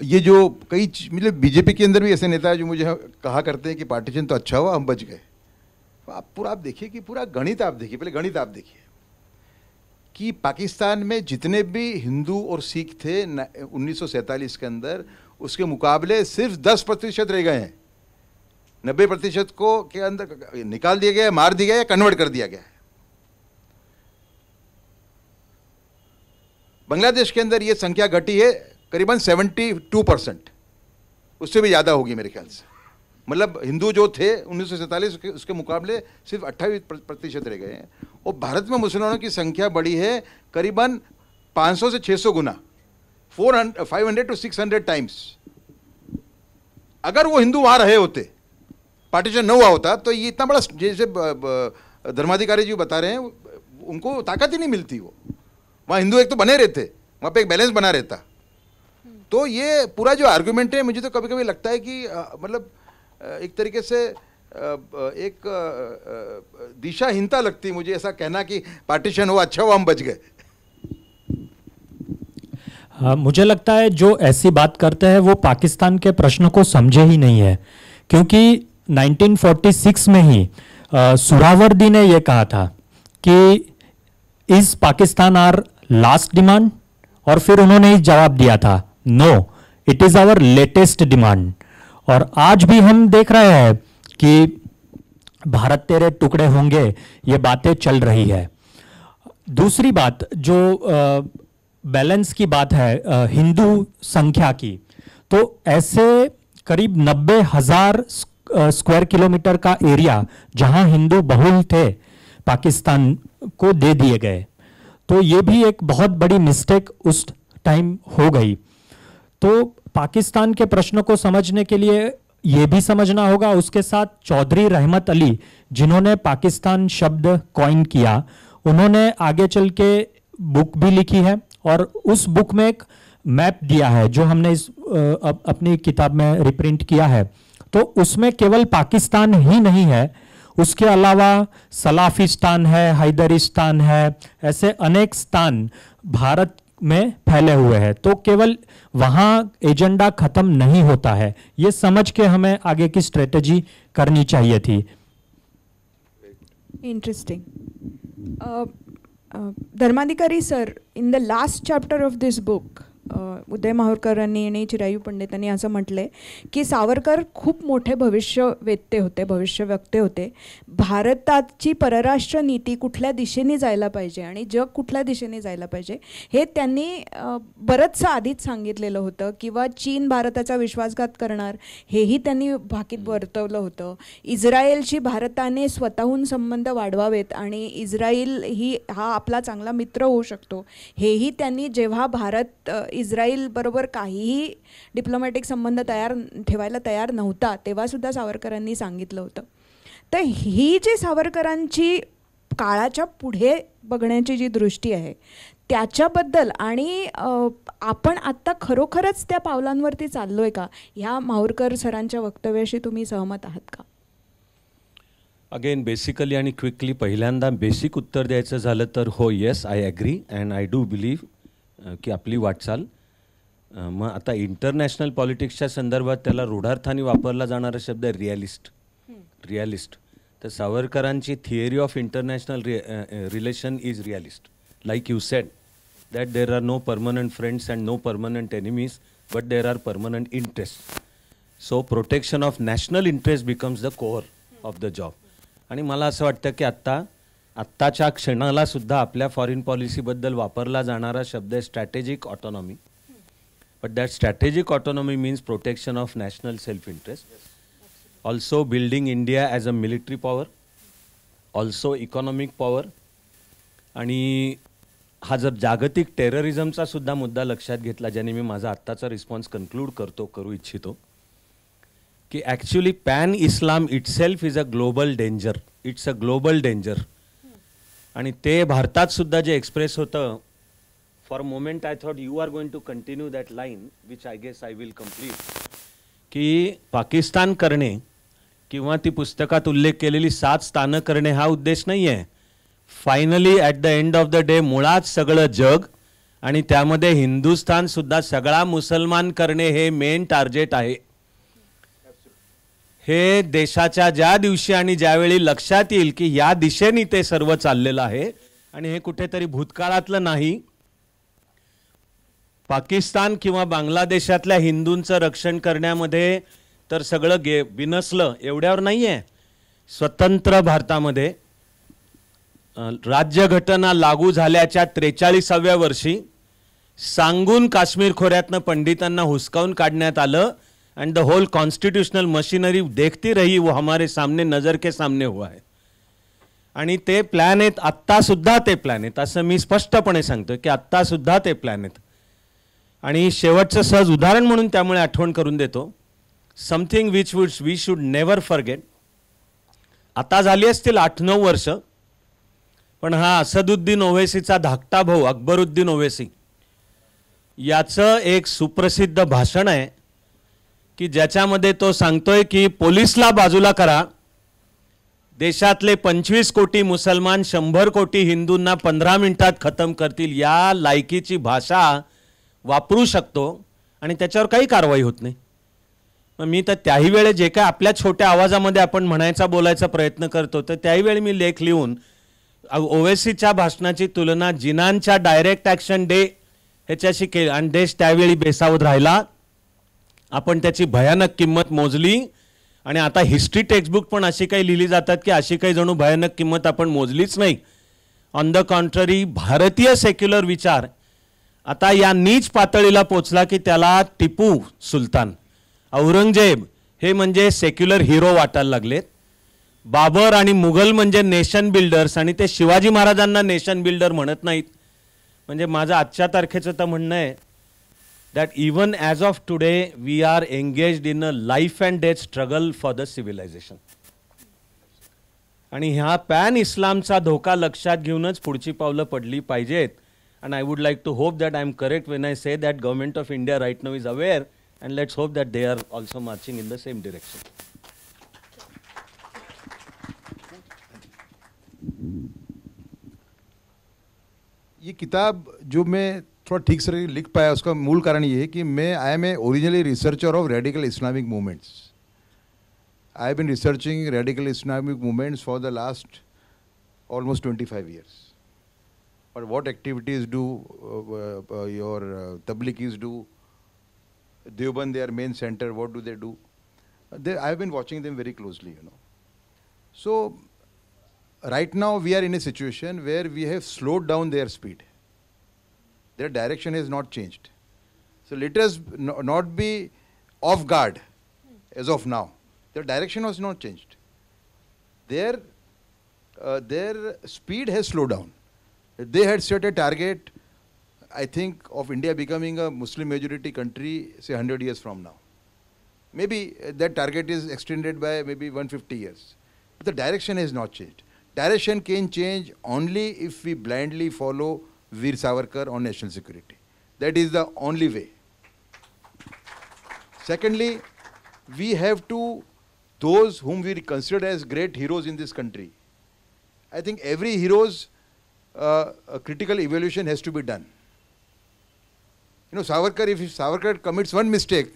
ये जो कई मतलब BJP के अंदर भी ऐसे नेता हैं जो मुझे कहा करते हैं कि पार्टीशन तो अच्छा हुआ हम बच गए. आप देखिए कि पूरा गणित आप देखिए, पहले गणित आप देखिए कि पाकिस्तान में जितने भी हिंदू और सिख थे 1947 के अंदर, उसके मुकाबले सिर्फ 10% रह गए हैं. 90% को के अंदर निकाल दिया गया, मार दिया गया या कन्वर्ट कर दिया गया है. बांग्लादेश के अंदर ये संख्या घटी है करीबन 72%, उससे भी ज़्यादा होगी मेरे ख्याल से. मतलब हिंदू जो थे 1947 उसके मुकाबले सिर्फ 28% रह गए हैं. और भारत में मुसलमानों की संख्या बढ़ी है करीबन 500 से 600 गुना, 500 to 600 टाइम्स. अगर वो हिंदू वहाँ रहे होते, पार्टीशन न हुआ होता, तो ये इतना बड़ा, जैसे धर्माधिकारी जी बता रहे हैं, उनको ताकत ही नहीं मिलती. वो वहाँ हिंदू एक तो बने रहते, वहाँ पे एक बैलेंस बना रहता. तो ये पूरा जो आर्गुमेंट है, मुझे तो कभी कभी लगता है कि मतलब एक तरीके से एक दिशाहीनता लगती है मुझे, ऐसा कहना कि पार्टीशन हुआ, अच्छा हुआ हम बच गए। मुझे लगता है जो ऐसी बात करते हैं वो पाकिस्तान के प्रश्न को समझे ही नहीं है, क्योंकि 1946 में ही सुहरावर्दी ने ये कहा था कि is Pakistan our last demand, और फिर उन्होंने ही जवाब दिया था no it is our latest demand. और आज भी हम देख रहे हैं कि भारत तेरे टुकड़े होंगे, ये बातें चल रही है। दूसरी बात जो बैलेंस की बात है हिंदू संख्या की, तो ऐसे करीब 90,000 स्क्वायर किलोमीटर का एरिया जहां हिंदू बहुल थे पाकिस्तान को दे दिए गए, तो ये भी एक बहुत बड़ी मिस्टेक उस टाइम हो गई। तो पाकिस्तान के प्रश्न को समझने के लिए ये भी समझना होगा, उसके साथ चौधरी रहमत अली जिन्होंने पाकिस्तान शब्द कॉइन किया, उन्होंने आगे चल के बुक भी लिखी है और उस बुक में एक मैप दिया है जो हमने इस अपनी किताब में रिप्रिंट किया है। तो उसमें केवल पाकिस्तान ही नहीं है, उसके अलावा सलाफिस्तान है, हैदरिस्तान है, ऐसे अनेक स्थान भारत में फैले हुए हैं। तो केवल वहाँ एजेंडा खत्म नहीं होता है, ये समझ के हमें आगे की स्ट्रेटेजी करनी चाहिए थी। Interesting. Dharmadhikari sir, in the last chapter of this book, उदय माहूरकरांनी आणि चिरायू पंडितांनी असं म्हटले की सावरकर खूप मोठे भविष्यवेत्ते होते, भविष्यवक्ते होते। भारताची परराष्ट्र नीती कुठल्या दिशेने जायला पाहिजे आणि जग कुठल्या दिशेने जायला पाहिजे हे त्यांनी बरंचसं आधीच सांगितलेलं होतं, किंवा चीन भारताचा विश्वासघात करणार हेही त्यांनी भाकीत वर्तवलं होतं। इस्रायलशी भारताने स्वतःहून संबंध वाढवावेत आणि इस्रायल ही हा आपला चांगला मित्र होऊ शकतो हेही त्यांनी, जेव्हा भारत इस्रायल बरोबर काहीही डिप्लोमॅटिक संबंध ठेवायला तयार नव्हता तेव्हा सुद्धा सावरकरांनी सांगितलं होतं। तर ही जी सावरकरांची काळाच्या पुढे बघण्याची जी दृष्टी आहे त्याच्याबद्दल, आणि आपण आत्ता खरोखरच त्या पावलांवरती चाललोय का, ह्या माहूरकर सरांच्या वक्तव्याशी तुम्ही सहमत आहात का? अगेन बेसिकली आणि क्विकली पहिल्यांदा बेसिक उत्तर द्यायचं झालं तर हो, yes I agree and I do believe की आपली वाटचाल मग आता इंटरनॅशनल पॉलिटिक्सच्या संदर्भात त्याला रूढार्थाने वापरला जाणारा शब्द आहे रिॲलिस्ट। तर सावरकरांची theory of international relation is realist. Like you said that there are no permanent friends and no permanent enemies, but there are permanent interest. So protection of national interest becomes the core of the job. आणि मला असं वाटतं की आत्ताच्या क्षणाला सुद्धा आपल्या foreign पॉलिसीबद्दल वापरला जाणारा शब्द आहे strategic autonomy. But that strategic autonomy means protection of national self interest, also building India as a military power, also economic power. आणि हा जर जागतिक टेररिझमचा सुद्धा मुद्दा लक्षात घेतला, ज्याने मी माझा आत्ताचा रिस्पॉन्स करू इच्छितो की actually pan Islam itself is a global danger. It's a global danger. आणि ते भारतात सुद्धा जे एक्सप्रेस होतं, for moment I thought you are going to continue that line which I guess I will complete, की पाकिस्तान करणे किंवा ती पुस्तकात उल्लेख केलेली 7 स्थानं करणे हा उद्देश नाही आहे. Finally at the end of the day मुळात सगळं जग आणि त्यामध्ये हिंदुस्थान सुद्धा सगळा मुसलमान करणे हे मेन टार्गेट आहे. हे देशाच्या ज्या दिवशी आणि ज्यावेळी लक्षात येईल की या दिशेने ते सर्व चाललेलं आहे आणि हे कुठेतरी भूतकाळातलं नाही, पाकिस्तान किंवा बांगलादेशातल्या हिंदूंचं रक्षण करण्यामध्ये तर सगळं बिनसलं एवढ्यावर नाही आहे. स्वतंत्र भारतामध्ये राज्यघटना लागू झाल्याच्या 43व्या वर्षी सांगून काश्मीर खोऱ्यातनं पंडितांना हुसकावून काढण्यात आलं and the whole constitutional machinery देखती रही, वो हमारे सामने नजर के सामने हुआ है. आणि ते प्लॅन आहेत, आत्ता सुद्धा ते प्लॅन आहेत, असं मी स्पष्टपणे सांगतो की आत्ता सुद्धा ते प्लॅन आहेत. आणि शेवटचं सहज उदाहरण म्हणून त्यामुळे आठवण करून देतो, something which we should never forget. आता झाली असतील 8-9 वर्ष, पण हा असदुद्दीन ओवैसीचा धाकटा भाऊ अकबरुद्दीन ओवैसी याचं एक सुप्रसिद्ध भाषण आहे की ज्याच्यामध्ये तो सांगतोय की पोलिसला बाजूला करा, देशातले 25 कोटी मुसलमान 100 कोटी हिंदूंना 15 मिनिटात खतम करतील या लायकीची भाषा वापरू शकतो आणि त्याच्यावर काही कारवाई होत नाही. मग मी तर त्याही वेळी जे काय आपल्या छोट्या आवाजामध्ये आपण म्हणायचा बोलायचा प्रयत्न करतो तर त्याही वेळी मी लेख लिहून ओवेसीच्या भाषणाची तुलना जिनांच्या डायरेक्ट ॲक्शन डे ह्याच्याशी केली आणि देश त्यावेळी बेसावध राहिला. आपण त्याची भयानक किंमत मोजली आणि आता हिस्ट्री टेक्स्टबुक पण अशी काही लिहिली जातात की अशी काही जणू भयानक किंमत आपण मोजलीच नाही. ऑन द कॉन्ट्ररी भारतीय सेक्युलर विचार आता या नीच पातळीला पोचला की त्याला टिपू सुलतान, औरंगजेब हे म्हणजे सेक्युलर हिरो वाटायला लागलेत. बाबर आणि मुघल म्हणजे नेशन बिल्डर्स आणि ते शिवाजी महाराजांना नेशन बिल्डर म्हणत नाहीत. म्हणजे माझं आजच्या तारखेचं तर म्हणणं आहे that even as of today we are engaged in a life and death struggle for the civilization. आणि ह्या पॅन इस्लामचा धोका लक्षात घेऊनच पुढची पावलं पडली पाहिजेत. and I would like to hope that I am correct when I say that government of India right now is aware, and let's hope that they are also marching in the same direction. ये किताब जो मैं थोड़ा ठीक से लिख पाया उसका मूल कारण ये है कि मैं I am a originally researcher of radical Islamic movements. I have been researching radical Islamic movements for the last almost 25 years. But what activities do your Tabligis do? Deoband, their main center, what do they do? I have been watching them very closely, you know. So right now we are in a situation where we have slowed down their speed. Their direction has not changed. So let us not be off guard as of now. Their direction has not changed. Their speed has slowed down. They had set a target, I think, of India becoming a Muslim majority country, say 100 years from now. Maybe that target is extended by maybe 150 years. But the direction has not changed. Direction can change only if we blindly follow Veer Savarkar on national security. That is the only way. Secondly, we have to, those whom we consider as great heroes in this country, I think every hero's a critical evaluation has to be done. You know, Savarkar, if Savarkar commits one mistake,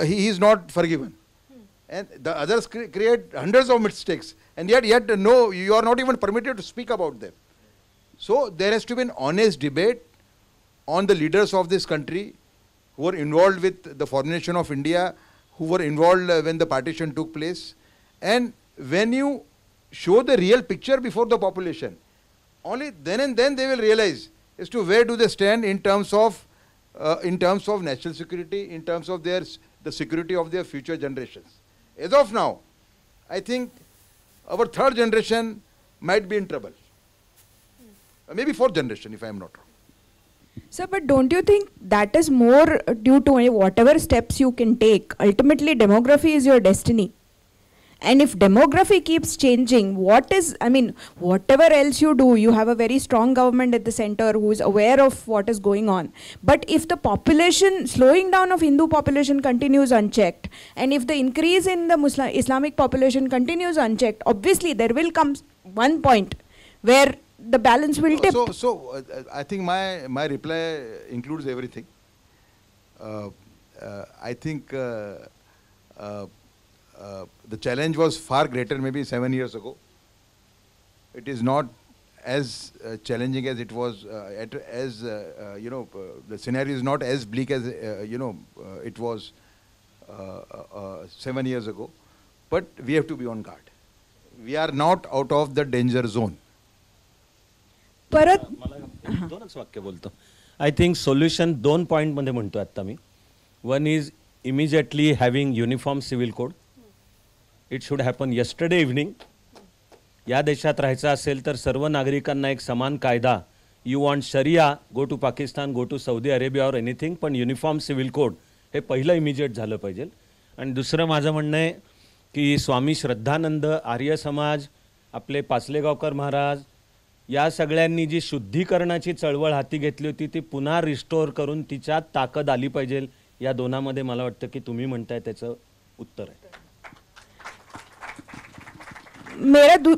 he is not forgiven. And the others create hundreds of mistakes, and yet no, you are not even permitted to speak about them. So there has to be an honest debate on the leaders of this country who were involved with the formation of India, who were involved when the partition took place. And when you show the real picture before the population, only then and then they will realize as to where do they stand in terms of national security, in terms of the security of their future generations. As of now, I think our third generation might be in trouble. Maybe fourth generation, if I am not wrong. Sir, but don't you think that is more due to whatever steps you can take? Ultimately, demography is your destiny. And if demography keeps changing, whatever else you do, you have a very strong government at the center who is aware of what is going on. But if the slowing down of Hindu population continues unchecked, and if the increase in the Islamic population continues unchecked, obviously there will come one point where the balance will tip. So I think my reply includes everything. I think the challenge was far greater maybe 7 years ago. It is not as challenging as it was, the scenario is not as bleak as, it was 7 years ago. But we have to be on guard. We are not out of the danger zone. परत दोनच वाक्य बोलतो. I think solution 2 पॉईंटमध्ये म्हणतो आता मी. One is immediately having uniform civil code. It should happen yesterday evening. या देशात राहायचं असेल तर सर्व नागरिकांना एक समान कायदा. You want sharia, go to Pakistan, go to Saudi Arabia और एनिथिंग, पण युनिफॉर्म सिव्हिल कोड हे पहिलं इमिजिएट झालं पाहिजे. आणि दुसरं माझं म्हणणं आहे की स्वामी श्रद्धानंद, आर्य समाज, आपले पाचलेगावकर महाराज, या सगळ्यांनी जी शुद्धीकरणाची चळवळ हाती घेतली होती ती पुन्हा रिस्टोअर करून तिच्यात ताकद आली पाहिजे. या दोनामध्ये मला वाटतं की तुम्ही म्हणताय त्याचं उत्तर आहे.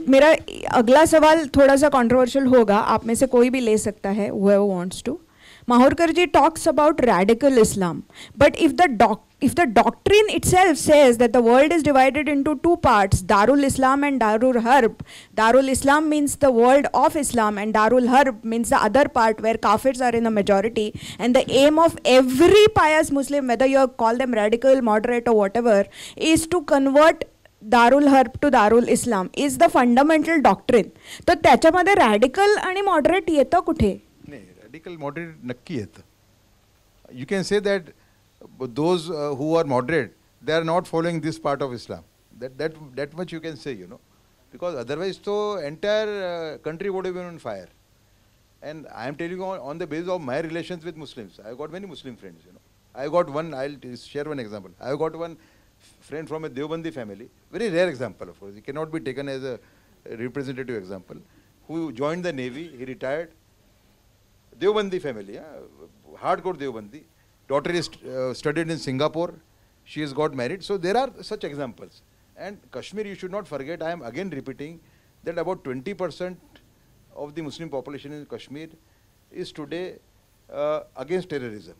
मेरा अगला सवाल थोड़ा सा कंट्रोवर्शियल होगा, आप में से कोई भी ले सकता है, whoever wants to. Mahorkar ji talks about radical Islam, but if the doctrine itself says that the world is divided into two parts, Darul Islam and Darul Harb, Darul Islam means the world of Islam and Darul Harb means the other part where kafirs are in a majority, and the aim of every pious Muslim, whether you call them radical, moderate or whatever, is to convert दारुल हर्ब to दारुल Islam is the fundamental doctrine. तर त्याच्यामध्ये radical आणि moderate येतं कुठे? नाही, radical moderate नक्की येतं. You can say that those who are moderate they are not following this part of Islam. that much you can say, you know, because otherwise तो entire country would have been on fire. And I am telling you on the basis of my relations with Muslims. I have got many Muslim friends, you know. I got one, I'll share one example. I have got one friend from a Deobandi family, very rare example of course, it cannot be taken as a representative example, who joined the Navy, he retired. Deobandi family, hardcore Deobandi. Daughter is studied in Singapore, she has got married. So there are such examples. And Kashmir, you should not forget, I am again repeating, that about 20% of the Muslim population in Kashmir is today against terrorism.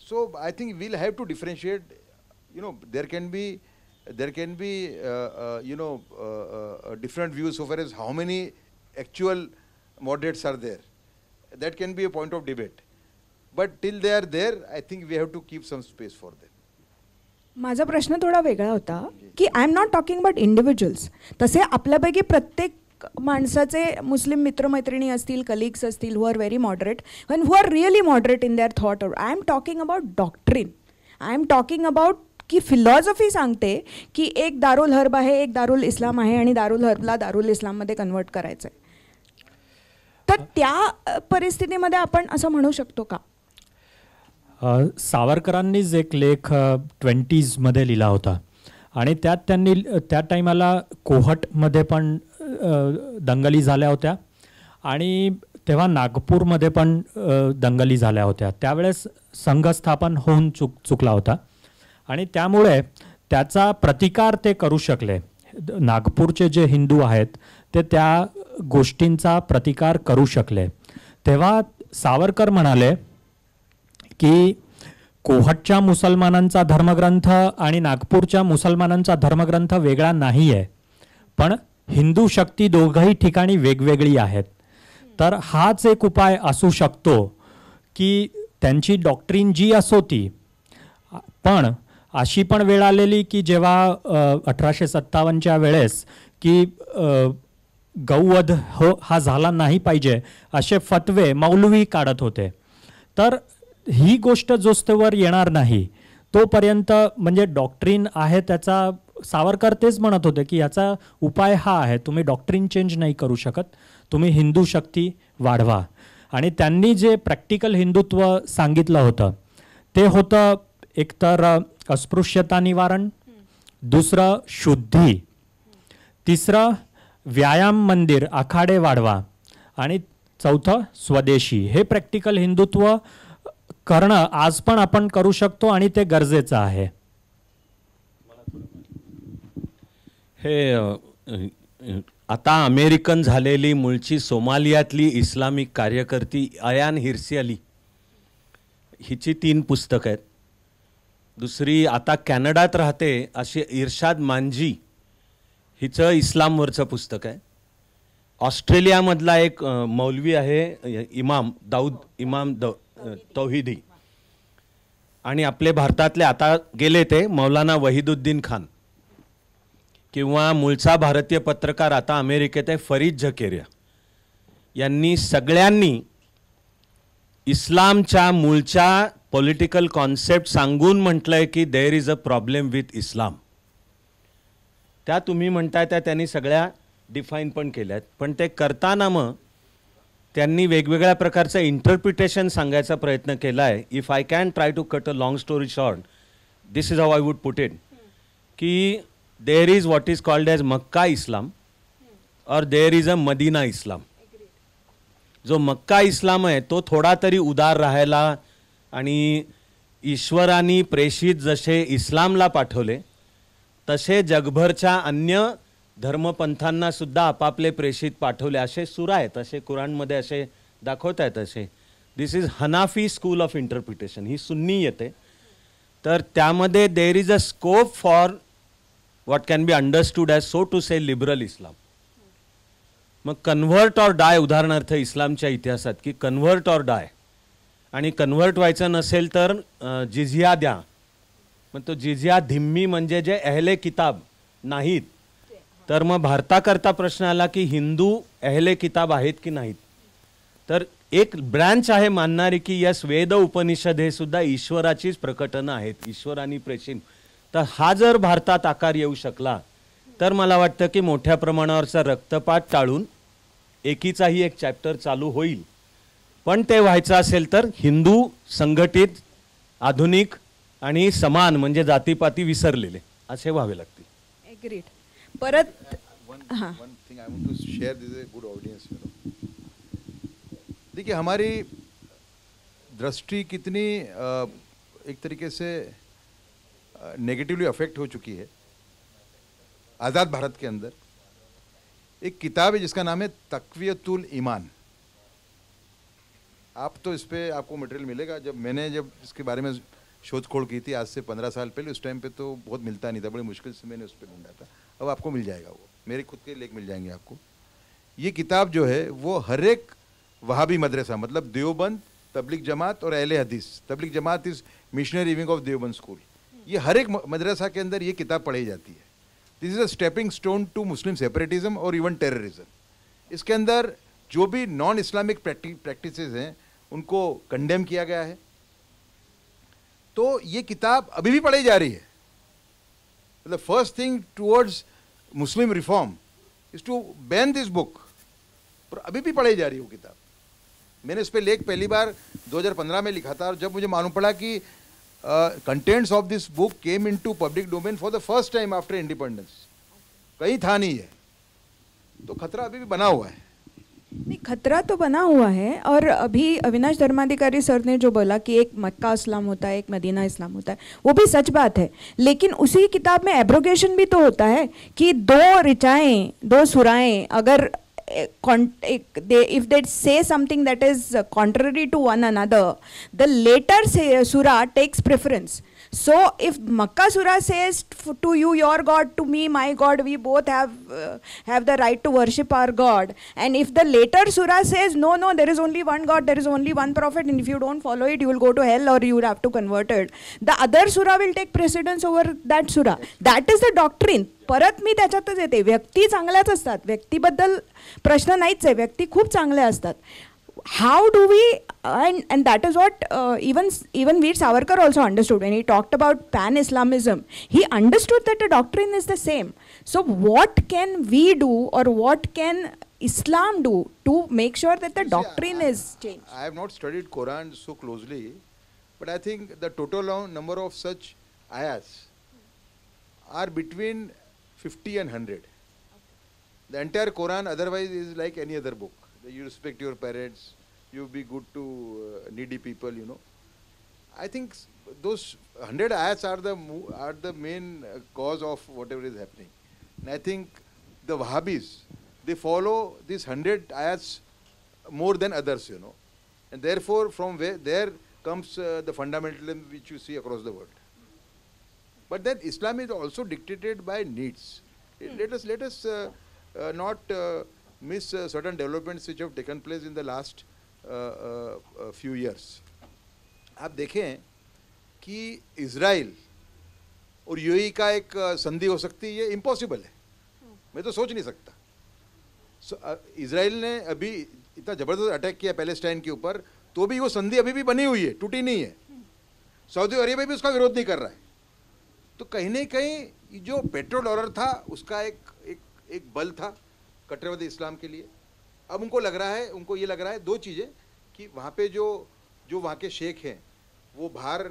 So I think we'll have to differentiate. You know, there can be different views so far as how many actual moderates are there. That can be a point of debate. But till they are there, I think we have to keep some space for them. माझा प्रश्न थोडा वेगळा होता की I am not talking about individuals. तसे आपल्यापैकी प्रत्येक माणसाचे मुस्लिम मित्रमैत्रिणी असतील, कलिग्स असतील, who are very moderate and who are really moderate in their thought. I am talking about doctrine. I am talking about की फिलॉसॉफी सांगते की एक दारुल हर्ब आहे, एक दारुल इस्लाम आहे आणि दारुल हर्बला दारुल इस्लाममध्ये कन्वर्ट करायचं आहे. तर त्या परिस्थितीमध्ये आपण असं म्हणू शकतो का? सावरकरांनीच एक लेख 20मध्ये लिहिला होता आणि त्यात त्यांनी त्या टायमाला कोहटमध्ये पण दंगली झाल्या होत्या आणि तेव्हा नागपूरमध्ये पण दंगली झाल्या होत्या. त्यावेळेस संघस्थापन होऊन चुकला होता आणि त्यामुळे त्याचा प्रतिकार ते करू शकले. नागपूरचे जे हिंदू आहेत ते त्या गोष्टींचा प्रतिकार करू शकले. तेव्हा सावरकर म्हणाले की कोहटच्या मुसलमानांचा धर्मग्रंथ आणि नागपूरच्या मुसलमानांचा धर्मग्रंथ वेगळा नाही आहे, पण हिंदू शक्ती दोघंही ठिकाणी वेगवेगळी आहेत. तर हाच एक उपाय असू शकतो की त्यांची डॉक्ट्रिन जी असो ती, पण अशी पण वेळ आलेली की जेव्हा 1857च्या वेळेस की गौवध हा झाला नाही पाहिजे असे फतवे मौलवी काढत होते. तर ही गोष्ट जोस्तवर येणार नाही तोपर्यंत म्हणजे डॉक्ट्रिन आहे त्याचा, सावरकर तेच म्हणत होते की याचा उपाय हा आहे, तुम्ही डॉक्ट्रिन चेंज नाही करू शकत, तुम्ही हिंदू शक्ती वाढवा. आणि त्यांनी जे प्रॅक्टिकल हिंदुत्व सांगितलं होतं ते होतं एकतर अस्पृश्यता निवारण, दुसरं शुद्धी, तिसरं व्यायाम मंदिर आखाडे वाढवा आणि चौथं स्वदेशी. हे प्रॅक्टिकल हिंदुत्व करणं आज पण आपण करू शकतो आणि ते गरजेचं आहे. हे आता अमेरिकन झालेली मूळची सोमालियातली इस्लामिक कार्यकर्ती अयान हिरसी अली हिची 3 पुस्तकं आहेत. दुसरी आता कॅनडात राहते अशी इर्शाद मांझी हिचं इस्लामवरचं पुस्तक आहे. ऑस्ट्रेलियामधला एक मौलवी आहे इमाम तौहिदी, आणि आपले भारतातले आता गेले ते मौलाना वहिदुद्दीन खान, किंवा मूळचा भारतीय पत्रकार आता अमेरिकेत आहे फरीद झकेरिया, यांनी सगळ्यांनी इस्लामच्या मूळच्या पॉलिटिकल कॉन्सेप्ट सांगून म्हटलंय की there is a problem with Islam. त्या तुम्ही म्हणताय त्या त्यांनी सगळ्या डिफाईन पण केल्यात, पण ते करताना मग त्यांनी वेगवेगळ्या प्रकारचं इंटरप्रिटेशन सांगायचा प्रयत्न केला आहे. If I can try to cut a long story short, this is how I would put it, की there is what is called as Mecca Islam, और there is a Medina Islam. जो Mecca इस्लाम आहे तो थोडा तरी उदार राहायला आणि ईश्वरानी प्रेषित जसे इस्लामला पाठवले तसे जगभरच्या अन्य धर्मपंथांना सुद्धा आपापले प्रेषित पाठवले असे सूरा आहेत, असे कुराणमध्ये असे दाखवत आहेत. असे this is Hanafi school of interpretation, ही सुन्नी येते. तर त्यामध्ये there is a scope for what can be understood as so to say liberal Islam. मग कन्व्हर्ट ऑर डाय, उदाहरणार्थ इस्लामच्या इतिहासात की कन्व्हर्ट ऑर डाय, आणि कन्व्हर्ट व्हायचं नसेल तर जिझिया द्या. मग तो जिझिया धिम्मी म्हणजे जे अहले किताब नाहीत. तर मग भारताकरता प्रश्न आला की हिंदू अहले किताब आहेत की नाहीत. तर एक ब्रँच आहे मानणारी की यस वेद उपनिषद हे सुद्धा ईश्वराचीच प्रकटनं आहेत, ईश्वरानी प्रेषित. तर हा जर भारतात आकार येऊ शकला तर मला वाटतं की मोठ्या प्रमाणावरचा रक्तपात टाळून एकीचाही एक चॅप्टर चालू होईल. पण ते व्हायचं असेल तर हिंदू संघटित, आधुनिक आणि समान, म्हणजे जातीपाती विसरलेले असे व्हावे लागतील. एग्रीड. परत हां, one thing I want to share, this is a good audience. देखिए हमारी दृष्टि कितनी एक तरीके से नेगेटिवली अफेक्ट हो चुकी है. आज़ाद भारत के अंदर एक किताब है जिसका नाम है तक़वियतुल ईमान. आप तो इस पर आपको मटेरियल मिलेगा. जब इसके बारे में शोध खोड़ की थी आज से 15 साल पहले, उस टाइम पे तो बहुत मिलता नहीं था, बड़ी मुश्किल से मैंने उस पर ढूंढा था. अब आपको मिल जाएगा, वो मेरे खुद के लेख मिल जाएंगे आपको. ये किताब जो है वो हर एक वहाबी मदरसा, मतलब देवबंद, तबलीग जमात और Ahle Hadith. Tabligh Jamaat is missionary wing of Deoband school. ये हर एक मदरसा के अंदर ये किताब पढ़ाई जाती है. This is a stepping stone to Muslim separatism और इवन टेररिज्म. इसके अंदर जो भी नॉन इस्लामिक प्रैक्टिसेस हैं उनको कंडेम किया गया है. तो ये किताब अभी भी पढ़ी जा रही है. The first thing towards Muslim reform is to ban this book. पर अभी भी पढ़ी जा रही है वो किताब. मैंने इस पर लेख पहली बार 2015 में लिखा था, और जब मुझे मालूम पड़ा कि contents of this book came into public domain for the first time after independence, कहीं था नहीं है, तो खतरा अभी भी बना हुआ है. नहीं, खतरा तो बना हुआ है. और अभी अविनाश धर्माधिकारी सर ने जो बोला कि एक मक्का इस्लाम होता है, एक मदीना इस्लाम होता है, वो भी सच बात है. लेकिन उसी किताब में एब्रोगेशन भी तो होता है कि दो ऋचाएं, दो सुराएं अगर if they say something that is contrary to one another, the later surah takes preference. So if Makkah surah says to you your God, to me my God, we both have the right to worship our God, and if the later surah says no, there is only one God, there is only one prophet, and if you don't follow it you will go to hell or you will have to convert it, the other surah will take precedence over that surah. That is the doctrine. परत मी त्याच्यातच येते, व्यक्ती चांगल्याच असतात, व्यक्तीबद्दल प्रश्न नाहीच आहे, व्यक्ती खूप चांगल्या असतात. How do we, and that is what even Veer Savarkar also understood when he talked about pan-Islamism. He understood that the doctrine is the same. So what can we do, or what can Islam do to make sure that the doctrine is changed? I have not studied Quran so closely, but I think the total number of such ayats are between 50 and 100. The entire Quran otherwise is like any other book. You respect your parents, you be good to needy people, you know. I think those 100 ayats are the main cause of whatever is happening. And I think the Wahhabis, they follow these 100 ayats more than others, you know. And therefore from where there comes the fundamentalism which you see across the world. But then Islam is also dictated by needs. Let us not miss certain developments which have taken place in the last few years. आप देखें कि Israel और UAE का एक संधि हो सकती है, ये इम्पॉसिबल है, मैं तो सोच नहीं सकता. इज़राइल ने अभी इतना ज़बरदस्त अटैक किया पैलेस्टाइन के ऊपर, तो भी वो संधि अभी भी बनी हुई है, टूटी नहीं है. सऊदी अरेबिया भी उसका विरोध नहीं कर रहा है. तो कहीं ना कहीं जो पेट्रो डॉलर था उसका एक बल था कट्टरवादी इस्लाम के लिए. अब उनको ये लग रहा है दो चीज़ें, कि वहाँ पे जो वहाँ के शेख हैं वो बाहर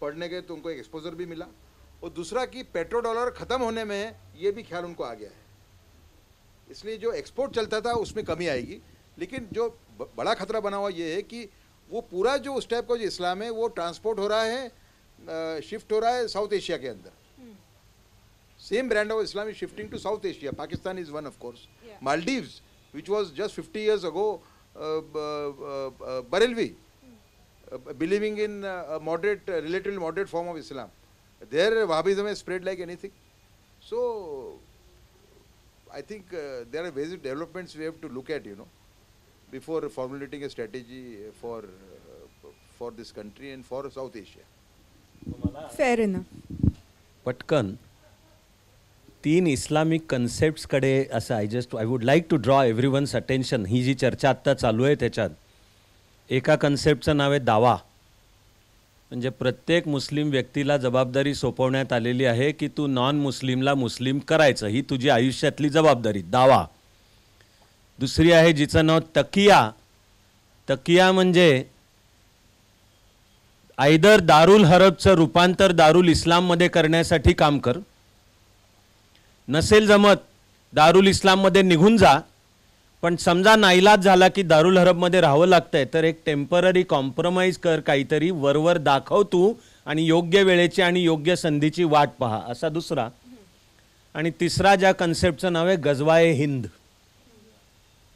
पढ़ने गए तो उनको एक एक्सपोजर भी मिला, और दूसरा कि पेट्रो डॉलर ख़त्म होने में है, ये भी ख्याल उनको आ गया है. इसलिए जो एक्सपोर्ट चलता था उसमें कमी आएगी, लेकिन जो बड़ा खतरा बना हुआ ये है कि वो पूरा जो उस टाइप का जो इस्लाम है वो ट्रांसपोर्ट हो रहा है, शिफ्ट हो रहा है साउथ एशिया के अंदर. Same brand of Islam is shifting to South Asia. Pakistan is one of course. Maldives which was just 50 years ago Barelvi, believing in a moderate, relatively moderate form of Islam. There Wahhabism has spread like anything. So I think there are basic developments we have to look at, before formulating a strategy for this country and for South Asia. Fair enough. पटकन 3 Islamic कन्सेप्ट्सकडे असं I would like to draw everyone's attention. ही जी चर्चा आत्ता चालू आहे त्याच्यात एका कन्सेप्टचं नाव आहे दावा. म्हणजे प्रत्येक मुस्लिम व्यक्तीला जबाबदारी सोपवण्यात आलेली आहे की तू नॉन मुस्लिमला मुस्लिम करायचं, ही तुझी आयुष्यातली जबाबदारी, दावा. दुसरी आहे जिचं नाव तकिया. तकिया म्हणजे आयदर दारुल हरबचं रूपांतर दारुल इस्लाममध्ये करण्यासाठी काम कर, नसेल जमत दारुल इस्लाममध्ये निघून जा, पण समजा नाईलाज झाला की दारुल हरबमध्ये राहावं लागतंय तर एक टेम्पररी कॉम्प्रोमाइज कर, काहीतरी वरवर दाखव तू आणि योग्य वेळेची आणि योग्य संधीची वाट पहा, असा दुसरा. आणि तिसरा ज्या कन्सेप्टचं नाव आहे गजवाए हिंद.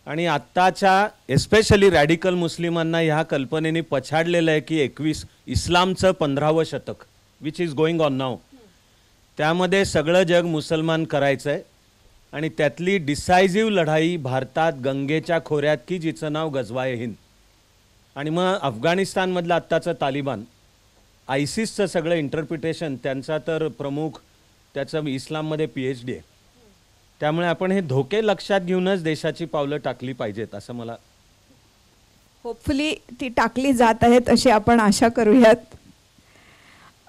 आणि आत्ताच्या एस्पेशली रॅडिकल मुस्लिमांना ह्या कल्पनेने पछाडलेलं आहे की 21 इस्लामचं 15वं शतक विच इज गोइंग ऑन नाव, त्यामध्ये सगळं जग मुसलमान करायचं आहे. आणि त्यातली डिसायझिव्ह लढाई भारतात गंगेच्या खोऱ्यात की जिचं नाव गजवाए हिंद. आणि मग अफगाणिस्तानमधलं आत्ताचं तालिबान, आयसिसचं सगळं इंटरप्रिटेशन, त्यांचा तर प्रमुख त्याचं इस्लाममध्ये PhD आहे. त्यामुळे आपण हे धोके लक्षात घेऊनच देशाची पावलं टाकली पाहिजेत असं मला. होपफुली ती टाकली जात आहेत अशी आपण आशा करूयात.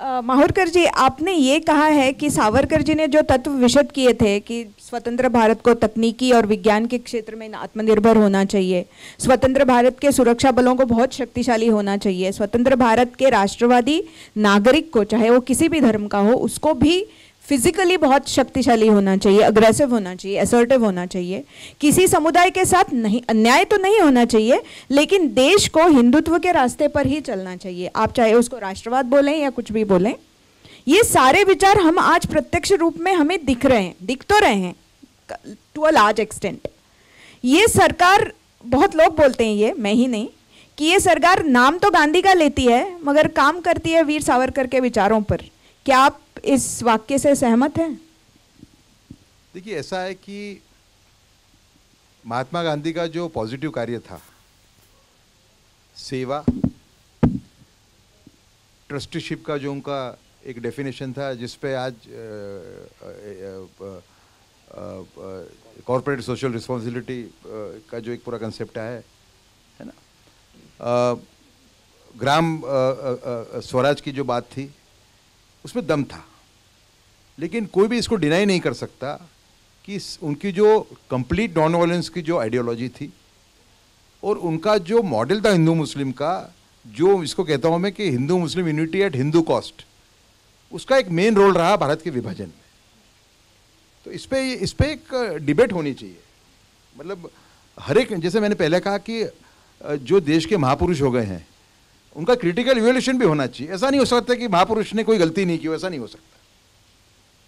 माहुरकर जी, आपने ये कहा है कि सावरकर जी ने जो तत्व विशद किए थे कि स्वतंत्र भारत को तकनीकी और विज्ञान के क्षेत्र में आत्मनिर्भर होना चाहिए, स्वतंत्र भारत के सुरक्षा बलों को बहुत शक्तिशाली होना चाहिए, स्वतंत्र भारत के राष्ट्रवादी नागरिक को, चाहे वो किसी भी धर्म का हो, उसको भी फिजिकली बहुत शक्तिशाली होना चाहिए, अग्रेसिव होना चाहिए, असर्टिव होना चाहिए, किसी समुदाय के साथ नहीं, अन्याय तो नहीं होना चाहिए, लेकिन देश को हिंदुत्व के रास्ते पर ही चलना चाहिए. आप चाहे उसको राष्ट्रवाद बोलें या कुछ भी बोलें, ये सारे विचार हम आज प्रत्यक्ष रूप में हमें दिख रहे हैं, दिख तो रहे हैं टू अ लार्ज एक्सटेंट. ये सरकार, बहुत लोग बोलते हैं, ये मैं ही नहीं, कि ये सरकार नाम तो गांधी का लेती है मगर काम करती है वीर सावरकर के विचारों पर. क्या आप इस वाक्य से सहमत हैं? देखिए, ऐसा है कि महात्मा गांधी का जो पॉजिटिव कार्य था, सेवा, ट्रस्टीशिप का जो उनका एक डेफिनेशन था, जिस पे आज कॉर्पोरेट सोशल रिस्पॉन्सिबिलिटी का जो एक पूरा कंसेप्ट है ना, ग्राम स्वराज की जो बात थी उसमें दम था. लेकिन कोई भी इसको डिनाई नहीं कर सकता कि उनकी जो कंप्लीट नॉन वायलेंस की जो आइडियोलॉजी थी और उनका जो मॉडल था हिंदू मुस्लिम का, जो इसको कहता हूँ मैं कि Hindu Muslim unity eight Hindu cost, उसका एक मेन रोल रहा भारत के विभाजन में. तो इस पे एक डिबेट होनी चाहिए. मतलब हर एक, जैसे मैंने पहले कहा कि जो देश के महापुरुष हो गए हैं उनका क्रिटिकल इवैल्यूएशन भी होना चाहिए. ऐसा नहीं हो सकता कि महापुरुष ने कोई गलती नहीं की, ऐसा नहीं हो सकता.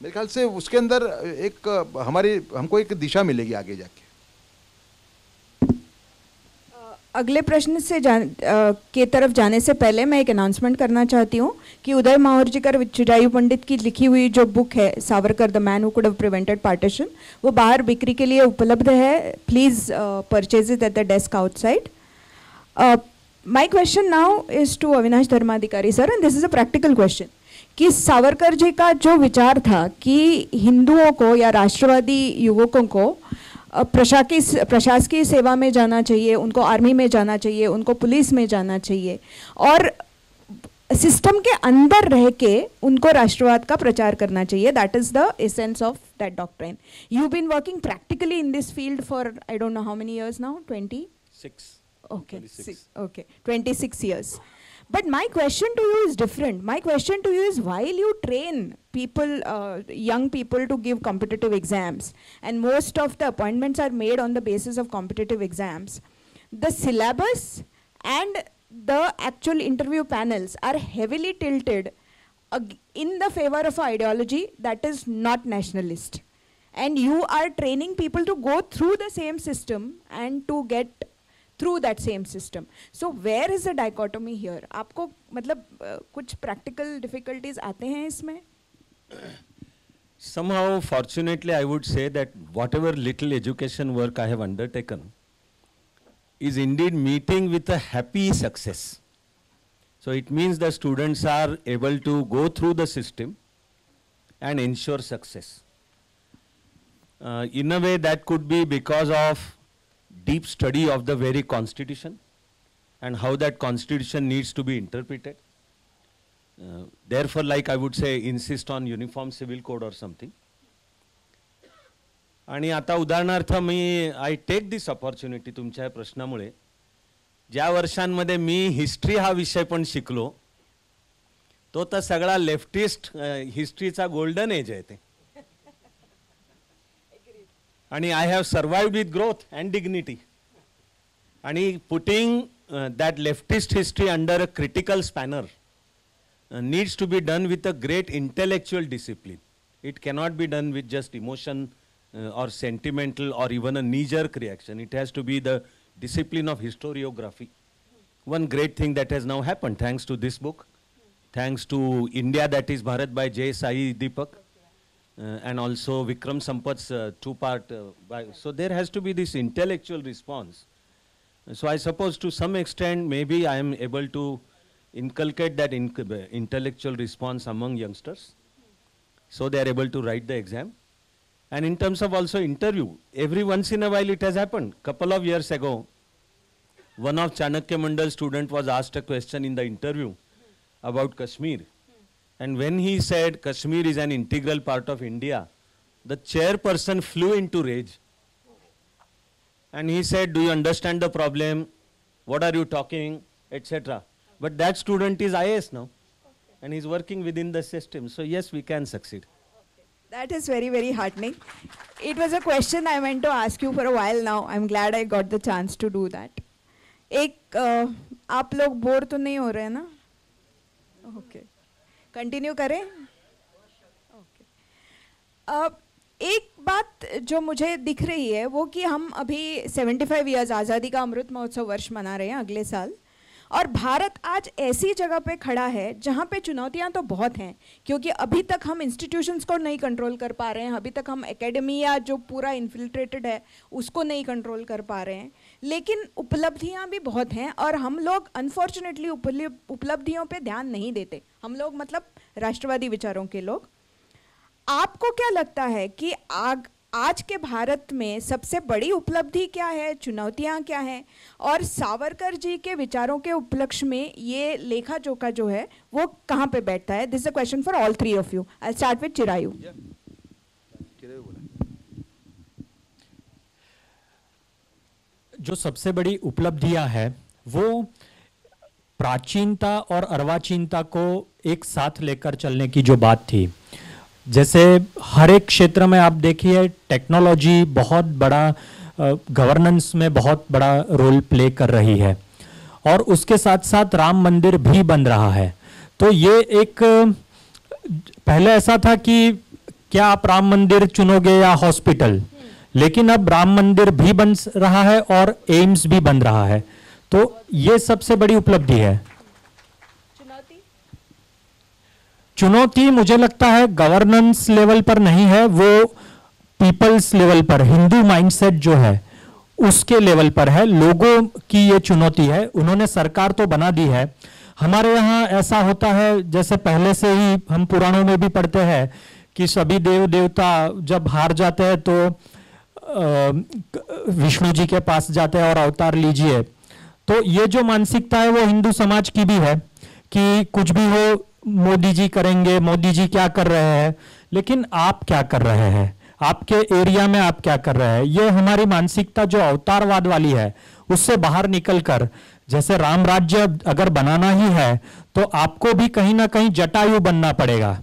मेरे ख्याल से उसके अंदर एक हमको एक दिशा मिलेगी आगे जाके. अगले प्रश्न से के तरफ जाने से पहले मैं एक अनाउंसमेंट करना चाहती हूँ कि उदय माहुरजीकर चिरायू पंडित की लिखी हुई जो बुक है सावरकर द मैन हु कुड हैव प्रिवेंटेड पार्टीशन, वो बाहर बिक्री के लिए उपलब्ध है. Please purchase it at the desk outside. My question now is to Avinash Dharmadhikari sir, and this is a practical question, कि सावरकर जी का जो विचार था कि हिंदुओं को या राष्ट्रवादी युवकों को प्रशासकीय सेवा में जाना चाहिए, उनको आर्मी में जाना चाहिए, उनको पुलिस में जाना चाहिए, और सिस्टम के अंदर रह के उनको राष्ट्रवाद का प्रचार करना चाहिए. That is the essence of that doctrine. You been working practically in this field for I don't know how many years now, 26? Okay, 26 years. But my question to you is different. My question to you is, while you train people, young people to give competitive exams, and most of the appointments are made on the basis of competitive exams, the syllabus and the actual interview panels are heavily tilted in the favor of an ideology that is not nationalist. And you are training people to go through the same system and to get through that same system. So where is the dichotomy here? आपको मतलब कुछ practical difficulties आते हैं इसमें? Somehow, fortunately, I would say that whatever little education work I have undertaken is indeed meeting with a happy success. So it means the students are able to go through the system and ensure success. In a way, that could be because of deep study of the very constitution and how that constitution needs to be interpreted. Therefore, like I would say, insist on uniform civil code or something. आणि आता उदाहरणार्थ मी I take this opportunity तुमच्या प्रश्नामुळे, ज्या वर्षांमध्ये मी history हा विषय पण शिकलो तो तर सगळा लेफ्टिस्ट हिस्ट्रीचा गोल्डन एज आहे ते, आणि I have survived with growth and dignity. आणि putting that leftist history under a critical spanner needs to be done with a great intellectual discipline. It cannot be done with just emotion or sentimental or even a knee-jerk reaction. It has to be the discipline of historiography. One great thing that has now happened thanks to this book, thanks to India That is Bharat by J. Sai Deepak, and also Vikram Sampath's two-part. So there has to be this intellectual response. So I suppose to some extent maybe I am able to inculcate that intellectual response among youngsters, so they are able to write the exam. And in terms of also interview, every once in a while it has happened. Couple of years ago, one of Chanakya Mandal student was asked a question in the interview about Kashmir. And when he said Kashmir is an integral part of India, the chairperson flew into rage. And he said, do you understand the problem? What are you talking? Etc. But that student is IAS now, and he's working within the system. So yes, we can succeed. That is very, very heartening. It was a question I meant to ask you for a while now. I'm glad I got the chance to do that. एक आप लोग bore तो नहीं हो रहे हैं ना? Okay. Continue करें? Okay. एक बात जो मुझे दिख रही है वो कि हम अभी 75 इयर्स आज़ादी का अमृत महोत्सव वर्ष मना रहे हैं अगले साल, और भारत आज ऐसी जगह पे खड़ा है जहाँ पे चुनौतियाँ तो बहुत हैं, क्योंकि अभी तक हम इंस्टीट्यूशंस को नहीं कंट्रोल कर पा रहे हैं, अभी तक हम एकेडमिया जो पूरा इन्फिल्ट्रेटेड है उसको नहीं कंट्रोल कर पा रहे हैं, लेकिन उपलब्धियाँ भी बहुत हैं और हम लोग अनफॉर्चुनेटली उपलब्धियों पे ध्यान नहीं देते, हम लोग मतलब राष्ट्रवादी विचारों के लोग। आपको क्या लगता है कि आज के भारत में सबसे बड़ी उपलब्धि क्या है, चुनौतियां क्या हैं, और सावरकर जी के विचारों के उपलक्ष्य में ये लेखा जोखा जो है वो कहाँ पे बैठता है? This is a question for all three of you. I start with Chirayu. जो सबसे बड़ी उपलब्धियां है वो प्राचीनता और अर्वाचीनता को एक साथ लेकर चलने की जो बात थी, जैसे हर एक क्षेत्र में आप देखिए टेक्नोलॉजी बहुत बड़ा गवर्नेंस में बहुत बड़ा रोल प्ले कर रही है, और उसके साथ साथ राम मंदिर भी बन रहा है। तो ये एक पहले ऐसा था कि क्या आप राम मंदिर चुनोगे या हॉस्पिटल, लेकिन अब राम मंदिर भी बन रहा है और एम्स भी बन रहा है, तो ये सबसे बड़ी उपलब्धि है। चुनौती मुझे लगता है गवर्नेंस लेवल पर नहीं है, वो पीपल्स लेवल पर, हिंदू माइंडसेट जो है उसके लेवल पर है, लोगों की ये चुनौती है। उन्होंने सरकार तो बना दी है, हमारे यहाँ ऐसा होता है जैसे पहले से ही हम पुराणों में भी पढ़ते हैं कि सभी देव देवता जब हार जाते हैं तो विष्णु जी के पास जाते हैं और अवतार लीजिए। तो ये जो मानसिकता है वो हिंदू समाज की भी है कि कुछ भी हो मोदी जी करेंगे, मोदी जी क्या कर रहे हैं, लेकिन आप क्या कर रहे हैं, आपके एरिया में आप क्या कर रहे हैं। ये हमारी मानसिकता जो अवतारवाद वाली है उससे बाहर निकलकर जैसे राम राज्य अगर बनाना ही है तो आपको भी कहीं ना कहीं जटायु बनना पड़ेगा,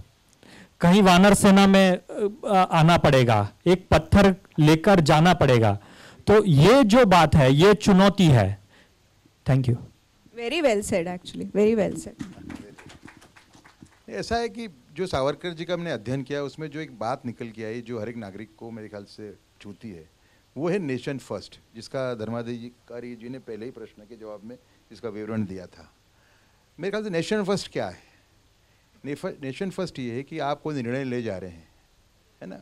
कहीं वानर सेना में आना पड़ेगा, एक पत्थर लेकर जाना पड़ेगा। तो ये जो बात है ये चुनौती है। Thank you. Very well sed, actually very well sed. ऐसा है कि जो सावरकर जी का हमने अध्ययन किया उसमें जो एक बात निकल के आई जो हर एक नागरिक को मेरे ख्याल से छूती है वो है नेशन फर्स्ट, जिसका धर्माधिकारी जी ने पहले ही प्रश्न के जवाब में इसका विवरण दिया था। मेरे ख्याल से नेशन फर्स्ट क्या है? नेशन फर्स्ट ये है कि आप कोई निर्णय ले जा रहे हैं, है ना,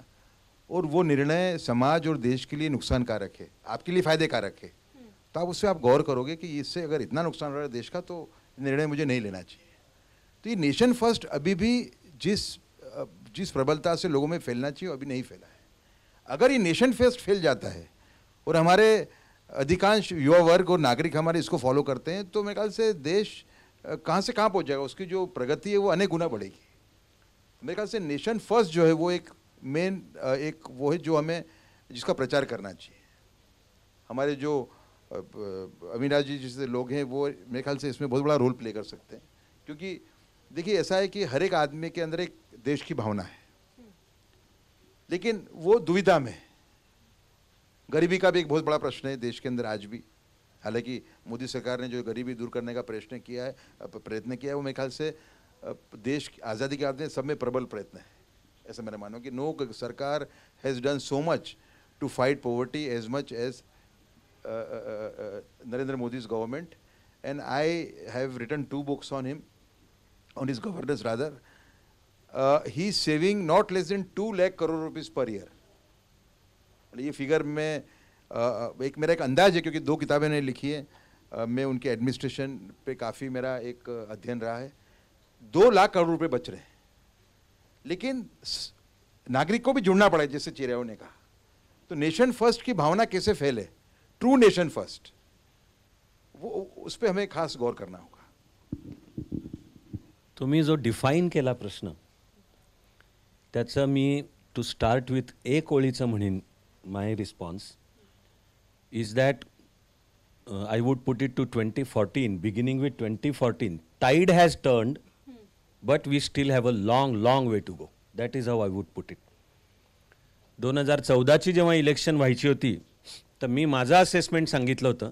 और वो निर्णय समाज और देश के लिए नुकसानकारक है, आपके लिए फायदेकारक है, तो आप उससे आप गौर करोगे कि इससे अगर इतना नुकसान हो रहा है देश का तो निर्णय मुझे नहीं लेना चाहिए। तो ये नेशन फर्स्ट अभी भी जिस प्रबलता से लोगों में फैलना चाहिए अभी नहीं फैला है। अगर ये नेशन फर्स्ट फैल जाता है और हमारे अधिकांश युवा वर्ग और नागरिक हमारे इसको फॉलो करते हैं तो मेरे ख्याल से देश कहाँ से कहाँ पहुँच जाएगा, उसकी जो प्रगति है वो अनेक गुना बढ़ेगी। मेरे ख्याल से नेशन फर्स्ट जो है वो एक मेन एक वो है जो हमें जिसका प्रचार करना चाहिए। हमारे जो अविनाश जी जैसे लोग हैं वो मेरे ख्याल से इसमें बहुत बड़ा रोल प्ले कर सकते हैं, क्योंकि देखिए ऐसा है कि हर एक आदमी के अंदर एक देश की भावना है, लेकिन वो दुविधा में। गरीबी का भी एक बहुत बड़ा प्रश्न है देश के अंदर आज भी, हालांकि मोदी सरकार ने जो गरीबी दूर करने का प्रयत्न किया है वो मेरे ख्याल से देश की आज़ादी के बाद में सब में प्रबल प्रयत्न है, ऐसा मेरा मानो कि नो सरकार has done so much to fight poverty as much as Narendra Modi's government, and I have written 2 books on him, on his governance rather. He is saving not less than 2 lakh crore rupees per year. ये figure में एक मेरा एक अंदाज है क्योंकि 2 किताबें मैंने लिखी है, मैं उनके एडमिनिस्ट्रेशन पे काफ़ी मेरा एक अध्ययन रहा है। 2 लाख करोड़ रुपए बच रहे हैं, लेकिन नागरिक को भी जुड़ना पड़ा, जैसे चिरायू ने कहा। तो नेशन फर्स्ट की भावना कैसे फैले, ट्रू नेशन फर्स्ट, वो उस पर हमें खास गौर करना होगा। तुम्ही जो डिफाईन केला प्रश्न त्याचं मी टू स्टार्ट विथ एक ओळीचं म्हणेन my response is that I would put it to 2014, beginning with 2014, tide has turned but we still have a long way to go. That is how I would put it. 2014ची जेव्हा election व्हायची होती तर मी माझं assessment सांगितलं होतं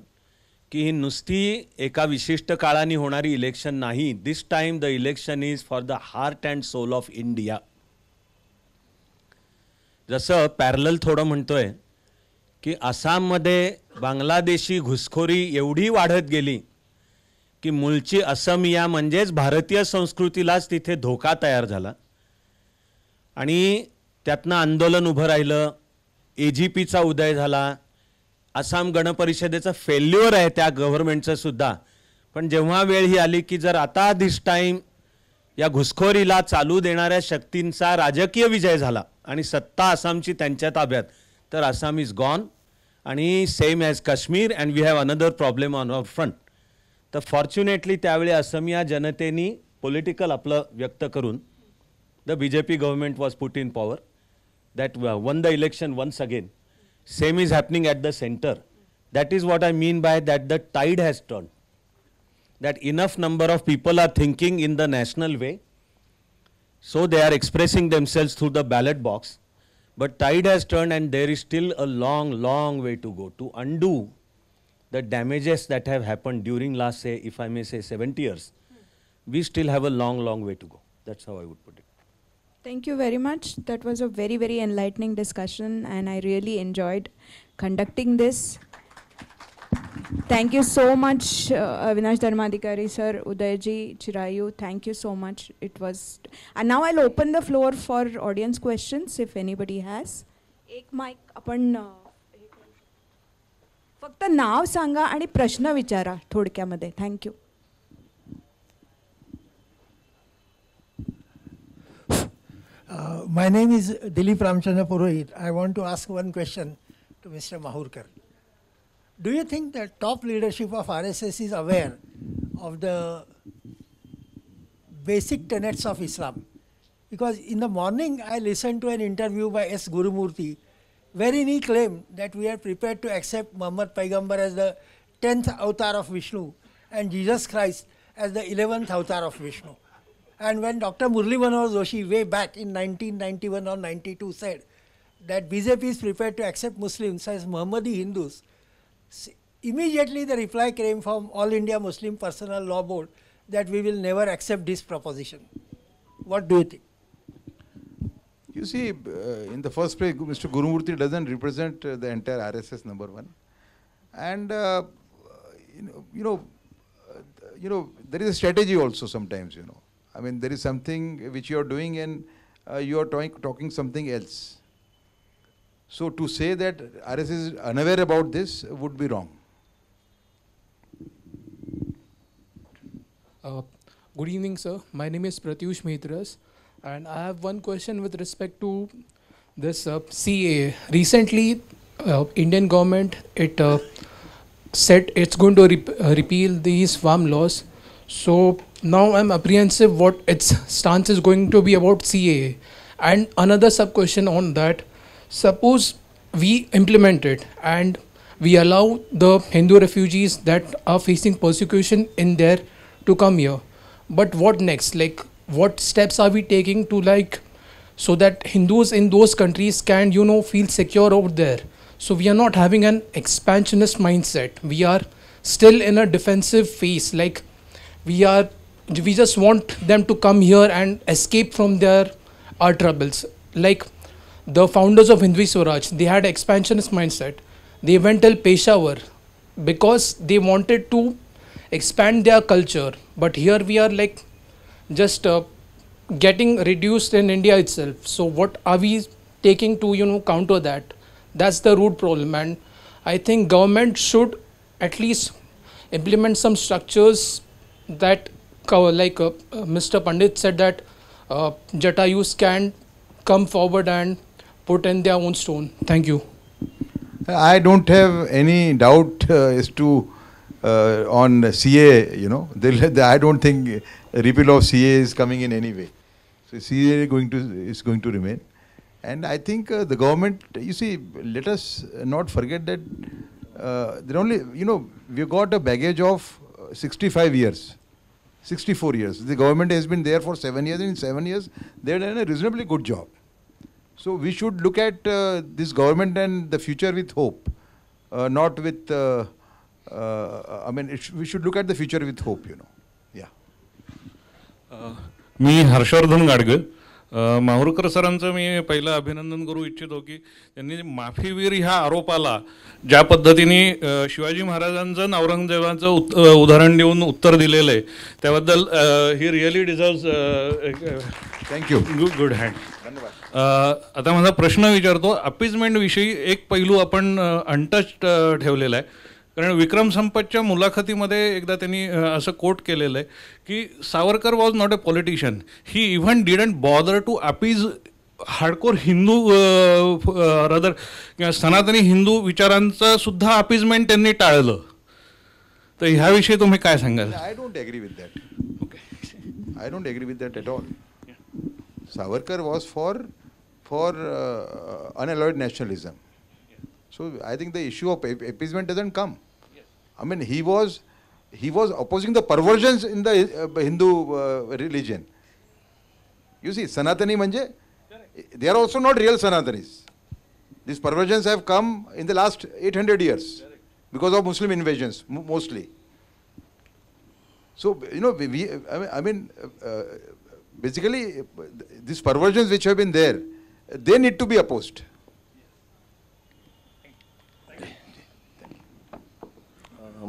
की ही नुसती एका विशिष्ट काळाने होणारी इलेक्शन नाही. This time the election is for the heart and soul of India. जसं पॅरलल थोडं म्हणतोय की आसाममध्ये बांगलादेशी घुसखोरी एवढी वाढत गेली की मूळची असमिया म्हणजेच भारतीय संस्कृतीलाच तिथे धोका तयार झाला आणि त्यातनं आंदोलन उभं राहिलं. AGPचा उदय झाला. आसाम गण परिषदेचं फेल्युअर आहे त्या गव्हर्नमेंटचं सुद्धा. पण जेव्हा वेळ ही आली की जर आता दिस टाइम या घुसखोरीला चालू देणाऱ्या शक्तींचा राजकीय विजय झाला आणि सत्ता आसामची त्यांच्या ताब्यात, तर आसाम इज गॉन आणि same as Kashmir and we have another problem on our front. तर फॉर्च्युनेटली त्यावेळी असमिया जनतेनी पॉलिटिकल आपलं व्यक्त करून the BJP government was put in power that won the election once again. Same is happening at the center. That is what I mean by that the tide has turned. That enough number of people are thinking in the national way. So they are expressing themselves through the ballot box. But tide has turned and there is still a long way to go to undo the damages that have happened during last, say, if I may say 70 years. We still have a long way to go. That's how I would put it. Thank you very much. That was a very, very enlightening discussion and I really enjoyed conducting this. Thank you so much, Avinash Dharmadhikari sir, Udayji, Chirayu. Thank you so much. It was, and now I'll open the floor for audience questions if anybody has. एक mic आपण फक्त नाव सांगा आणि प्रश्न विचारा थोडक्यामध्ये. Thank you. My name is Dilip Ramchandra Purohit. I want to ask one question to Mr. Mahurkar. Do you think that top leadership of RSS is aware of the basic tenets of Islam? Because in the morning I listened to an interview by S. Gurumurthy, wherein he claimed that we are prepared to accept Muhammad Paigambar as the 10th avatar of Vishnu, and Jesus Christ as the 11th avatar of Vishnu. And when Dr. Murli Manohar Joshi way back in 1991 or 92 said that BJP is prepared to accept Muslims as Muhammadi Hindus, immediately the reply came from All India Muslim Personal Law Board that we will never accept this proposition. What do you think? You see, in the first place, Mr. Gurumurthy doesn't represent the entire RSS, number one. And, there is a strategy also sometimes, I mean, there is something which you are doing and you are talking something else. So to say that RSS is unaware about this would be wrong. Good evening, sir. My name is Pratyush Mehtaras, and I have one question with respect to this CAA. Recently, Indian government said it's going to repeal these farm laws. So now I'm apprehensive what its stance is going to be about CAA. And another sub question on that: suppose we implement it and we allow the Hindu refugees that are facing persecution in there to come here, but what next? Like, what steps are we taking to, like, so that Hindus in those countries can, feel secure out there? So we are not having an expansionist mindset. We are still in a defensive phase. Like, we just want them to come here and escape from our troubles. Like the founders of Hindu Swaraj, they had expansionist mindset. They went till Peshawar because they wanted to expand their culture, but here we are like just getting reduced in India itself. So what are we taking to counter that? That's the root problem, and I think government should at least implement some structures that cover, like Mr. Pandit said, that Jatayus can come forward and put in their own stone. Thank you. I don't have any doubt as to on CA, I don't think repeal of CA is coming in any way. So CA is going to remain. And I think the government, you see, let us not forget that we've got a baggage of 65 years, 64 years. The government has been there for 7 years, and in 7 years, they've done a reasonably good job. So we should look at this government and the future with hope, not with we should look at the future with hope, Yeah. मी हर्षवर्धन गाडगे. माहुरकर सरांचं मी पहिलं अभिनंदन करू इच्छितो की त्यांनी माफीवीर ह्या आरोपाला ज्या पद्धतीने शिवाजी महाराजांचं औरंगजेबाचं उदाहरण देऊन उत्तर दिलेलं आहे त्याबद्दल ही really deserves thank you good hand. आता माझा प्रश्न विचारतो. अपीजमेंट विषयी एक पैलू आपण अनटच्ड ठेवलेला आहे, कारण विक्रम संपतच्या मुलाखतीमध्ये एकदा त्यांनी असं कोट केलेलं आहे की Savarkar was not a politician, he even didn't bother to appease hardcore Hindu rather किंवा सनातनी हिंदू विचारांचं सुद्धा अपीजमेंट त्यांनी टाळलं. तर ह्याविषयी तुम्ही काय सांगाल? I don't agree with that. Okay, I don't agree with that at all. Savarkar was for unalloyed nationalism. So I think the issue of appeasement doesn't come. I mean, he was opposing the perversions in the Hindu religion. You see, Sanatani manje, they are also not real Sanatanis. These perversions have come in the last 800 years because of Muslim invasions mostly. So basically, these perversions which have been there, they need to be opposed.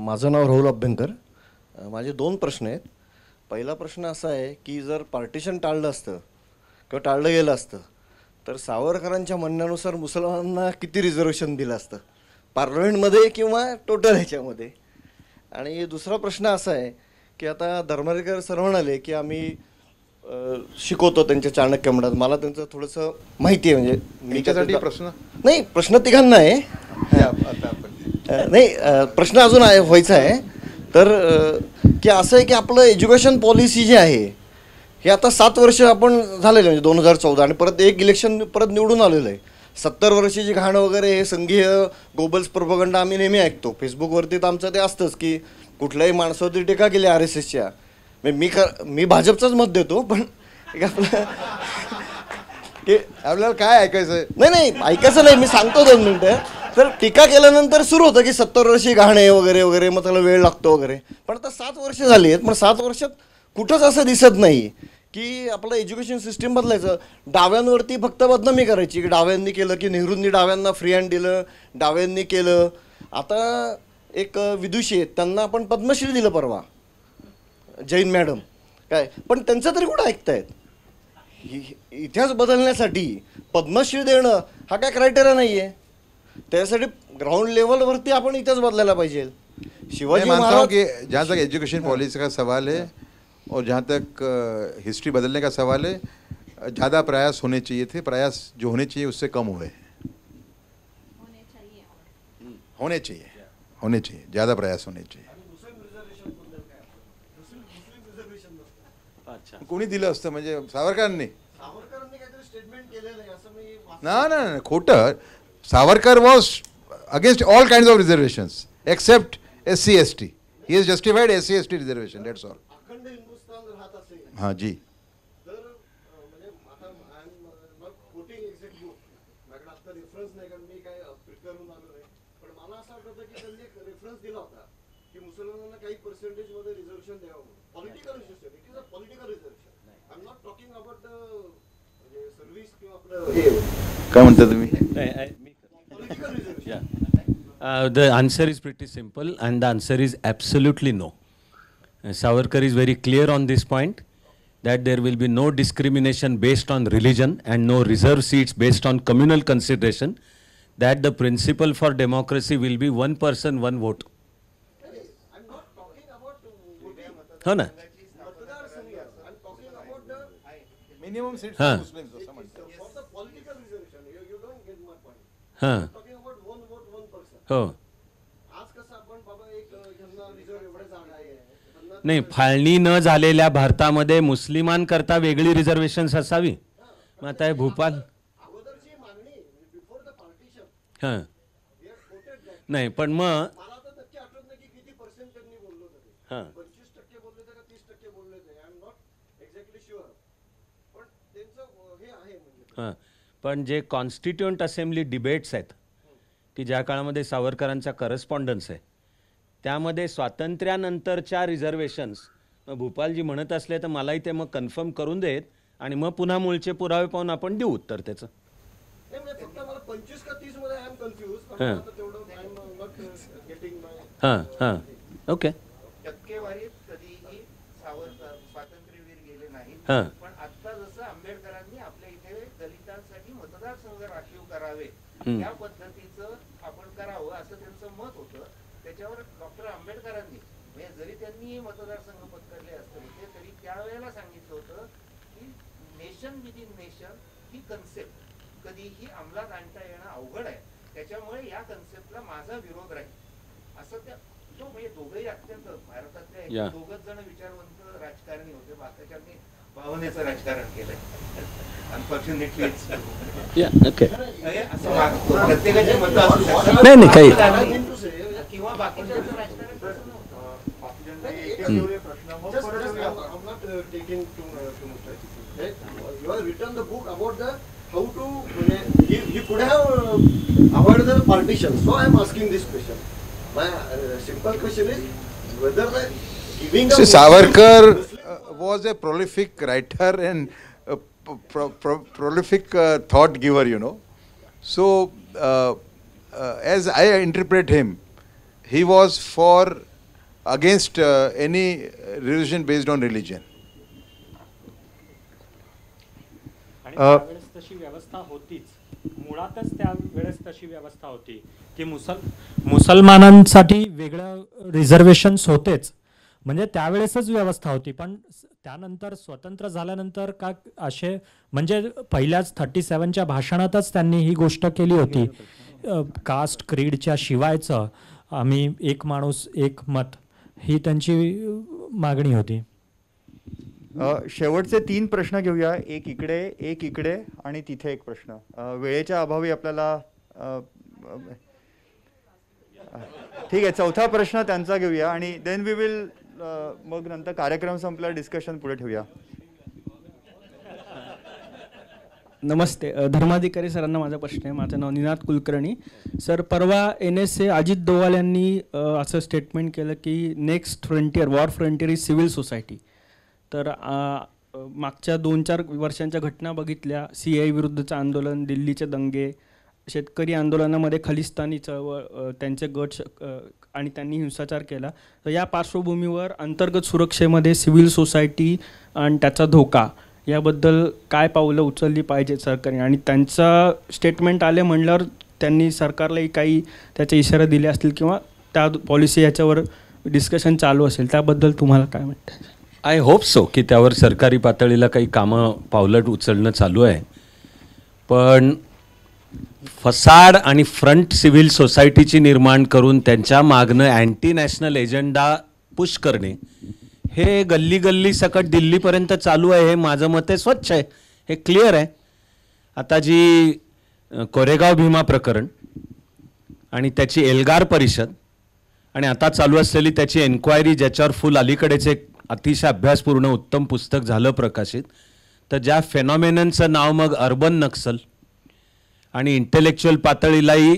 माझं नाव राहुल अभ्यंकर. माझे दोन प्रश्न आहेत. पहिला प्रश्न असा आहे की जर पार्टिशन टाळलं असतं किंवा टाळलं गेलं असतं तर सावरकरांच्या म्हणण्यानुसार मुसलमानांना किती रिझर्वेशन दिलं असतं पार्लमेंटमध्ये किंवा टोटल ह्याच्यामध्ये. आणि दुसरा प्रश्न असा आहे की आता धर्माधिकारी सर म्हणाले की आम्ही शिकवतो त्यांच्या चाणक्य मंडळात. मला त्यांचं थोडंसं माहिती आहे, म्हणजे मीच्यासाठी प्रश्न नाही, प्रश्न तिघांना आहे. नाही, प्रश्न अजून व्हायचा आहे. तर की असं आहे की आपलं एज्युकेशन पॉलिसी जे आहे हे आता 7 वर्ष आपण झालेलं आहे, म्हणजे 2014, आणि परत एक इलेक्शन परत निवडून आलेलं आहे. 70 वर्षाची घाण वगैरे हे संघीय गोबल्स प्रोपगंडा आम्ही नेहमी ऐकतो फेसबुकवरती. तर आमचं ते असतंच की कुठल्याही माणसावरती टीका केली RSSच्या, मी भाजपचाच मत देतो, पण आपल्याला काय ऐकायचं? नाही ऐकायचं नाही, मी सांगतो 2 मिनिटं. तर टीका केल्यानंतर सुरू होतं की 70 वर्षी घाणे वगैरे वगैरे, मग त्याला वेळ लागतो वगैरे. पण आता 7 वर्ष झाली आहेत, पण 7 वर्षात कुठंच असं दिसत नाही की आपलं एज्युकेशन सिस्टीम बदलायचं. डाव्यांवरती फक्त बदनामी करायची की डाव्यांनी केलं, की नेहरूंनी डाव्यांना फ्री हँड दिलं, डाव्यांनी केलं. आता एक विदुषी आहेत, त्यांना आपण पद्मश्री दिलं परवा, जैन मॅडम काय, पण त्यांचं तरी कुठं ऐकतायत? इतिहास बदलण्यासाठी पद्मश्री देणं हा काय क्रायटेरिया नाही आहे. त्यासाठी ग्राउंड लेवलवरती आपण इतिहास बदलायला पाहिजे. शिवाजी महाराज कि जहाँ तक एजुकेशन पॉलिसी का सवाल है और जहाँ तक हिस्ट्री बदलने का सवाल है, ज़्यादा प्रयास होने चाहिए थे. प्रयास जो होने चाहिए उससे कम हुए. होने चाहिए ज़्यादा प्रयास होने चाहिए. कोणी दिलं असतं म्हणजे सावरकरांनी? ना खोटं. Savarkar was against all kinds of reservations except SC ST. He is justified SC ST reservation, that's all. हाँ जी. काय म्हणता तुम्ही? The answer is pretty simple, and the answer is absolutely no. Savarkar is very clear on this point, that there will be no discrimination based on religion and no reserve seats based on communal consideration, that the principle for democracy will be one person, one vote. हो ना? Minimum seats हाँ. for Muslims. हां हो. नाही, फाळणी न झालेल्या भारतामध्ये मुस्लिमांकरता वेगळी रिझर्वेशन्स असावी. मग आता हे भूपाल हां नाही, पण मग हां हां पण जे कॉन्स्टिट्युएंट असेंब्ली डिबेट्स आहेत की ज्या काळामध्ये सावरकरांचा करस्पॉन्डन्स आहे, त्यामध्ये स्वातंत्र्यानंतरच्या रिझर्वेशन्स भूपालजी म्हणत असले तर मलाही ते मग कन्फर्म करून देत आणि मग पुन्हा मूळचे पुरावे पाहून आपण देऊ उत्तर त्याचं. हां हां ओके. हां त्या पद्धतीचं आपण करावं असं त्यांचं मत होतं. त्याच्यावर डॉक्टर आंबेडकरांनी म्हणजे जरी त्यांनी मतदारसंघ पत्करले असते होते तरी त्यावेळेला सांगितलं होतं की नेशन विदिन नेशन ही कन्सेप्ट कधीही अंमलात आणता येणं अवघड आहे, त्याच्यामुळे या कन्सेप्टला माझा विरोध राहील असं त्या म्हणजे दोघंही अत्यंत भारतातले दोघच जण विचारवंत राजकारणी होते. बाकीच्यांनी भावनेचं राजकारण केलंय अनफॉर्च्युनेटली. प्रत्येकाचे मत असू शकतात नाही काही किंवा बाकीच्यांचं राजकारण. You have written the book about the how to he could have avoided the partition. So I am asking this question. My simple question is whether the giving. See, Savarkar was a prolific writer and prolific thought giver, you know. So as I interpret him, he was against any religion based on religion. त्यावेळेस तशी व्यवस्था होतीच, मुळातच त्यावेळेस तशी व्यवस्था होती की मुसलमानांसाठी वेगळं रिझर्वेशन्स होतेच, म्हणजे त्यावेळेसच व्यवस्था होती. पण त्यानंतर स्वतंत्र झाल्यानंतर का असे म्हणजे पहिल्याच 37च्या भाषणातच त्यांनी ही गोष्ट केली होती, कास्ट क्रीडच्या शिवायचं आम्ही एक माणूस एक मत, ही त्यांची मागणी होती. शेवटचे 3 प्रश्न घेऊया, एक इकडे आणि तिथे एक प्रश्न. वेळेच्या अभावी आपल्याला ठीक आहे, चौथा प्रश्न त्यांचा घेऊया आणि देन वी विल मग नंतर कार्यक्रम संपला डिस्कशन पुढे ठेवूया. नमस्ते, धर्माधिकारी सरांना माझा प्रश्न आहे. माझं नाव निनाद कुलकर्णी. सर, परवा NSA अजित डोवाल यांनी असं स्टेटमेंट केलं की next frontier, war frontier is civil society. तर मागच्या 2-4 वर्षांच्या घटना बघितल्या, CI विरुद्धचं आंदोलन, दिल्लीचे दंगे, शेतकरी आंदोलनामध्ये खलिस्तानी चळवळ, त्यांचे गट आणि त्यांनी हिंसाचार केला. तर या पार्श्वभूमीवर अंतर्गत सुरक्षेमध्ये सिव्हिल सोसायटी आणि त्याचा धोका याबद्दल काय पावलं उचलली पाहिजेत सरकारने, आणि त्यांचा स्टेटमेंट आले म्हणल्यावर त्यांनी सरकारलाही काही त्याचे इशारे दिले असतील किंवा त्या पॉलिसी याच्यावर डिस्कशन चालू असेल, त्याबद्दल तुम्हाला काय वाटतं? आय होप सो की त्यावर सरकारी पातळीला काही कामं पावलं उचलणं चालू आहे. पण फसाड आणि फ्रंट सिव्हिल सोसायटीची निर्माण करून त्यांच्या मागणं अँटी नॅशनल एजेंडा पुश करणे हे गल्ली गल्ली सकट दिल्लीपर्यंत चालू आहे. हे माझं मत आहे, स्वच्छ आहे, हे क्लिअर आहे. आता जी कोरेगाव भीमा प्रकरण आणि त्याची एल्गार परिषद आणि आता चालू असलेली त्याची एन्क्वायरी, ज्याच्यावर फुल अलीकडेच एक अतिशय अभ्यासपूर्ण उत्तम पुस्तक झालं प्रकाशित, तर ज्या फेनॉमेननचं नाव मग अर्बन नक्सल आणि इंटेलेक्च्युअल पातळीलाही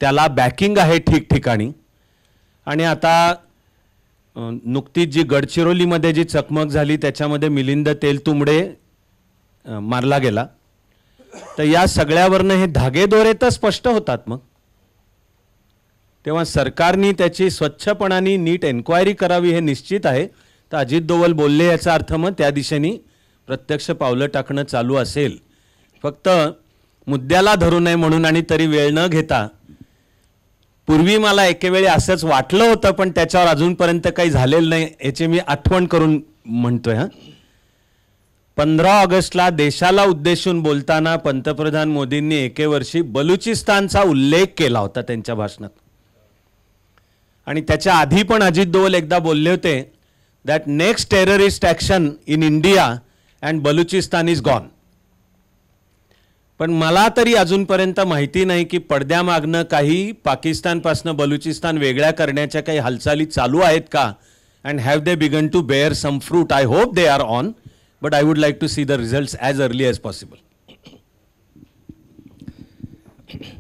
त्याला बॅकिंग आहे ठिकठिकाणी. आणि आता नुकतीच जी गडचिरोलीमध्ये जी चकमक झाली त्याच्यामध्ये मिलिंद तेलतुंबडे मारला गेला. तर या सगळ्यावरनं हे धागेदोरे तर स्पष्ट होतात. मग तेव्हा सरकारने त्याची स्वच्छपणाने नीट एन्क्वायरी करावी हे निश्चित आहे. तर अजित डोवल बोलले याचा अर्थ मग त्या दिशेने प्रत्यक्ष पावलं टाकणं चालू असेल. फक्त मुद्द्याला धरू नये म्हणून आणि तरी वेळ न घेता, पूर्वी मला एकेवेळी असंच वाटलं होतं पण त्याच्यावर अजूनपर्यंत काही झालेलं नाही याची मी आठवण करून म्हणतोय. 15 ऑगस्टला देशाला उद्देशून बोलताना पंतप्रधान मोदींनी एके वर्षी बलुचिस्तानचा उल्लेख केला होता त्यांच्या भाषणात. आणि त्याच्या आधी पण अजित डोवल एकदा बोलले होते that next terrorist action in India and Balochistan is gone. पण मला तरी अजूनपर्यंत माहिती नाही की पडद्यामागनं काही पाकिस्तानपासून बलुचिस्तान वेगळ्या करण्याच्या काही हालचाली चालू आहेत का. And have they begun to bear some fruit. I hope they are on, but I would like to see the results as early as possible.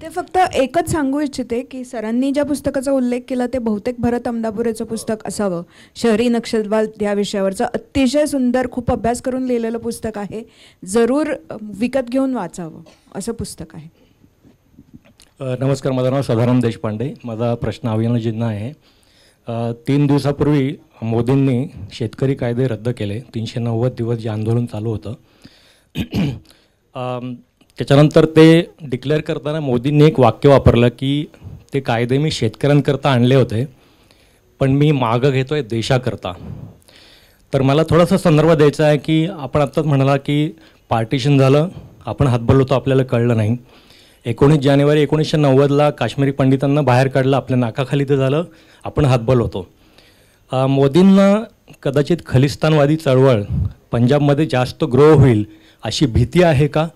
ते फक्त एकच सांगू इच्छिते की सरांनी ज्या पुस्तकाचा उल्लेख केला ते बहुतेक भरत अमदापुरेचं पुस्तक असावं. शहरी नक्षलवाद या विषयावरचं अतिशय सुंदर, खूप अभ्यास करून लिहिलेलं पुस्तक आहे. जरूर विकत घेऊन वाचावं असं पुस्तक आहे. नमस्कार, माझं नाव सदाराम देशपांडे. माझा प्रश्न अभियानजिन्ना आहे. 3 दिवसापूर्वी मोदींनी शेतकरी कायदे रद्द केले. 390 दिवस जे आंदोलन चालू होतं त्याच्यानंतर ते डिक्लेअर करताना मोदींनी एक वाक्य वापरलं की ते कायदे मी शेतकऱ्यांकरता आणले होते पण मी मागं घेतो आहे देशाकरता. तर मला थोडासा संदर्भ द्यायचा आहे की आपण आत्ताच म्हणाला की पार्टिशन झालं, आपण हातबल होतो, आपल्याला कळलं नाही. 19 जानेवारी 1990ला काश्मीरी पंडितांना बाहेर काढलं, आपल्या नाकाखाली ते झालं, आपण हातबल होतो. मोदींना कदाचित खलिस्तानवादी चळवळ पंजाबमध्ये जास्त ग्रो होईल अशी भीती आहे का,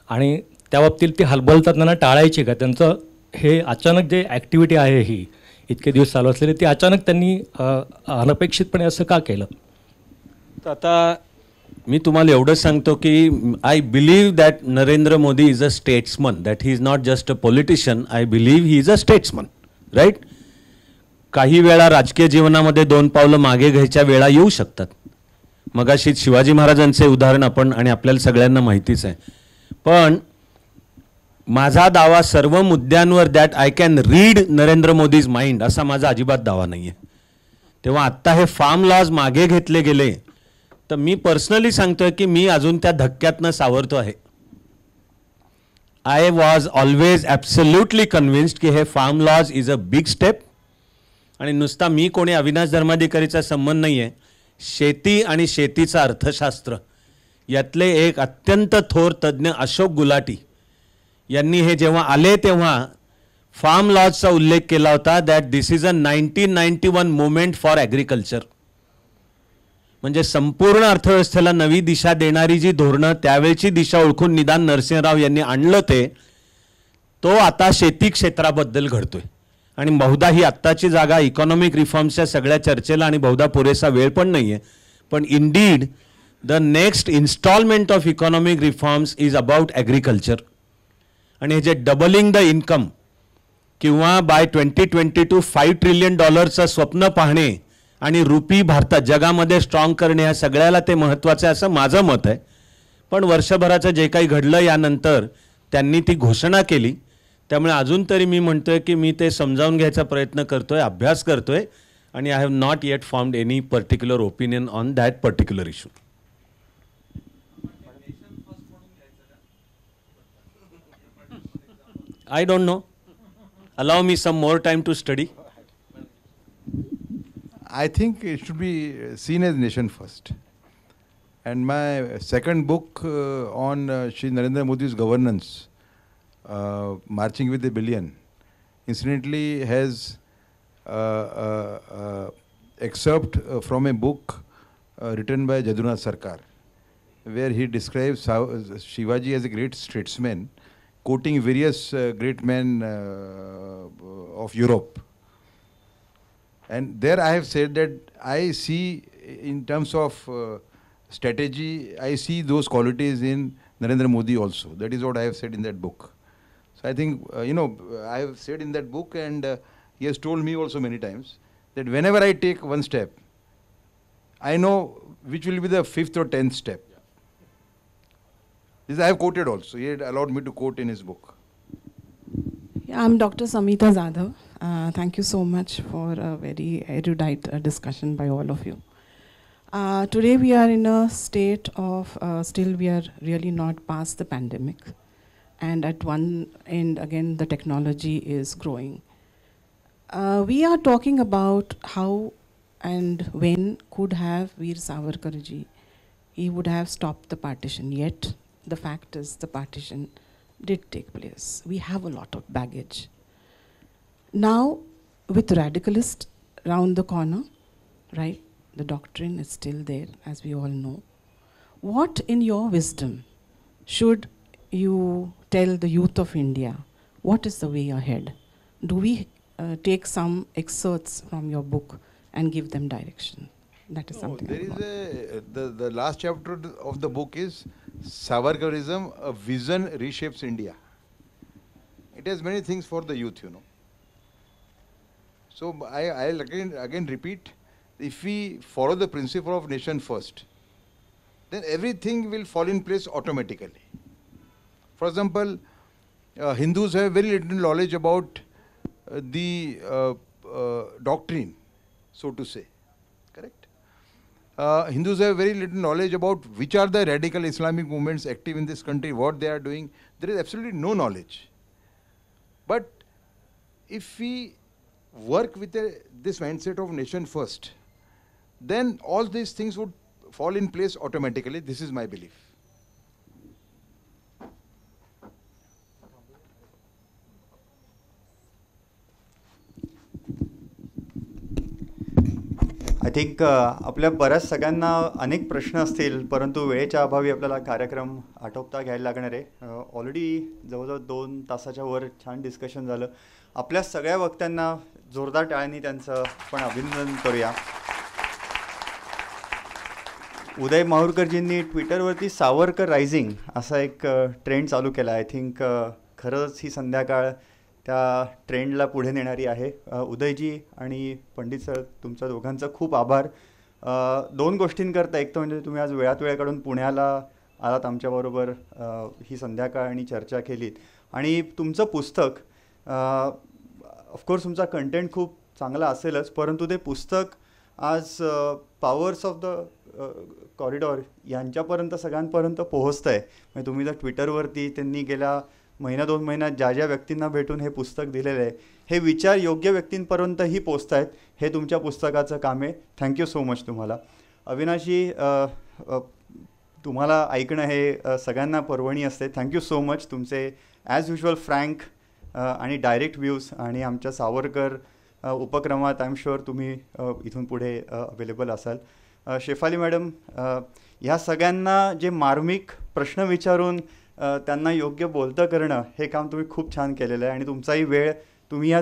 आणि त्या बाबतीत ते हलबलतात त्यांना टाळायचे का? त्यांचं हे अचानक जे ॲक्टिव्हिटी आहे ही इतके दिवस चालू असलेली ती अचानक त्यांनी अनपेक्षितपणे असं का केलं? तर आता मी तुम्हाला एवढंच सांगतो की I believe that Narendra Modi is a statesman, that he is not just a politician. I believe he is a statesman, right. काही वेळा राजकीय जीवनामध्ये 2 पावलं मागे घ्यायच्या वेळा येऊ शकतात. मगाशी शिवाजी महाराजांचे उदाहरण आपण आणि आपल्याला सगळ्यांना माहितीच आहे. पण माझा दावा सर्व मुद्द्यांवर that I can read Narendra Modi's mind असा माझा अजिबात दावा नाही आहे. तेव्हा आत्ता हे फार्म लॉज मागे घेतले गेले तर मी पर्सनली सांगतोय की मी अजून त्या धक्क्यातनं सावरतो आहे. I was always absolutely convinced की हे farm laws is a big step. आणि नुसता मी कोणी अविनाश धर्माधिकारीचा संबंध नाही आहे. शेती आणि शेतीचं अर्थशास्त्र यातले एक अत्यंत थोर तज्ज्ञ अशोक गुलाटी यांनी हे जेव्हा आले तेव्हा फार्म लॉजचा उल्लेख केला होता that this is a 1991 movement for agriculture. म्हणजे संपूर्ण अर्थव्यवस्थेला नवी दिशा देणारी जी धोरणं त्यावेळची दिशा ओळखून निदान नरसिंहराव यांनी आणलं ते तो आता शेती क्षेत्राबद्दल घडतोय. आणि बहुधा ही आत्ताची जागा इकॉनॉमिक रिफॉर्म्सच्या सगळ्या चर्चेला आणि बहुधा पुरेसा वेळ पण नाही आहे, पण indeed the next installment of economic reforms is about agriculture. आणि हे जे डबलिंग द इन्कम किंवा बाय 2022 $5 ट्रिलियन स्वप्न पाहणे आणि रुपी भारतात जगामध्ये स्ट्रॉंग करणे, ह्या सगळ्याला ते महत्त्वाचं आहे असं माझं मत आहे. पण वर्षभराचं जे काही घडलं यानंतर त्यांनी ती घोषणा केली, त्यामुळे अजून तरी मी म्हणतोय की मी ते समजावून घ्यायचा प्रयत्न करतोय, अभ्यास करतोय, आणि I have not eight formed any particular opinion on that particular issue. I don't know. Allow me some more time to study. I think it should be seen as nation first. And my second book on Shri Narendra Modi's governance, Marching with a Billion, incidentally has excerpt from a book written by Jadunath Sarkar, where he describes Shivaji as a great statesman, quoting various great men of Europe. And there I have said that I see, in terms of strategy, I see those qualities in Narendra Modi also. That is what I have said in that book. So I think, I have said in that book, and he has told me also many times, that whenever I take one step, I know which will be the 5th or 10th step. This I have quoted also. He had allowed me to quote in his book. Yeah, I'm Dr. Samita Jadhav. Thank you so much for a very erudite discussion by all of you. Today we are in a state of, still we are really not past the pandemic. And at one end, again, the technology is growing. We are talking about how and when could have Veer Savarkarji, he would have stopped the partition. Yet, the fact is the partition did take place. We have a lot of baggage. Now, with radicalists round the corner, right, the doctrine is still there, as we all know. What, in your wisdom, should you tell the youth of India? What is the way ahead? Do we take some excerpts from your book and give them direction? That is something. There is the last chapter of the book is Savarkarism, a vision reshapes India. It has many things for the youth, So I'll again repeat, if we follow the principle of nation first, then everything will fall in place automatically. For example, Hindus have very little knowledge about the doctrine, so to say. Correct? Hindus have very little knowledge about which are the radical Islamic movements active in this country, what they are doing. There is absolutely no knowledge. But if we work with this mindset of nation first, then all these things would fall in place automatically. This is my belief. I think आपल्या बऱ्याच सगळ्यांना अनेक प्रश्न असतील, परंतु वेळेच्या अभावी आपल्याला कार्यक्रम आटोपता घ्यायला लागणार आहे. ऑलरेडी जवळजवळ 2 तासाच्या वर छान डिस्कशन झालं. आपल्या सगळ्या वक्त्यांना जोरदार टाळ्यांनी त्यांचं पण अभिनंदन करूया. उदय माहूरकरजींनी ट्विटरवरती सावरकर रायझिंग असा एक ट्रेंड चालू केला. आय थिंक खरंच ही संध्याकाळ त्या ट्रेंडला पुढे नेणारी आहे. उदयजी आणि पंडित सर, तुमच्या दोघांचं खूप आभार. 2 गोष्टींकरता. एक तर म्हणजे तुम्ही आज वेळात वेळ काढून पुण्याला आलात, आमच्याबरोबर ही संध्याकाळ आणि चर्चा केलीत. आणि तुमचं पुस्तक, ऑफकोर्स तुमचा कंटेंट खूप चांगला असेलच, परंतु ते पुस्तक आज पॉवर्स ऑफ द कॉरिडॉर यांच्यापर्यंत सगळ्यांपर्यंत पोहोचतं आहे. म्हणजे तुम्ही जर ट्विटरवरती त्यांनी गेल्या 1-2 महिन्यात ज्या व्यक्तींना भेटून हे पुस्तक दिलेलं आहे, हे विचार योग्य व्यक्तींपर्यंतही पोचत आहेत. हे तुमच्या पुस्तकाचं काम आहे. थँक्यू सो मच तुम्हाला. अविनाशजी, तुम्हाला ऐकणं हे सगळ्यांना पर्वणी असते. Thank you so much. तुमचे ॲज युजल फ्रँक आणि डायरेक्ट व्ह्यूज आणि आमच्या सावरकर उपक्रमात आय एम शुअर तुम्ही इथून पुढे अवेलेबल असाल. शेफाली मॅडम, ह्या सगळ्यांना जे मार्मिक प्रश्न विचारून त्यांना योग्य बोलतं करणं, हे काम तुम्ही खूप छान केलेलं आहे. आणि तुमचाही वेळ तुम्ही या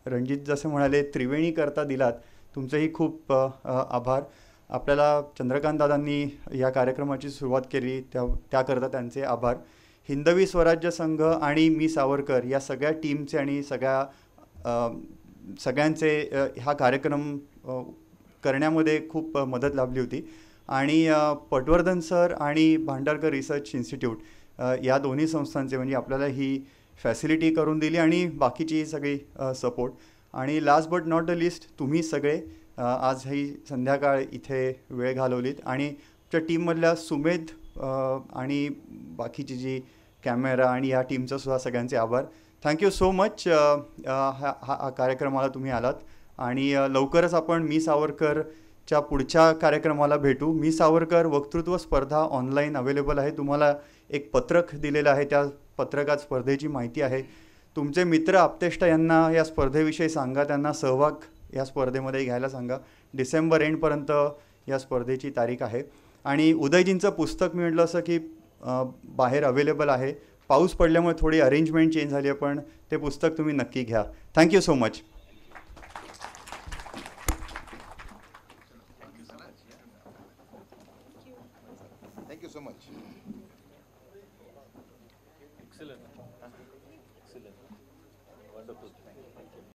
रणजित जसे म्हणाले त्रिवेणी करता दिलात, तुमचेही खूप आभार. आपल्याला चंद्रकांत दादांनी या कार्यक्रमाची सुरुवात केली त्याकरता त्यांचे आभार. हिंदवी स्वराज्य संघ आणि मी सावरकर या सगळ्या टीमचे आणि सगळ्यांचे हा कार्यक्रम करण्यामध्ये खूप मदत लाभली होती. आणि पटवर्धन सर आणि भांडारकर रिसर्च इन्स्टिट्यूट या दोन्ही संस्थांचे म्हणजे आपल्याला ही फॅसिलिटी करून दिली आणि बाकीची सगळी सपोर्ट. आणि last but not the list तुम्ही सगळे आज ही संध्याकाळ इथे वेळ घालवलीत. आणि आमच्या टीममधल्या सुमेध आणि बाकीची जी कॅमेरा आणि या टीमचं सुद्धा सगळ्यांचे आभार. Thank you so much. हा कार्यक्रमाला तुम्ही आलात आणि लवकरच आपण मी सावरकरच्या पुढच्या कार्यक्रमाला भेटू. मी सावरकर वक्तृत्व स्पर्धा ऑनलाईन अवेलेबल आहे. तुम्हाला एक पत्रक दिलेलं आहे, त्या पत्रकात स्पर्धेची माहिती आहे. तुमचे मित्र आप्तेष्ट यांना या स्पर्धेविषयी सांगा, त्यांना सहभाग या स्पर्धेमध्ये घ्यायला सांगा. डिसेंबर एंडपर्यंत या स्पर्धेची तारीख आहे. आणि उदयजींचं पुस्तक मी म्हटलं असं की बाहेर अवेलेबल आहे. पाऊस पडल्यामुळे थोडी अरेंजमेंट चेंज झाली आहे, पण ते पुस्तक तुम्ही नक्की घ्या. Thank you so much. Thank you so much.